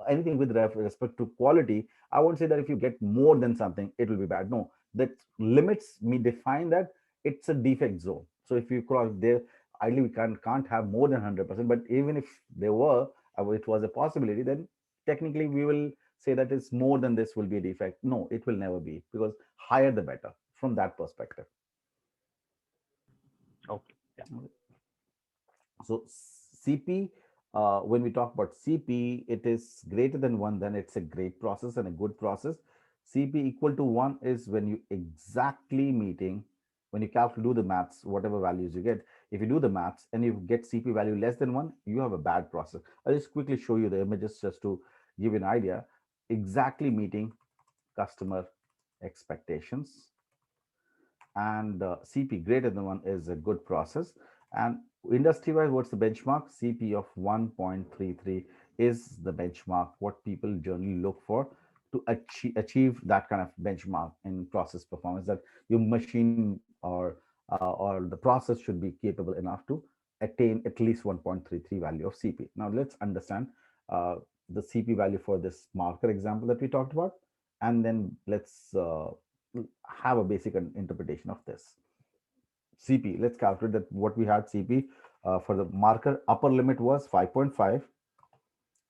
anything with respect to quality. I won't say that if you get more than something, it will be bad. No, that limits me define that it's a defect zone. So if you cross there, ideally we can't have more than 100%. But even if there were, it was a possibility, then technically we will say that it's more than this will be a defect. No, it will never be, because higher the better from that perspective. Okay. Yeah. So CP, when we talk about CP, it is greater than one, then it's a great process and a good process. CP equal to one is when you exactly meeting, when you do the maths, whatever values you get, if you do the maths and you get CP value less than one, you have a bad process. I'll just quickly show you the images just to give you an idea. Exactly meeting customer expectations, and CP greater than one is a good process. And industry-wise, what's the benchmark? CP of 1.33 is the benchmark, what people generally look for to achieve that kind of benchmark in process performance, that your machine or the process should be capable enough to attain at least 1.33 value of CP. Now let's understand the CP value for this marker example that we talked about, and then let's have a basic interpretation of this. CP, let's calculate that what we had CP for the marker upper limit was 5.5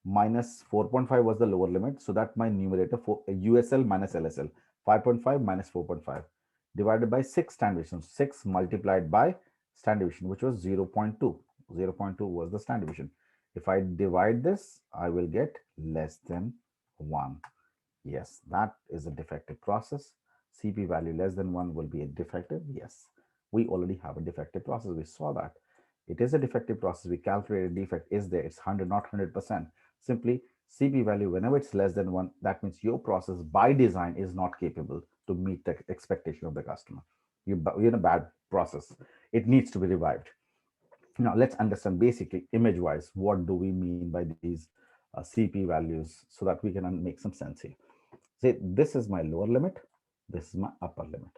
minus 4.5 was the lower limit. So that my numerator for USL minus LSL, 5.5 minus 4.5 divided by 6 standard deviation, 6 multiplied by standard deviation, which was 0.2. 0.2 was the standard deviation. If I divide this, I will get less than 1. Yes, that is a defective process. CP value less than 1 will be a defective. Yes, we already have a defective process. We saw that. It is a defective process. We calculated defect is there. It's 100, not 100%. Simply CP value, whenever it's less than 1, that means your process by design is not capable to meet the expectation of the customer. You're in a bad process. It needs to be revived. Now let's understand basically image wise, what do we mean by these CP values so that we can make some sense here. Say this is my lower limit, this is my upper limit.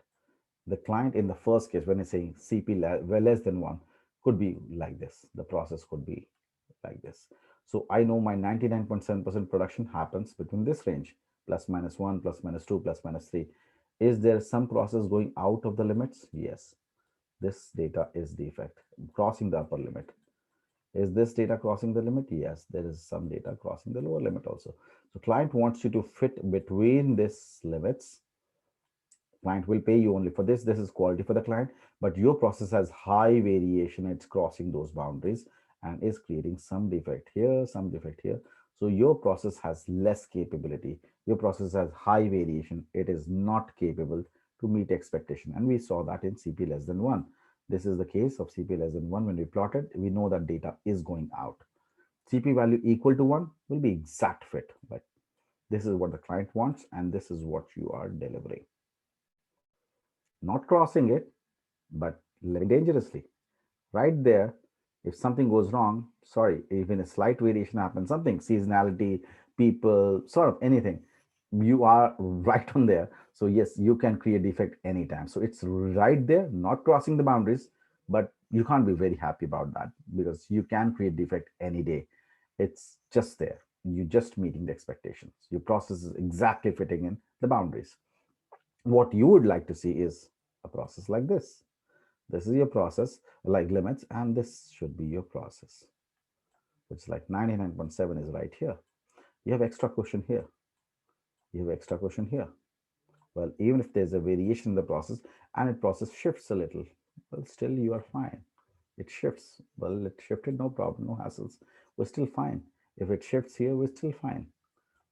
The client in the first case, when it's saying CP well less than one, could be like this. The process could be like this. So I know my 99.7% production happens between this range, plus minus one, plus minus two, plus minus three. Is there some process going out of the limits? Yes. This data is defect, crossing the upper limit. Is this data crossing the limit? Yes, there is some data crossing the lower limit also. So client wants you to fit between these limits. Client will pay you only for this. This is quality for the client, but your process has high variation. It's crossing those boundaries and is creating some defect here, some defect here. So your process has less capability. Your process has high variation. It is not capable to meet expectation. And we saw that in CP less than one. This is the case of CP less than one. When we plot it, we know that data is going out. CP value equal to one will be exact fit. Like this is what the client wants, and this is what you are delivering. Not crossing it, but living dangerously. Right there, if something goes wrong, sorry, even a slight variation happens, something, seasonality, people, sort of anything, you are right on there. So yes, you can create defect anytime. So it's right there, not crossing the boundaries, but you can't be very happy about that because you can create defect any day. It's just there. You're just meeting the expectations. Your process is exactly fitting in the boundaries. What you would like to see is a process like this. This is your process, like limits, and this should be your process, which is like 99.7 is right here. You have extra cushion here. You have extra cushion here. Well, even if there's a variation in the process and it process shifts a little, well, still you are fine. It shifts. Well, it shifted, no problem, no hassles. We're still fine. If it shifts here, we're still fine.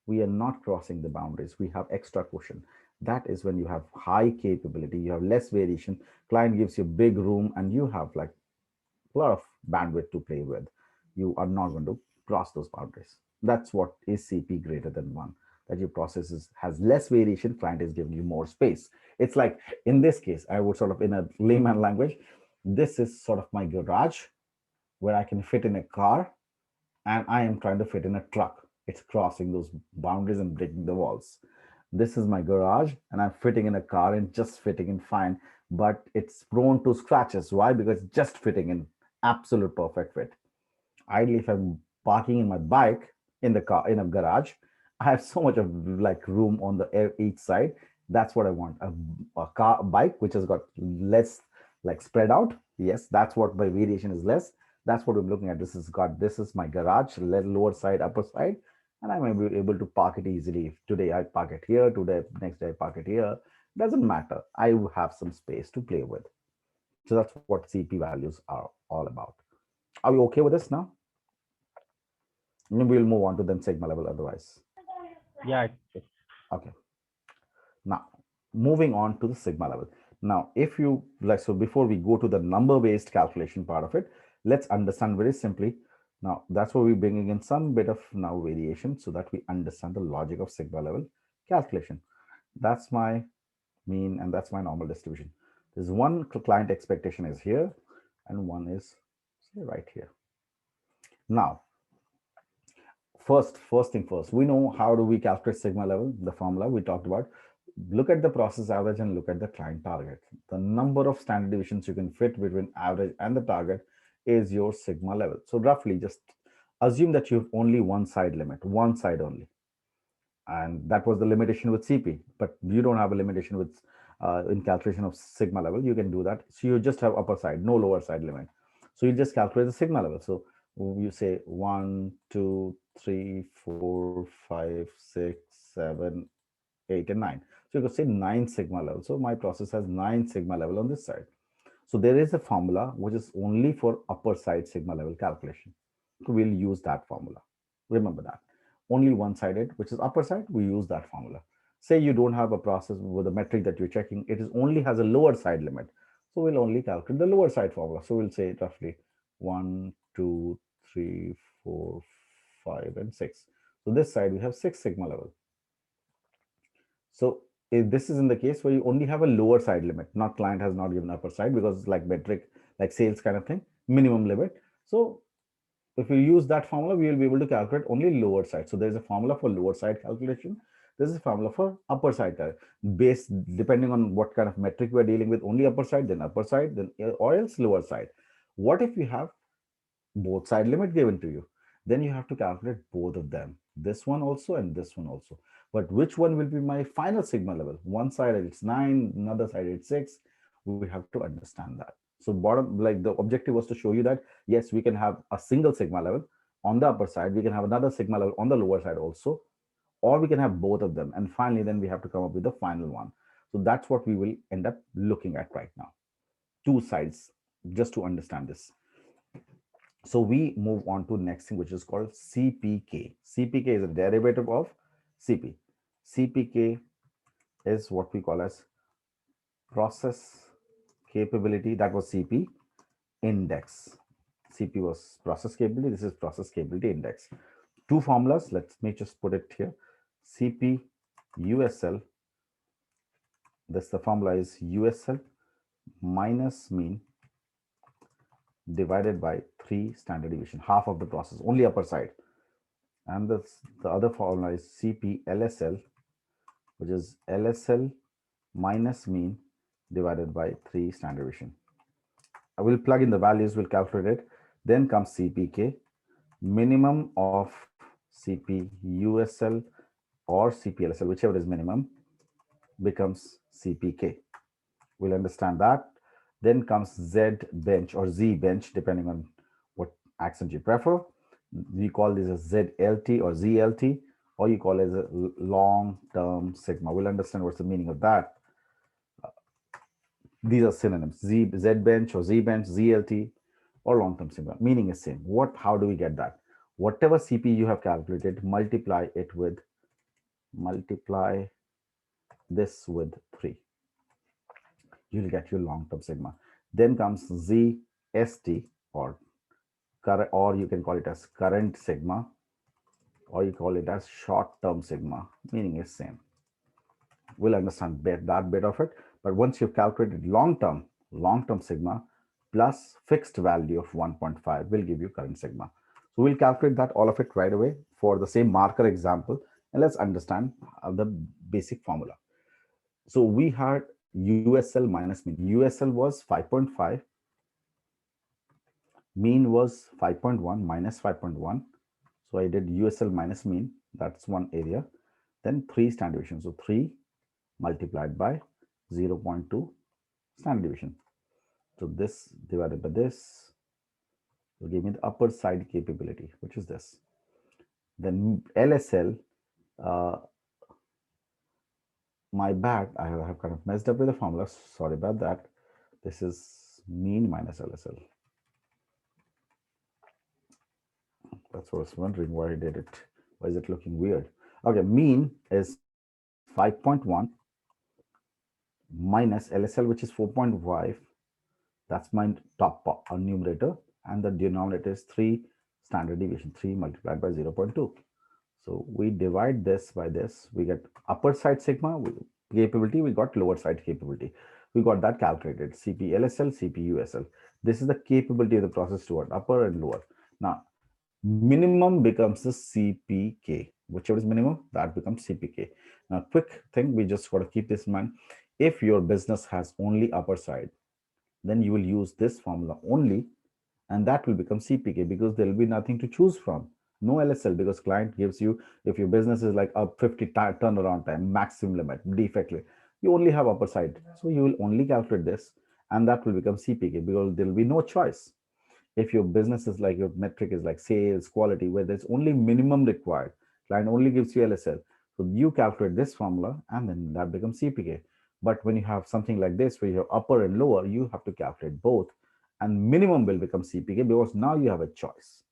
We are not crossing the boundaries. We have extra cushion. That is when you have high capability, you have less variation. Client gives you big room and you have like a lot of bandwidth to play with. You are not going to cross those boundaries. That's what is CP greater than one. That your process has less variation, client is giving you more space. It's like in this case, I would sort of in a layman language, this is sort of my garage where I can fit in a car and I am trying to fit in a truck. It's crossing those boundaries and breaking the walls. This is my garage and I'm fitting in a car and just fitting in fine, but it's prone to scratches. Why? Because it's just fitting in absolute perfect fit. Ideally, if I'm parking in my bike in the car in a garage, I have so much of like room on the each side. That's what I want. A car, a bike which has got less like spread out. Yes, that's what my variation is less. That's what I'm looking at. This is my garage, lower side, upper side, and I might be able to park it easily. If today I park it here, today next day I park it here. Doesn't matter. I will have some space to play with. So that's what CP values are all about. Are we okay with this now? Maybe we'll move on to then sigma level otherwise. Yeah. Okay. Now, moving on to the sigma level. Now, if you like, so before we go to the number-based calculation part of it, let's understand very simply. Now, that's why we're bringing in some bit of now variation so that we understand the logic of sigma level calculation. That's my mean and that's my normal distribution. There's one client expectation is here and one is say right here. Now, first thing first, we know how do we calculate sigma level, the formula we talked about. Look at the process average and look at the client target. The number of standard deviations you can fit between average and the target is your sigma level. So roughly just assume that you have only one side limit, one side only. And that was the limitation with CP, but you don't have a limitation with in calculation of sigma level. You can do that. So you just have upper side, no lower side limit. So you just calculate the sigma level. So you say 1, 2, 3, 4, 5, 6, 7, 8, and 9. So you could say 9 sigma level. So my process has 9 sigma level on this side. So there is a formula which is only for upper side sigma level calculation. So we'll use that formula. Remember that. Only one-sided, which is upper side, we use that formula. Say you don't have a process with a metric that you're checking, it is only has a lower side limit. So we'll only calculate the lower side formula. So we'll say roughly 1, 2, 3, 4, 5, and 6. So this side we have 6 sigma level. So if this is in the case where you only have a lower side limit, not client has not given upper side because it's like metric, like sales kind of thing. minimum limit. So if we use that formula, we will be able to calculate only lower side. So there's a formula for lower side calculation. There's a formula for upper side based depending on what kind of metric we're dealing with, only upper side, then upper side, then or else lower side. What if you have both side limit given to you? Then you have to calculate both of them, this one also and this one also. But which one will be my final sigma level? One side it's 9, another side it's 6. We have to understand that. So bottom, like the objective was to show you that yes, we can have a single sigma level on the upper side, we can have another sigma level on the lower side also, or we can have both of them, and finally then we have to come up with the final one. So that's what we will end up looking at right now, two sides, just to understand this. So we move on to next thing, which is called CPK. CPK is a derivative of CP. CPK is what we call as process capability. That was CP index. CP was process capability. This is process capability index. Two formulas. Let me just put it here. CP USL. This the formula is USL minus mean divided by 3 standard deviation, half of the process, only upper side. And the other formula is CP LSL, which is LSL minus mean divided by 3 standard deviation. I will plug in the values, we'll calculate it. Then comes CPK, minimum of CP USL or CP LSL, whichever is minimum, becomes CPK. We'll understand that. Then comes Z bench or Z bench, depending on what accent you prefer. We call this a ZLT or ZLT, or you call it as a long-term sigma. We'll understand what's the meaning of that. These are synonyms: Z bench or Z bench, ZLT, or long-term sigma. Meaning is same. How do we get that? Whatever CP you have calculated, multiply this with 3. You'll get your long-term sigma. Then comes ZST, or you can call it as current sigma, or you call it as short-term sigma, meaning is same. We'll understand that bit of it. But once you've calculated long-term sigma plus fixed value of 1.5 will give you current sigma. So we'll calculate that all of it right away for the same marker example, and let's understand the basic formula. So we had USL minus mean. USL was 5.5, mean was 5.1 minus 5.1. So I did USL minus mean, that's one area. Then 3 standard deviation. So 3 multiplied by 0.2 standard deviation. So this divided by this will give me the upper side capability, which is this. Then LSL, my bad, I have kind of messed up with the formula. Sorry about that. This is mean minus LSL. That's what I was wondering why I did it. Why is it looking weird? Okay, mean is 5.1 minus LSL, which is 4.5. That's my top numerator, and the denominator is 3 standard deviation, 3 multiplied by 0.2. So we divide this by this, we get upper side sigma capability, we got lower side capability. We got that calculated, CP LSL, CP USL. This is the capability of the process toward upper and lower. Now, minimum becomes the CPK. Whichever is minimum, that becomes CPK. Now, quick thing, we just got to keep this in mind. If your business has only upper side, then you will use this formula only, and that will become CPK because there will be nothing to choose from. No LSL, because client gives you, if your business is like a 50 turnaround time, maximum limit, defect limit, you only have upper side. So you will only calculate this, and that will become CPK because there will be no choice. If your business is like, your metric is like sales, quality, where there's only minimum required, client only gives you LSL. So you calculate this formula, and then that becomes CPK. But when you have something like this, where you have upper and lower, you have to calculate both, and minimum will become CPK because now you have a choice.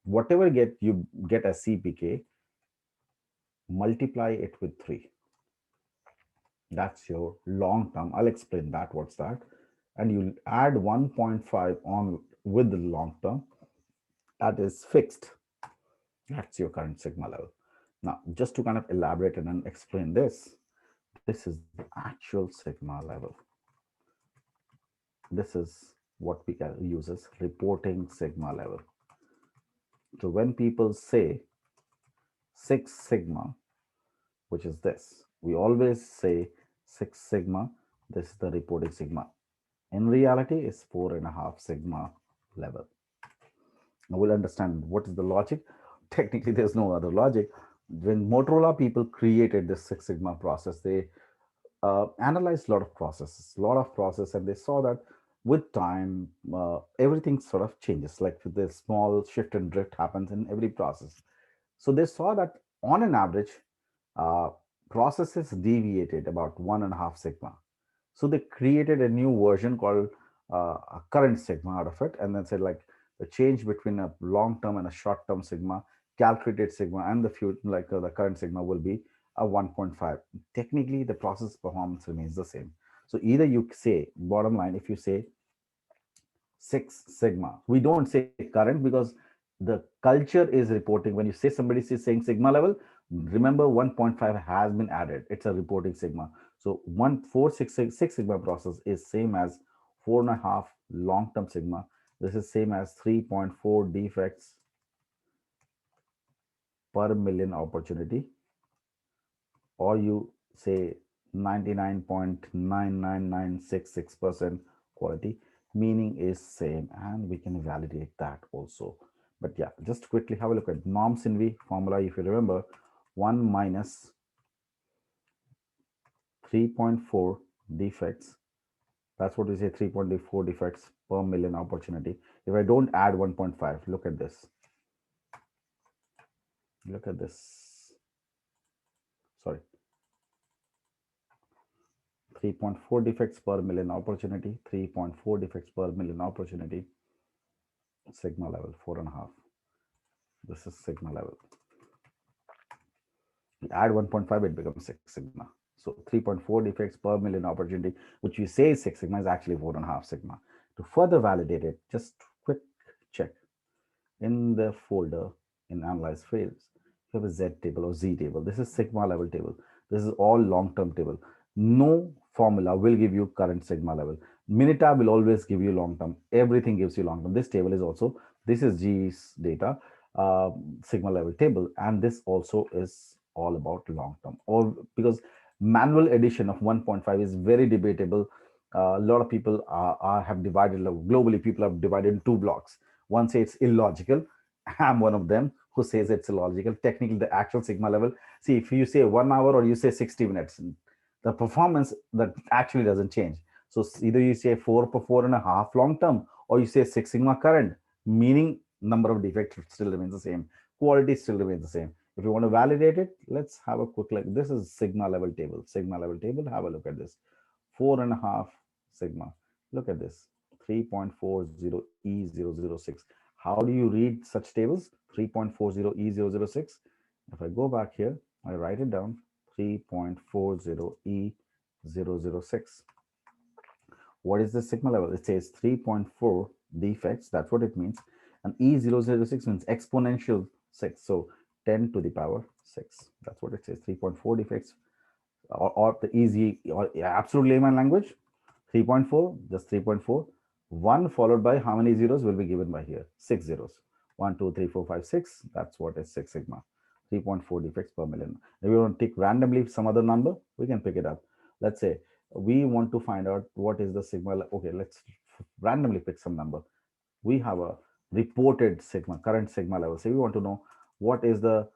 Whatever you get as CPK, multiply it with 3. That's your long term. I'll explain that. What's that? And you'll add 1.5 on with the long term. That is fixed. That's your current sigma level. Now, just to kind of elaborate and explain this is the actual sigma level. This is what we can use as reporting sigma level. So when people say 6 sigma, which is this, we always say 6 sigma, this is the reporting sigma. In reality, it's 4.5 sigma level. Now we'll understand what is the logic. Technically, there's no other logic. When Motorola people created this Six Sigma process, they analyzed a lot of process, and they saw that with time, everything sort of changes. Like the small shift and drift happens in every process. So they saw that on an average, uh, processes deviated about 1.5 sigma. So they created a new version called a current sigma out of it, and then said like the change between a long term and a short term sigma, calculated sigma, and the future the current sigma will be a 1.5. Technically, the process performance remains the same. So either you say, bottom line, if you say 6 sigma, we don't say current because the culture is reporting. When you say somebody is saying sigma level, remember 1.5 has been added. It's a reporting sigma. So 1.466 sigma process is same as 4.5 long-term sigma. This is same as 3.4 defects per million opportunity, or you say 99.99966% quality, meaning is same, and we can validate that also. But yeah, just quickly have a look at norms in V formula. If you remember, 1 minus 3.4 defects, that's what we say, 3.4 defects per million opportunity. If I don't add 1.5, look at this, sorry, 3.4 defects per million opportunity, 3.4 defects per million opportunity, sigma level 4.5. This is sigma level. We add 1.5, it becomes 6 sigma. So 3.4 defects per million opportunity, which we say is 6 sigma, is actually 4.5 sigma. To further validate it, just quick check. In the folder in analyze fields, you have a Z table or Z table. This is sigma level table. This is all long-term table. No formula will give you current sigma level. Minitab will always give you long-term. Everything gives you long-term. This table is also, this is G's data, sigma level table, and this also is all about long-term. Or because manual addition of 1.5 is very debatable. A lot of people have divided globally. People have divided in 2 blocks. One says it's illogical. I'm one of them who says it's illogical. Technically, the actual sigma level. See, if you say 1 hour or you say 60 minutes, the performance that actually doesn't change. So either you say 4.5 long term, or you say 6 sigma current, meaning number of defects still remains the same. Quality still remains the same. If you want to validate it, let's have a quick look. This is sigma level table. Sigma level table. Have a look at this. 4.5 sigma. Look at this. 3.40 E006. How do you read such tables? 3.40 E006. If I go back here, I write it down. 3.40 E006. What is the sigma level? It says 3.4 defects. That's what it means. And E006 means exponential 6. So 10 to the power 6. That's what it says. 3.4 defects, or the easy or absolute layman language, 3.4, just 3.4. 1 followed by how many zeros will be given by here? 6 zeros. 1, 2, 3, 4, 5, 6. That's what is 6 sigma. 3.4 defects per million. If we want to pick randomly some other number, we can pick it up. Let's say we want to find out what is the sigma. Okay, let's randomly pick some number. We have a reported sigma, current sigma level. So we want to know what is the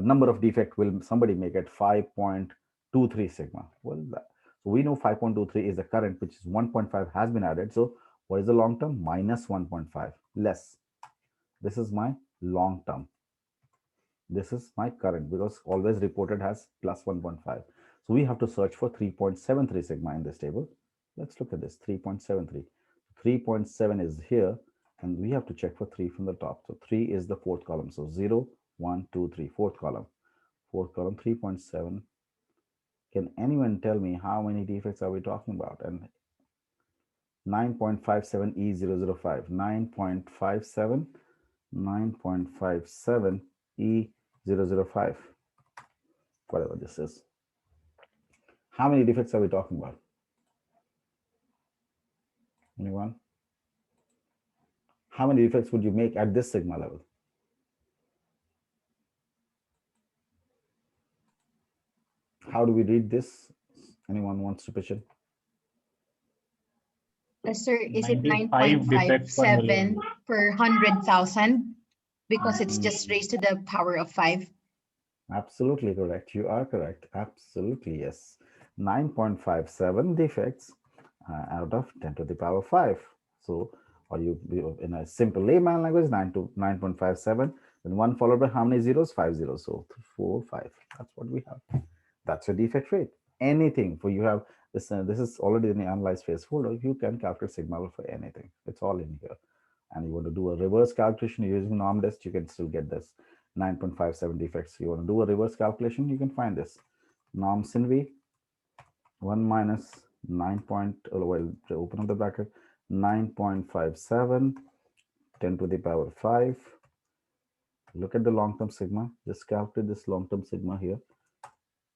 number of defect will somebody make at 5.23 sigma. Well, so we know 5.23 is the current, which is 1.5 has been added. So what is the long term? Minus 1.5 less. This is my long term. This is my current, because always reported has plus 1.5. So we have to search for 3.73 sigma in this table. Let's look at this 3.73. 3.7 is here, and we have to check for 3 from the top. So 3 is the 4th column. So 0, 1, 2, 3, 4th column. 4th column, 3.7. Can anyone tell me how many defects are we talking about? And 9.57 E005. 9.57, 9.57 E005. Whatever this is. How many defects are we talking about? Anyone? how many defects would you make at this sigma level? How do we read this? Anyone wants to pitch in? Sir, is it 95 defects per 9.57 million. per 100,000? Because it's just Mm, raised to the power of 5. absolutely correct. You are correct. Absolutely, yes. 9.57 defects out of 10 to the power 5. So, or in a simple layman language, 9.57, then 1 followed by how many zeros? 5 zeros. So 4, 5. That's what we have. That's your defect rate. Anything for you have this. This is already in the analyze phase folder. You can calculate sigma level for anything. It's all in here. And you want to do a reverse calculation using normdest, you can still get this 9.57 defects. You want to do a reverse calculation, you can find this norm sin v 1 minus 9 point, well, open up the bracket, 9.57 10 to the power 5. Look at the long-term sigma. Just calculate this long-term sigma here.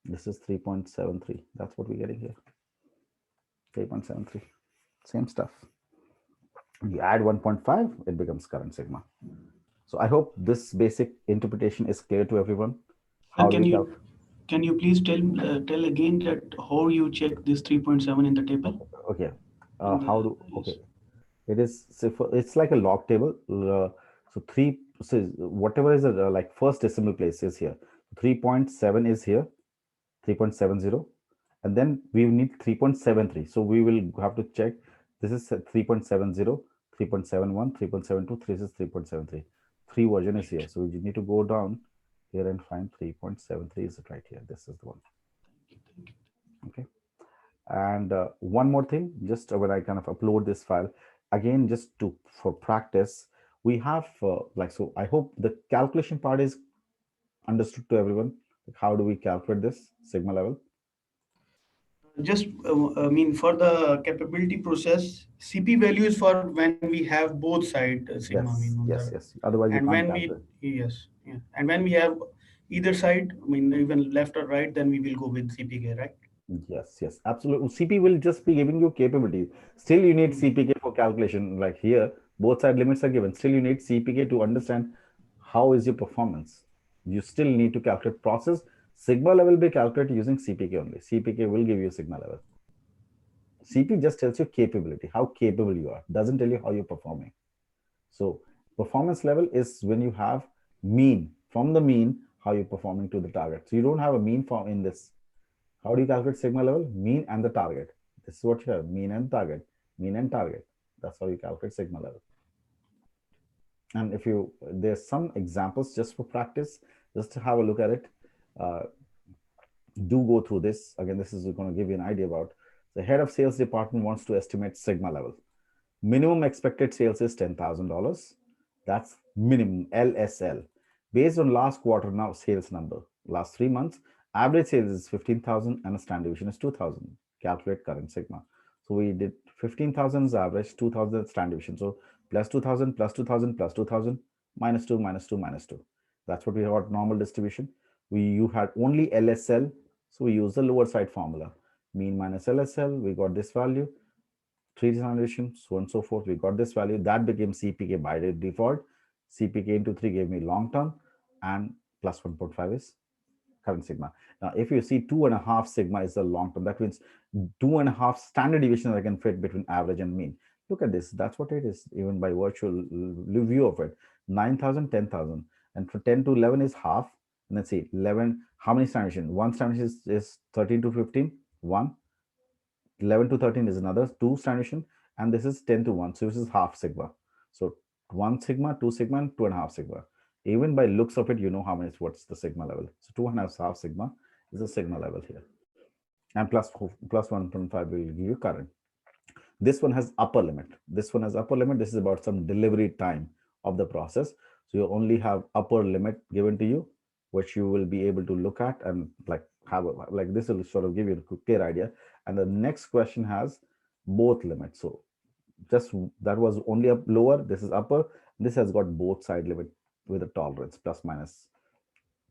This is 3.73. That's what we're getting here. 3.73. Same stuff. You add 1.5, it becomes current sigma. So I hope this basic interpretation is clear to everyone. How And do we calculate? can you please tell again that how you check this 3.7 in the table? Okay. In the- How do, yes. okay. It is, it's like a log table. So whatever is like first decimal place is here. 3.7 is here, 3.70. And then we need 3.73. So we will have to check. This is 3.70, 3.71, 3.72, this is 3.73. 3 version is here. So you need to go down here and find 3.73 is it right here. This is the one. Okay. And one more thing, just when I kind of upload this file, again, just for practice, we have so I hope the calculation part is understood to everyone. Like how do we calculate this sigma level? Just, I mean, for the capability process, CP value is for when we have both side sigma. I mean, Yes. Otherwise, you and can't when calculate. yes, yeah, and when we have either side, I mean, even left or right, then we will go with CPK, right? Yes, absolutely. CP will just be giving you capability. Still, you need CPK for calculation. Like here, both side limits are given. Still, you need CPK to understand how is your performance. You still need to calculate process. Sigma level will be calculated using CPK only. CPK will give you sigma level. CP just tells you capability, how capable you are. Doesn't tell you how you're performing. So performance level is when you have mean, from the mean, how you're performing to the target. So you don't have a mean form in this. How do you calculate sigma level? Mean and the target. This is what you have, mean and target, mean and target. That's how you calculate sigma level. And if you, there's some examples just for practice, just to have a look at it. Do go through this. Again, this is going to give you an idea about the head of sales department wants to estimate sigma level. Minimum expected sales is $10,000. That's minimum LSL. Based on last quarter now sales number, last 3 months, average sales is 15,000 and a standard deviation is 2,000. Calculate current sigma. So we did 15,000 is average, 2,000 standard deviation. So plus 2,000, plus 2,000, plus 2,000, minus 2, minus 2, minus 2. That's what we got normal distribution. You had only LSL, so we use the lower side formula. Mean minus LSL, we got this value. 3 standard deviation, so on and so forth. We got this value. That became CPK by default. CPK into 3 gave me long term, and plus 1.5 is current sigma. Now, if you see 2.5 sigma is the long term, that means 2.5 standard deviations I can fit between average and mean. Look at this. That's what it is, even by virtual view of it. 9,000, 10,000. And for 10 to 11 is half. And let's see, 11, how many standard deviation? One standard deviation is 13 to 15, 1. 11 to 13 is another 2 standard deviation, and this is 10 to 1. So this is half sigma. So 1 sigma, 2 sigma, and 2.5 sigma. Even by looks of it, you know how many, what's the sigma level. So 2.5 sigma is a sigma level here. And plus 1.5 will give you current. This one has upper limit. This one has upper limit. This is about some delivery time of the process. So you only have upper limit given to you, which you will be able to look at and like have like this will sort of give you a clear idea. And the next question has both limits. So just that was only up lower. This is upper. This has got both side limit with a tolerance plus minus.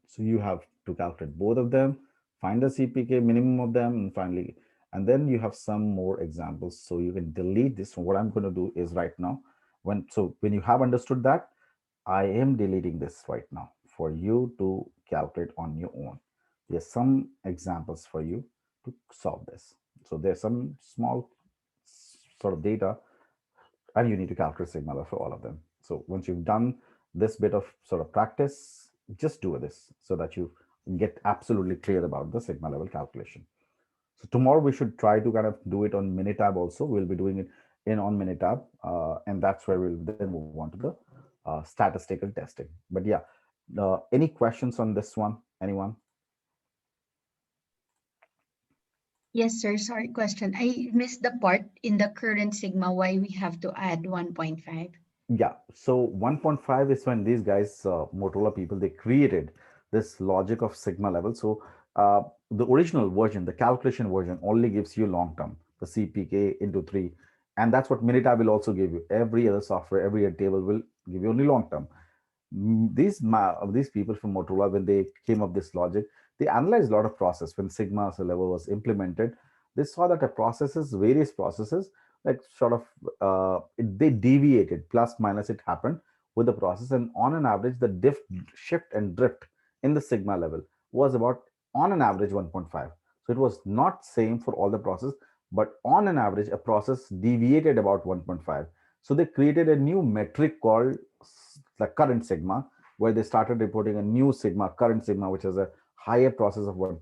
So you have to calculate both of them, find the CPK minimum of them, and finally, and then you have some more examples. So you can delete this. What I'm going to do is right now, when you have understood that, I am deleting this right now for you to calculate on your own. There's some examples for you to solve this. So there's some small sort of data, and you need to calculate sigma level for all of them. So once you've done this bit of sort of practice, just do this so that you get absolutely clear about the sigma level calculation. So tomorrow we should try to kind of do it on Minitab also. We'll be doing it in on Minitab, and that's where we'll then move on to the statistical testing. But yeah, any questions on this one? Anyone? Yes, sir. Sorry, question. I missed the part in the current sigma why we have to add 1.5. Yeah, so 1.5 is when these guys, Motorola people, they created this logic of sigma level. So the original version, the calculation version, only gives you long term, the CPK into 3. And that's what Minitab will also give you. Every other software, every other table will give you only long term. These people from Motorola, when they came up this logic, they analyzed a lot of process. When sigma level was implemented, they saw that the processes, various processes, like sort of they deviated, plus minus it happened with the process, and on an average the shift and drift in the sigma level was about on an average 1.5. So it was not same for all the process, but on an average a process deviated about 1.5. So they created a new metric called the current sigma, where they started reporting a new sigma, current sigma, which is a higher process of 1.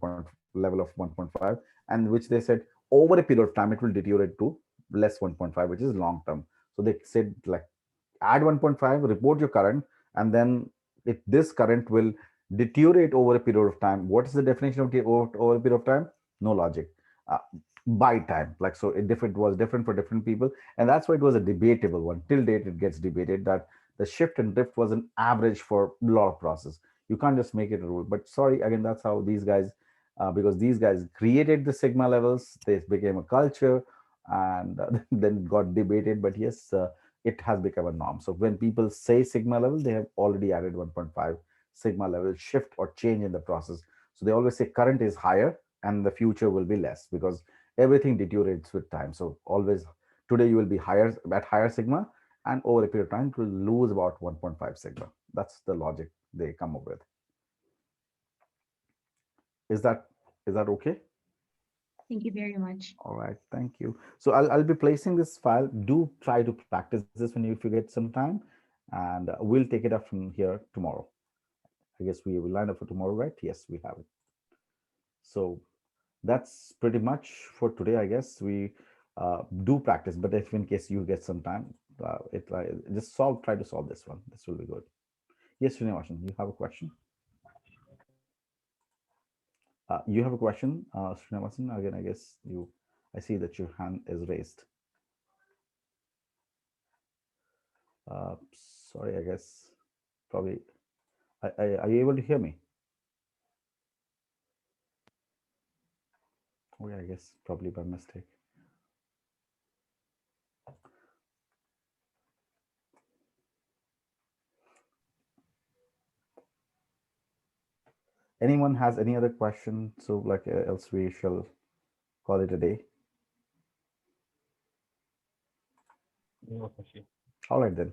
Level of 1.5, and which they said over a period of time it will deteriorate to less 1.5, which is long term. So they said like add 1.5, report your current, and then if this current will deteriorate over a period of time. What is the definition of over a period of time? No logic. By time, like, so it was different for different people, and that's why it was a debatable one. Till date it gets debated that the shift and drift was an average for a lot of process. You can't just make it a rule. But sorry, again, that's how these guys, because these guys created the sigma levels, they became a culture, and then it got debated. But yes, it has become a norm. So when people say sigma level, they have already added 1.5 sigma level shift or change in the process. So they always say current is higher and the future will be less, because everything deteriorates with time. So always today you will be higher at higher sigma, and over a period of time it will lose about 1.5 sigma. That's the logic they come up with. Is that okay? Thank you very much. All right, thank you. So I'll be placing this file. Do try to practice this when if you get some time, and we'll take it up from here tomorrow. I guess we will line up for tomorrow, right? Yes, we have it. So that's pretty much for today. I guess we do practice, but if in case you get some time, just try to solve this one. This will be good. Yes, Srinivasan, you have a question? You have a question, Srinivasan? Again, I guess I see that your hand is raised. Sorry, I guess probably, are you able to hear me? Oh yeah, I guess probably by mistake. Anyone has any other question? So like else we shall call it a day. No, Shashi. All right then.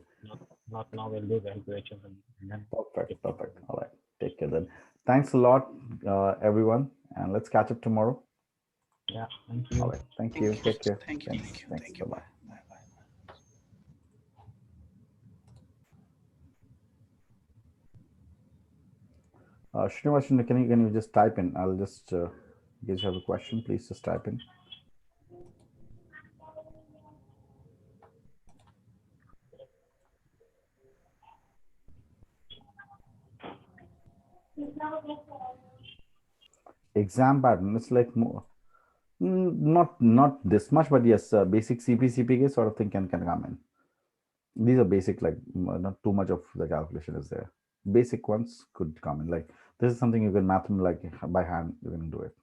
Not now. We'll do calculation and then. Perfect. Perfect. All right. Take care then. Thanks a lot, everyone, and let's catch up tomorrow. Yeah. Thank you. All right. Thank you. Take care. Thank you. Thanks. Thank you. Thanks. Thank you. Bye-bye. Bye. Srinivasan, can you just type in? I'll just, in case you have a question, please just type in. Exam pattern, it's like more, not this much, but yes, basic CPK sort of thing can come in. These are basic, like not too much of the calculation is there. Basic ones could come in, like this is something you can map them like by hand, you can do it.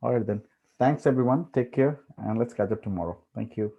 All right then. Thanks everyone. Take care, and let's catch up tomorrow. Thank you.